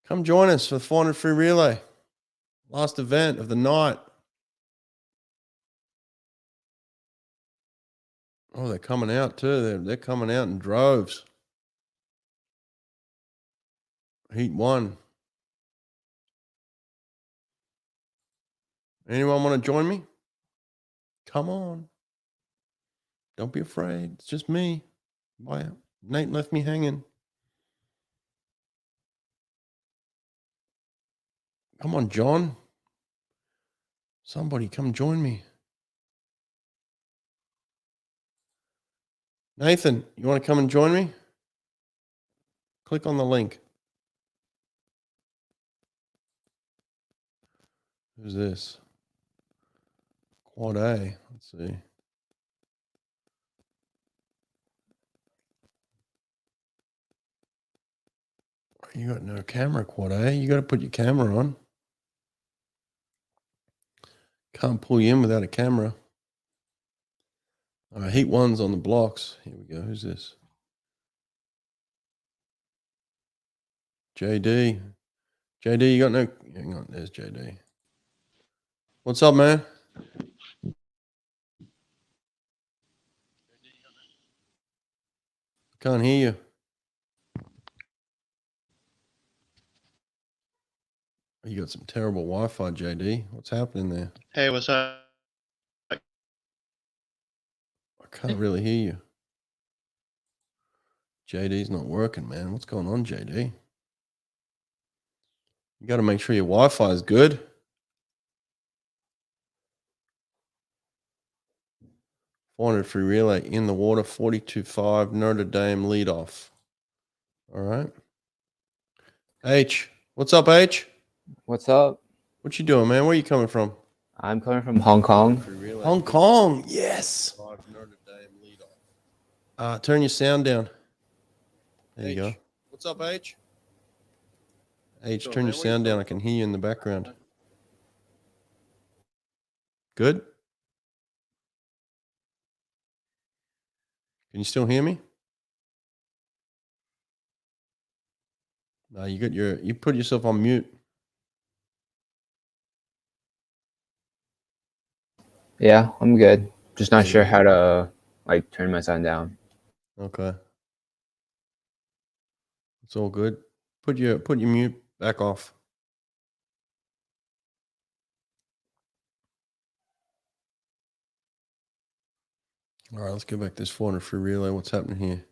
Come join us for the 400 free relay. Last event of the night. Oh, they're coming out too. They're coming out in droves. Heat 1. Anyone want to join me? Come on. Don't be afraid. It's just me. Why? Nate left me hanging. Come on, John. Somebody come join me. Nathan, you want to come and join me? Click on the link. Who's this? Quad A. Let's see. You got no camera, Quad A. You got to put your camera on. Can't pull you in without a camera. All right, Heat 1's on the blocks. Here we go. Who's this? JD. JD, you got no... Hang on, there's JD. What's up, man? Can't hear you. You got some terrible Wi-Fi, JD. What's happening there? Hey, what's up? I can't really hear you. JD's not working, man. What's going on, JD? You got to make sure your Wi-Fi is good. $400 free relay in the water, 42.5, Notre Dame leadoff. All right. H, what's up, H? What's up? What you doing, man? Where you coming from? I'm coming from Hong Kong. Hong Kong. Yes. Turn your sound down. There you go. What's up, H? H, turn your sound down. I can hear you in the background. Good? Can you still hear me? No, you put yourself on mute. Yeah, I'm good. Just not sure how to like turn my sound down. Okay. It's all good. Put your mute back off. All right, let's go back to this 400 free relay. What's happening here?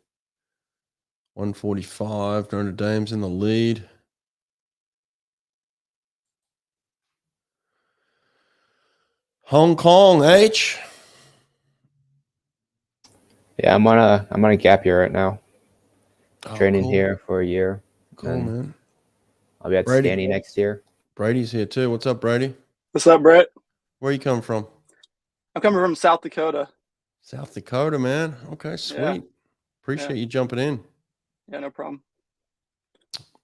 145. Notre Dame's in the lead. Hong Kong, H. Yeah, I'm on a gap year right now. Training cool. here for a year. Cool, man. I'll be at Scanny next year. Brady's here too. What's up, Brady? What's up, Brett? Where you come from? I'm coming from South Dakota. South Dakota, man. Okay, sweet. Yeah. Appreciate you jumping in. Yeah, no problem.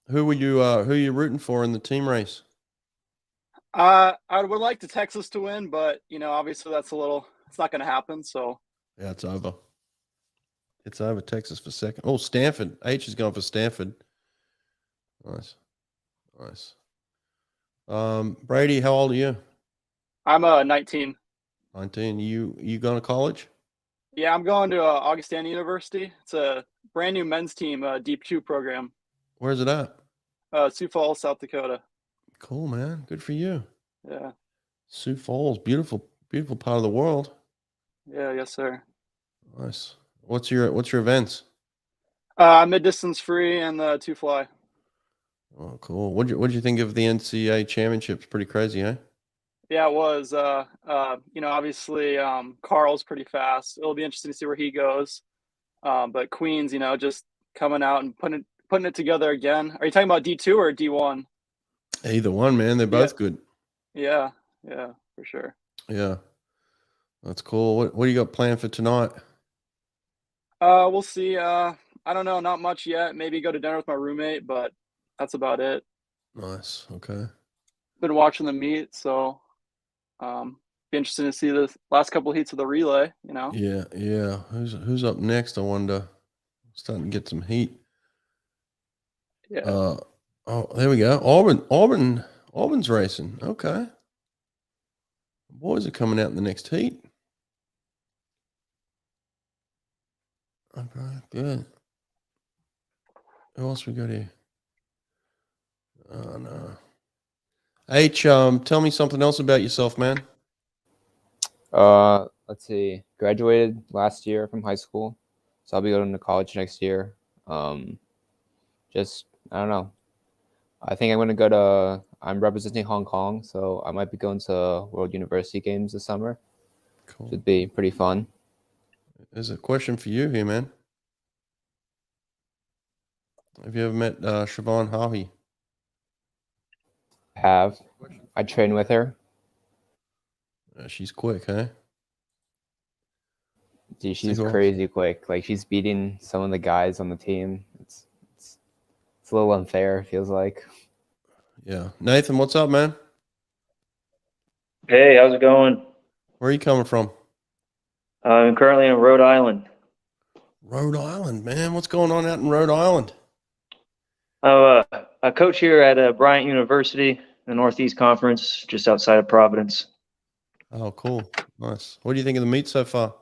Who are you rooting for in the team race? I would like the Texas to win, but obviously it's not going to happen. So Yeah, it's over. It's over. Texas for second. Oh, Stanford. H is going for Stanford. Nice. Brady, how old are you? I'm 19. 19. You going to college? Yeah, I'm going to Augustana University. It's a brand new men's team Deep Q program. Where's it at? Sioux Falls, South Dakota. Cool, man. Good for you. Yeah. Sioux Falls, beautiful part of the world. Yeah, yes, sir. Nice. What's your events? Mid distance free and the 2 fly. Oh, cool. What'd you think of the NCAA championships? Pretty crazy, eh? Yeah, it was. Obviously, Carl's pretty fast. It'll be interesting to see where he goes. But Queens, just coming out and putting it together again. Are you talking about D2 or D1? Either one, man. They're both good. Yeah, for sure. Yeah. That's cool. What do you got planned for tonight? We'll see. I don't know, not much yet. Maybe go to dinner with my roommate, but that's about it. Nice. Okay. Been watching the meet, so be interesting to see the last couple of heats of the relay, Yeah. Who's up next? I wonder. Starting to get some heat. Yeah. Oh, there we go. Auburn's racing. Okay. The boys are coming out in the next heat. Okay, good. Who else we got here? Oh no. H, tell me something else about yourself, man. Let's see. Graduated last year from high school, so I'll be going to college next year. Just I don't know. I think I'm representing Hong Kong, so I might be going to World University Games this summer. Cool. Should be pretty fun. There's a question for you here, man. Have you ever met Siobhan Hawke? I train with her. She's quick, huh? Dude, she's crazy quick. Like she's beating some of the guys on the team. It's a little unfair, it feels like. Yeah. Nathan, what's up, man? Hey, how's it going? Where are you coming from? I'm currently in Rhode Island. Rhode Island, man. What's going on out in Rhode Island? I'm a coach here at Bryant University, the Northeast Conference, just outside of Providence. Oh, cool. Nice. What do you think of the meet so far?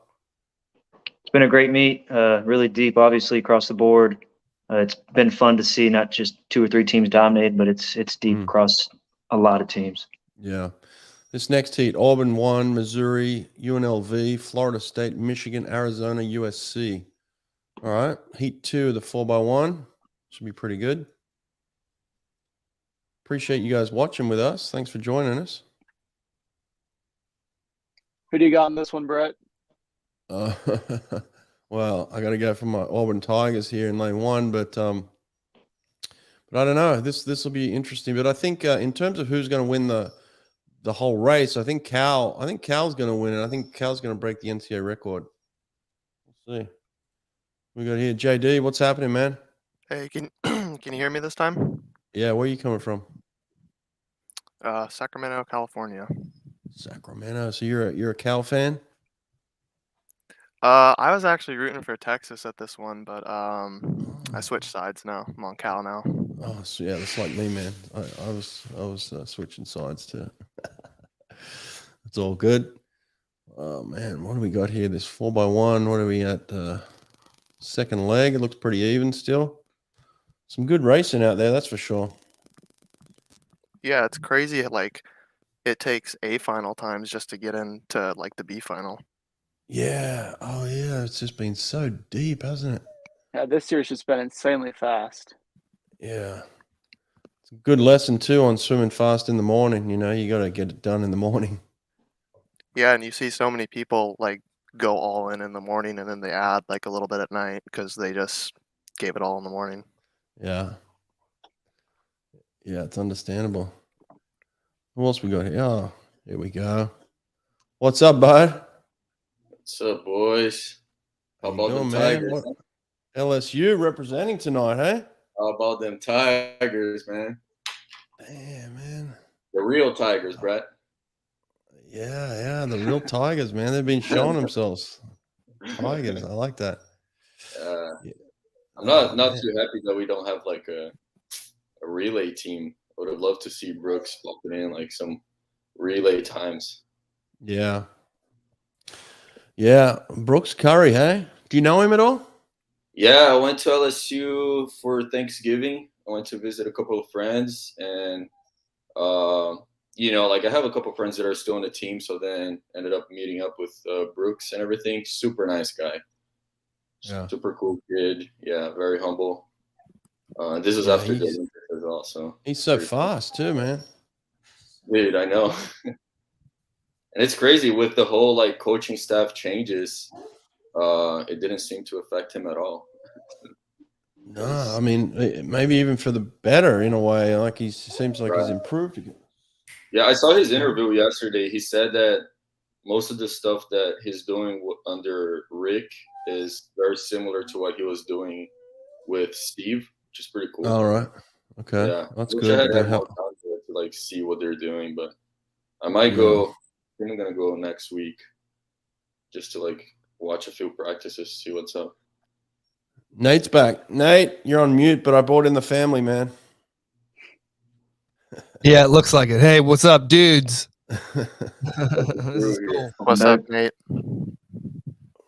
It's been a great meet, really deep, obviously, across the board. It's been fun to see not just 2 or 3 teams dominate, but it's deep across a lot of teams. Yeah. This next heat, Auburn 1, Missouri, UNLV, Florida State, Michigan, Arizona, USC. All right. Heat 2 of the 4x1. Should be pretty good. Appreciate you guys watching with us. Thanks for joining us. Who do you got in this one, Brett? Well, I got to go for my Auburn Tigers here in lane 1, but But I don't know. This will be interesting. But I think in terms of who's going to win the whole race, I think Cal's going to win it. I think Cal's going to break the NCAA record. We'll see. We got here JD. What's happening, man? Hey, can can you hear me this time? Yeah, where are you coming from? Sacramento, California. Sacramento. So you're a Cal fan? I was actually rooting for Texas at this one, but I switched sides now. I'm on Cal now. Oh, so yeah, that's like me, man. I was switching sides too. It's all good. Oh man, what do we got here? This 4x1. What are we at? Second leg. It looks pretty even still. Some good racing out there, that's for sure. Yeah, it's crazy. Like, it takes A final times just to get into like the B final. Yeah. Oh yeah. It's just been so deep, hasn't it? Yeah, this year's just been insanely fast. Yeah. It's a good lesson too on swimming fast in the morning. You know, you got to get it done in the morning. Yeah, and you see so many people like go all in the morning, and then they add like a little bit at night because they just gave it all in the morning. Yeah. Yeah, it's understandable. What else we got here? Oh, here we go. What's up, bud? What's up, boys? How How you about doing, them man? Tigers? What- LSU representing tonight, hey? How about them Tigers, man? Damn, man. The real Tigers, Brett. Yeah, the real Tigers, man. They've been showing themselves. Tigers, I like that. Yeah. I'm not man. too happy that we don't have like a relay team. I would have loved to see Brooks popping in like some relay times. Yeah. Yeah, Brooks Curry, hey? Do you know him at all? Yeah, I went to LSU for Thanksgiving. I went to visit a couple of friends, and you know, like I have a couple of friends that are still on the team. So then ended up meeting up with Brooks and everything. Super nice guy. Yeah. Super cool kid. Yeah, very humble. This was Yeah, after the he's- Olympics as well. So He's so pretty fast too, man. dude, I know. And it's crazy with the whole like coaching staff changes. It didn't seem to affect him at all. No, I mean, maybe even for the better in a way. Like he seems like he's improved again. Yeah, I saw his interview yesterday. He said that most of the stuff that he's doing under Rick is very similar to what he was doing with Steve, which is pretty cool. All right. Okay. Yeah, That's wish good. I had That more help. time to like see what they're doing, but I might go. I think I'm gonna go next week just to like watch a few practices, see what's up. Nate's back. Nate, you're on mute, but I brought in the family, man. Yeah, it looks like it. Hey, what's up, dudes? This is cool. What's up, Nate?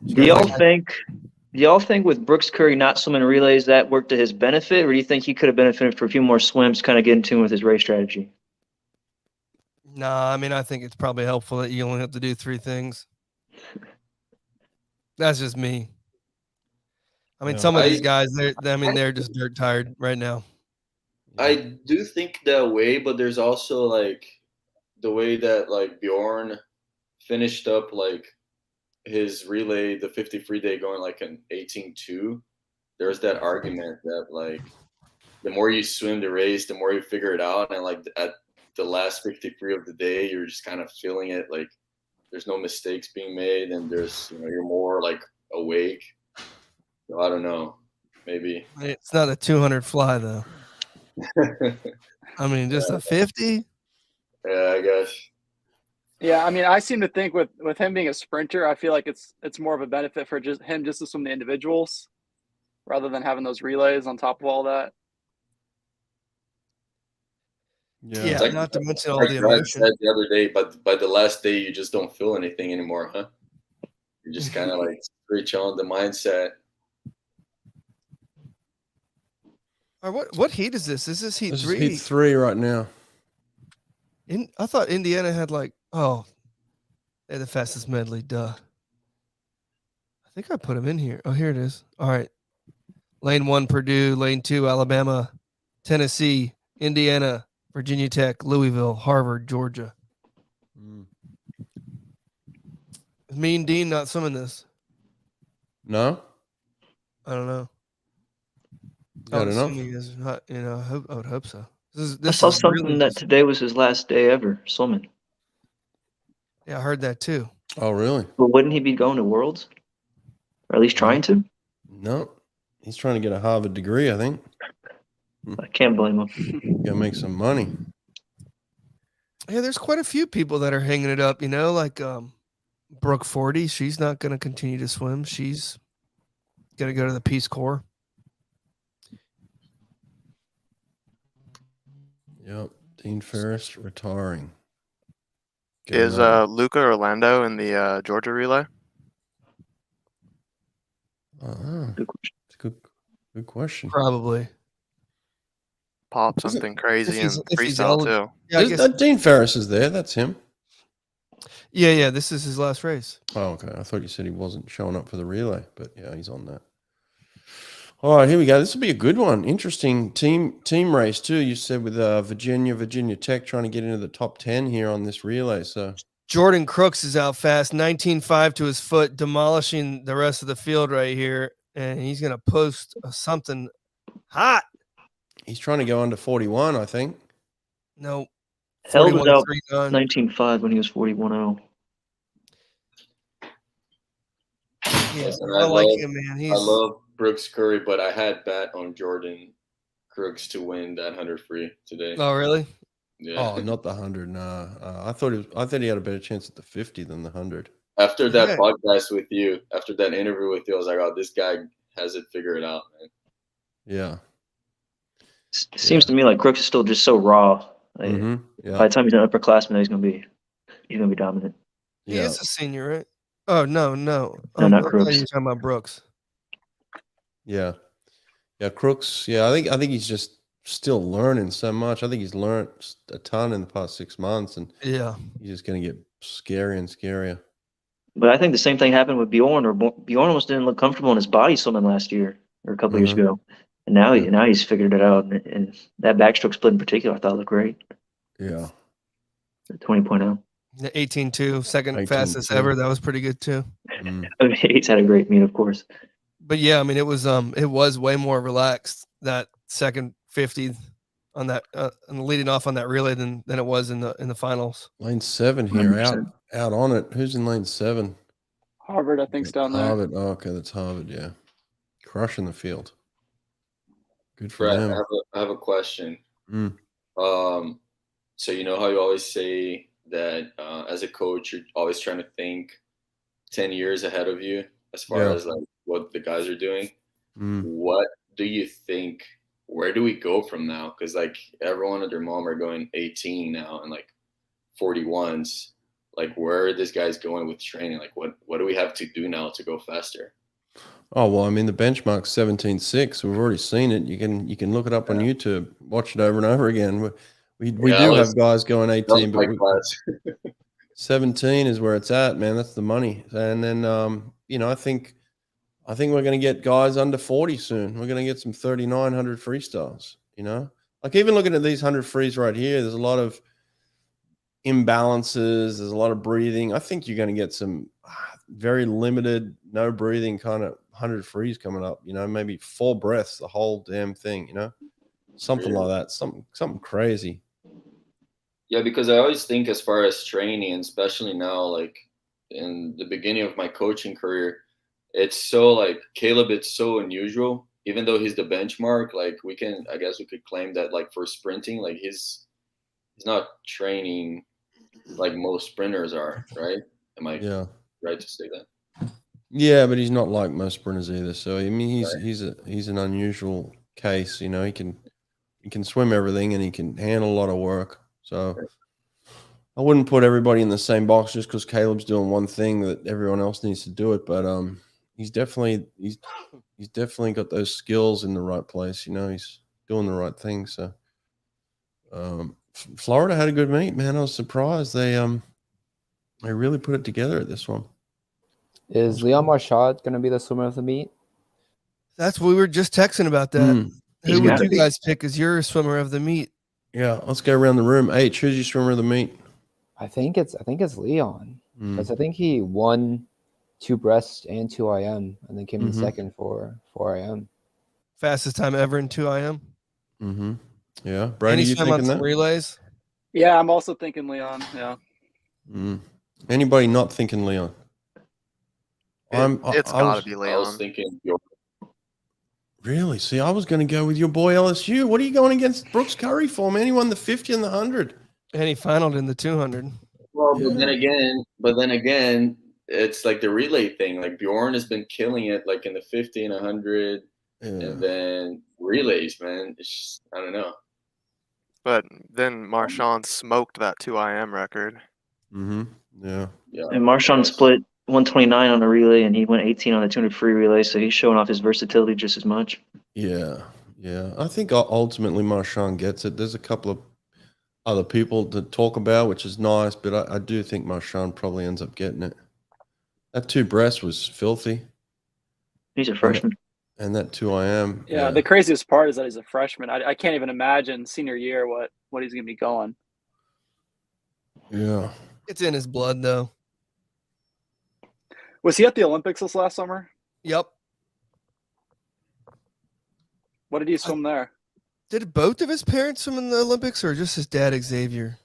Do y'all think with Brooks Curry not swimming relays that worked to his benefit, or do you think he could have benefited for a few more swims, kind of get in tune with his race strategy? Nah, I mean, I think it's probably helpful that you only have to do 3 things. That's just me. I mean, Yeah. some of these guys, they're just dirt tired right now. I do think that way, but there's also like the way that like Bjorn finished up like his relay, the 50 free day going like an 18-2. There's that argument that like the more you swim the race, the more you figure it out, and like at the last 53 of the day, you're just kind of feeling it. Like there's no mistakes being made, and there's you're more like awake. So I don't know, maybe. It's not a 200 fly though. I mean, just a 50. Yeah, I guess. Yeah, I mean, I seem to think with him being a sprinter, I feel like it's more of a benefit for just to swim the individuals rather than having those relays on top of all that. Yeah, Like, not to mention all like the Brad emotion. said the other day, but by the last day, you just don't feel anything anymore, huh? You just kind of like switch on the mindset. What heat is this? Is this heat This 3? is heat 3 right now. I thought Indiana had like, they had the fastest medley. Duh. I think I put them in here. Oh, here it is. All right. Lane 1, Purdue. Lane 2, Alabama. Tennessee. Indiana. Virginia Tech. Louisville. Harvard. Georgia. Is me and Dean not swimming this? No? I don't know. Yeah, I don't know. assuming is not, I would hope so. I This saw is really something that just, today was his last day ever swimming. yeah, I heard that too. Oh, really? But wouldn't he be going to Worlds? Or at least trying to? No, he's trying to get a Harvard degree, I think. I can't blame him. Gotta make some money. Yeah, there's quite a few people that are hanging it up, like Brooke 40. She's not going to continue to swim. She's going to go to the Peace Corps. Yep. Dean Ferris retiring. Is Luca Orlando in the Georgia relay? Good question. It's a good question. Probably. Pop something crazy in if he's freestyle too. Yeah, I guess. That Dean Ferris is there. That's him. Yeah. This is his last race. Oh, okay. I thought you said he wasn't showing up for the relay, but yeah, he's on that. All right, here we go. This will be a good one. Interesting team race too. You said with Virginia Tech trying to get into the top 10 here on this relay. So Jordan Crooks is out fast, 19.5 to his foot, demolishing the rest of the field right here, and he's going to post something hot. he's trying to go under 41, I think. No. Held was out 41.39. 19.5 when he was 41.0. Yeah, Listen, I like him, man. I love Brooks Curry, but I had bet on Jordan Crooks to win that 100 free today. Oh, really? Yeah. Oh, not the 100. No, I thought he had a better chance at the 50 than the 100. After that podcast with you, after that interview with you, I was like, oh, this guy has it figured out, man. Yeah. Seems to me like Crooks is still just so raw. Like, Yeah. By the time he's an upperclassman, he's gonna be dominant. He is a senior, right? Oh, no. No, not I thought Crooks. you were talking about Brooks. Yeah. Crooks. Yeah, I think he's just still learning so much. I think he's learned a ton in the past 6 months, and yeah, he's just going to get scarier and scarier. But I think the same thing happened with Bjorn. Bjorn almost didn't look comfortable in his body swimming last year or a couple years ago, and now he's figured it out. And that backstroke split in particular, I thought looked great. Yeah. 20.0. The 18.2, second 18.2. fastest ever. That was pretty good too. I mean, he's had a great meet, of course. But yeah, I mean, it was way more relaxed that second 50 on that and leading off on that relay than it was in the finals. Lane 7 here, 100%. out on it. Who's in lane 7? Harvard, I think's down there. Harvard. Oh, okay, that's Harvard. Yeah, crushing the field. Good for Brett, them. I have a question. Mm. So you know how you always say that as a coach, you're always trying to think 10 years ahead of you as far as like what the guys are doing. What do you think? Where do we go from now? Because like everyone and their mom are going 18 now and like 41s. Like where are these guys going with training? Like what do we have to do now to go faster? Oh well, I mean the benchmark's 17.6. We've already seen it. You can look it up on YouTube, watch it over and over again. We do have guys going 18, but 17 is where it's at, man. That's the money. And then I think we're going to get guys under 40 soon. We're going to get some 3,900 freestyles. Like even looking at these 100 frees right here, there's a lot of imbalances. There's a lot of breathing. I think you're going to get some very limited, no breathing kind of 100 frees coming up. Maybe 4 breaths the whole damn thing. Something like that. Something crazy. Yeah, because I always think as far as training, especially now, like in the beginning of my coaching career, it's so like Caleb, it's so unusual. Even though he's the benchmark, like I guess we could claim that like for sprinting, like he's not training like most sprinters are, right? Am I right to say that? Yeah, but he's not like most sprinters either. So I mean, he's an unusual case. He can swim everything and he can handle a lot of work. So I wouldn't put everybody in the same box just because Caleb's doing one thing that everyone else needs to do it. But he's definitely got those skills in the right place. He's doing the right thing. So Florida had a good meet, man. I was surprised they really put it together at this one. Is Leon Marchand going to be the swimmer of the meet? That's we were just texting about that. Who would you guys pick as your swimmer of the meet? Yeah, let's go around the room. H, who's your swimmer of the meet? I think it's Leon because I think he won 2 breast and 2 IM and then came in second for 4 IM. Fastest time ever in 2 IM. Mm-hmm. Yeah. And Brady, he you swam on thinking some that? relays. Yeah, I'm also thinking Leon. Yeah. Anybody not thinking Leon? It's I got was to be I was Leon. thinking really, see, I was going to go with your boy LSU. What are you going against Brooks Curry for, man? He won the 50 and the 100. And he finaled in the 200. well, Yeah. but then again, it's like the relay thing. Like Bjorn has been killing it, like in the 50 and 100, Yeah. and then relays, man. It's just, I don't know. But then Marshawn smoked that 2 IM record. Mm-hmm. Yeah. Yeah. And Marshawn split 129 on the relay, and he went 18 on the 200 free relay. So he's showing off his versatility just as much. Yeah. Yeah. I think ultimately Marshawn gets it. There's a couple of other people to talk about, which is nice, but I do think Marshawn probably ends up getting it. That 2 breast was filthy. He's a freshman. And that 2 IM. Yeah, the craziest part is that he's a freshman. I can't even imagine senior year what he's going to be going. Yeah. It's in his blood, though. Was he at the Olympics this last summer? Yep. What did he swim there? Did both of his parents swim in the Olympics, or just his dad, Xavier?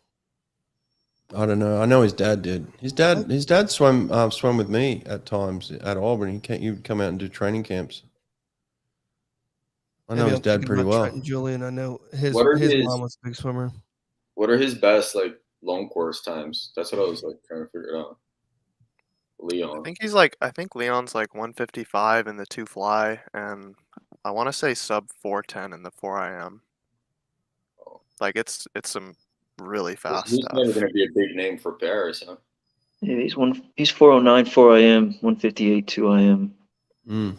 I don't know. I know his dad did. His dad swam with me at times at Auburn. He would come out and do training camps. I know Maybe his I'm dad thinking pretty about well. Trent and Julian. I know his What are his his- mom was a big swimmer. What are his best like long course times? That's what I was like trying to figure out. Leon. I think Leon's like 155 in the 2 fly, and I want to say sub 410 in the 4 IM. Like it's some really fast He's stuff. never going to be a big name for Paris, huh? Yeah, he's 409, 4 IM, 158, 2 IM. Mm.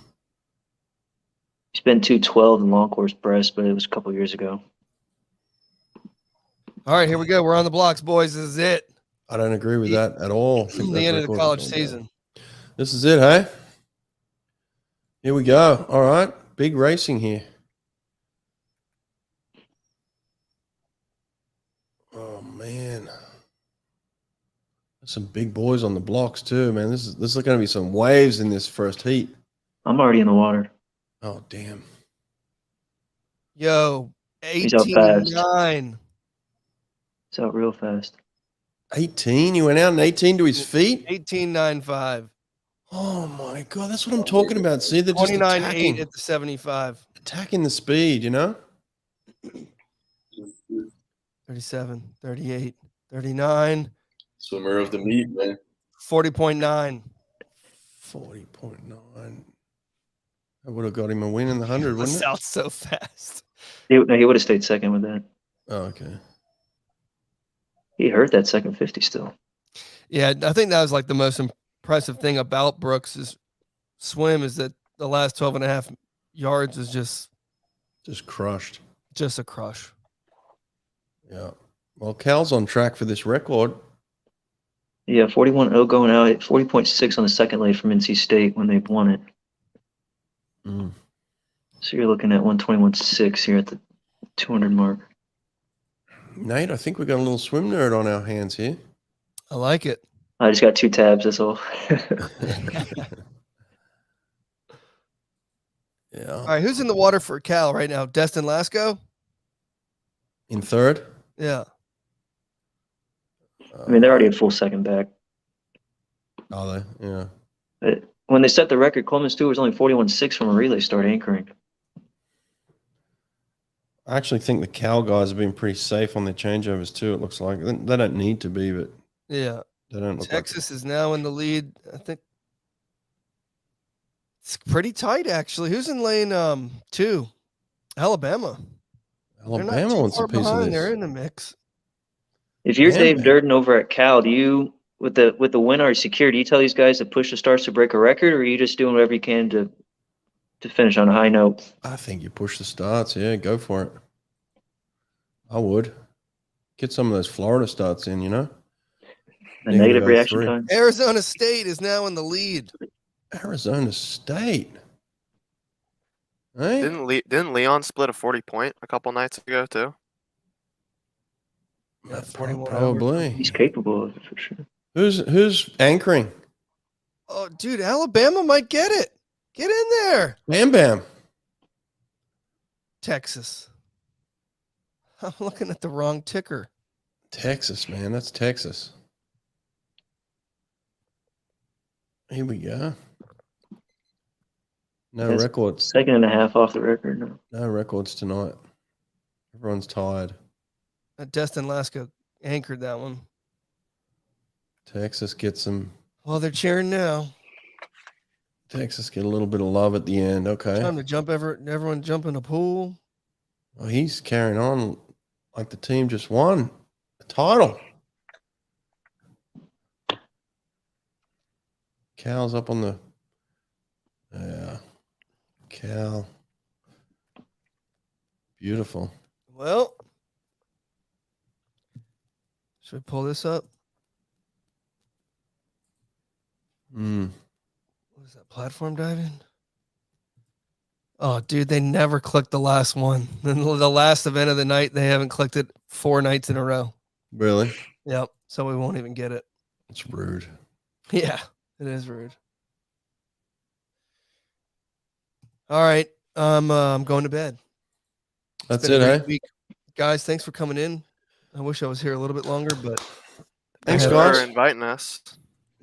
He's been 212 in long course breast, but it was a couple years ago. All right, here we go. We're on the blocks, boys. This is it. I don't agree with that at all. I think The that end of the record is college going down. season. This is it, hey? Here we go. All right. Big racing here. Oh, man. There's some big boys on the blocks, too, man. This is going to be some waves in this first heat. I'm already in the water. Oh, damn. Yo, He's out fast. 18-9. He's out real fast. 18? He went out in 18 to his feet? 18-9-5. Oh, my God. That's what I'm talking about. See, they're just 29-8 attacking, at the 75. attacking the speed, you know? 37, 38, 39, Swimmer of the meet, man. 40.9. 40.9. I would have got him a win in the 100, The wouldn't it? South's so fast. He would have stayed second with that. Oh, okay. He hurt that second 50 still. Yeah, I think that was like the most impressive thing about Brooks' swim is that the last 12 and a half yards is just crushed. Just a crush. Yeah. Well, Cal's on track for this record. Yeah, 41.0 going out at 40.6 on the second lay from NC State when they won it. Mm. So you're looking at 121.6 here at the 200 mark. Nate, I think we got a little swim nerd on our hands here. I like it. I just got 2 tabs, that's all. Yeah. All right, who's in the water for Cal right now? Destin Lasco? In third? Yeah. I mean, they're already a full second back. Are they? Yeah. But when they set the record, Coleman Stewart was only 41.6 from a relay start anchoring. I actually think the Cal guys have been pretty safe on their changeovers too, it looks like. They don't need to be, but Yeah. they don't look Texas is now in the lead. I think it's pretty tight, actually. Who's in lane 2? Alabama. like They're not Alabama too wants a far piece of behind. this. They're in the mix. If you're Damn, Dave man. Durden over at Cal, do you with the win already secured, do you tell these guys to push the starts to break a record, or are you just doing whatever you can to finish on a high note? I think you push the starts. Yeah, go for it. I would. Get some of those Florida starts in, you know? A negative reaction 03. time. Arizona State is now in the lead. Arizona State. Hey? Didn't Leon split a 40-point a couple nights ago too? Yeah, 41 Probably. He's capable of it for sure. Who's anchoring? Oh, dude, Alabama might get it. Get in there. Bam Bam. Texas. I'm looking at the wrong ticker. Texas, man. That's Texas. Here we go. No That's records. 2.5 off the record. No. No records tonight. Everyone's tired. Destin Laska anchored that one. Texas gets some. Well, they're cheering now. Texas get a little bit of love at the end. Okay. Time to jump everyone jump in a pool. Well, he's carrying on like the team just won the title. Cal's up on the. Yeah. Cal. Beautiful. Well, should we pull this up? What is that, platform diving? Oh, dude, they never clicked the last one. The last event of the night, they haven't clicked it 4 nights in a row. Really? Yep. So we won't even get it. It's rude. Yeah, it is rude. All right. I'm going to bed. That's been a it, great eh? week. Guys, thanks for coming in. I wish I was here a little bit longer, but Thanks, Thanks guys. for inviting us.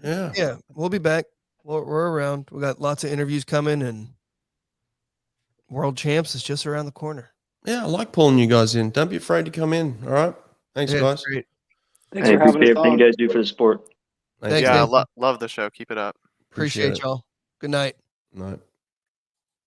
Yeah. yeah, we'll be back. We're around. We got lots of interviews coming, and World Champs is just around the corner. Yeah, I like pulling you guys in. Don't be afraid to come in. All right. Thanks, Yeah, guys. great. Thanks I for having appreciate us everything on. you guys do for the sport. Thanks, Yeah, Nathan. love the show. Keep it up. Appreciate it. y'all. Good night. Night.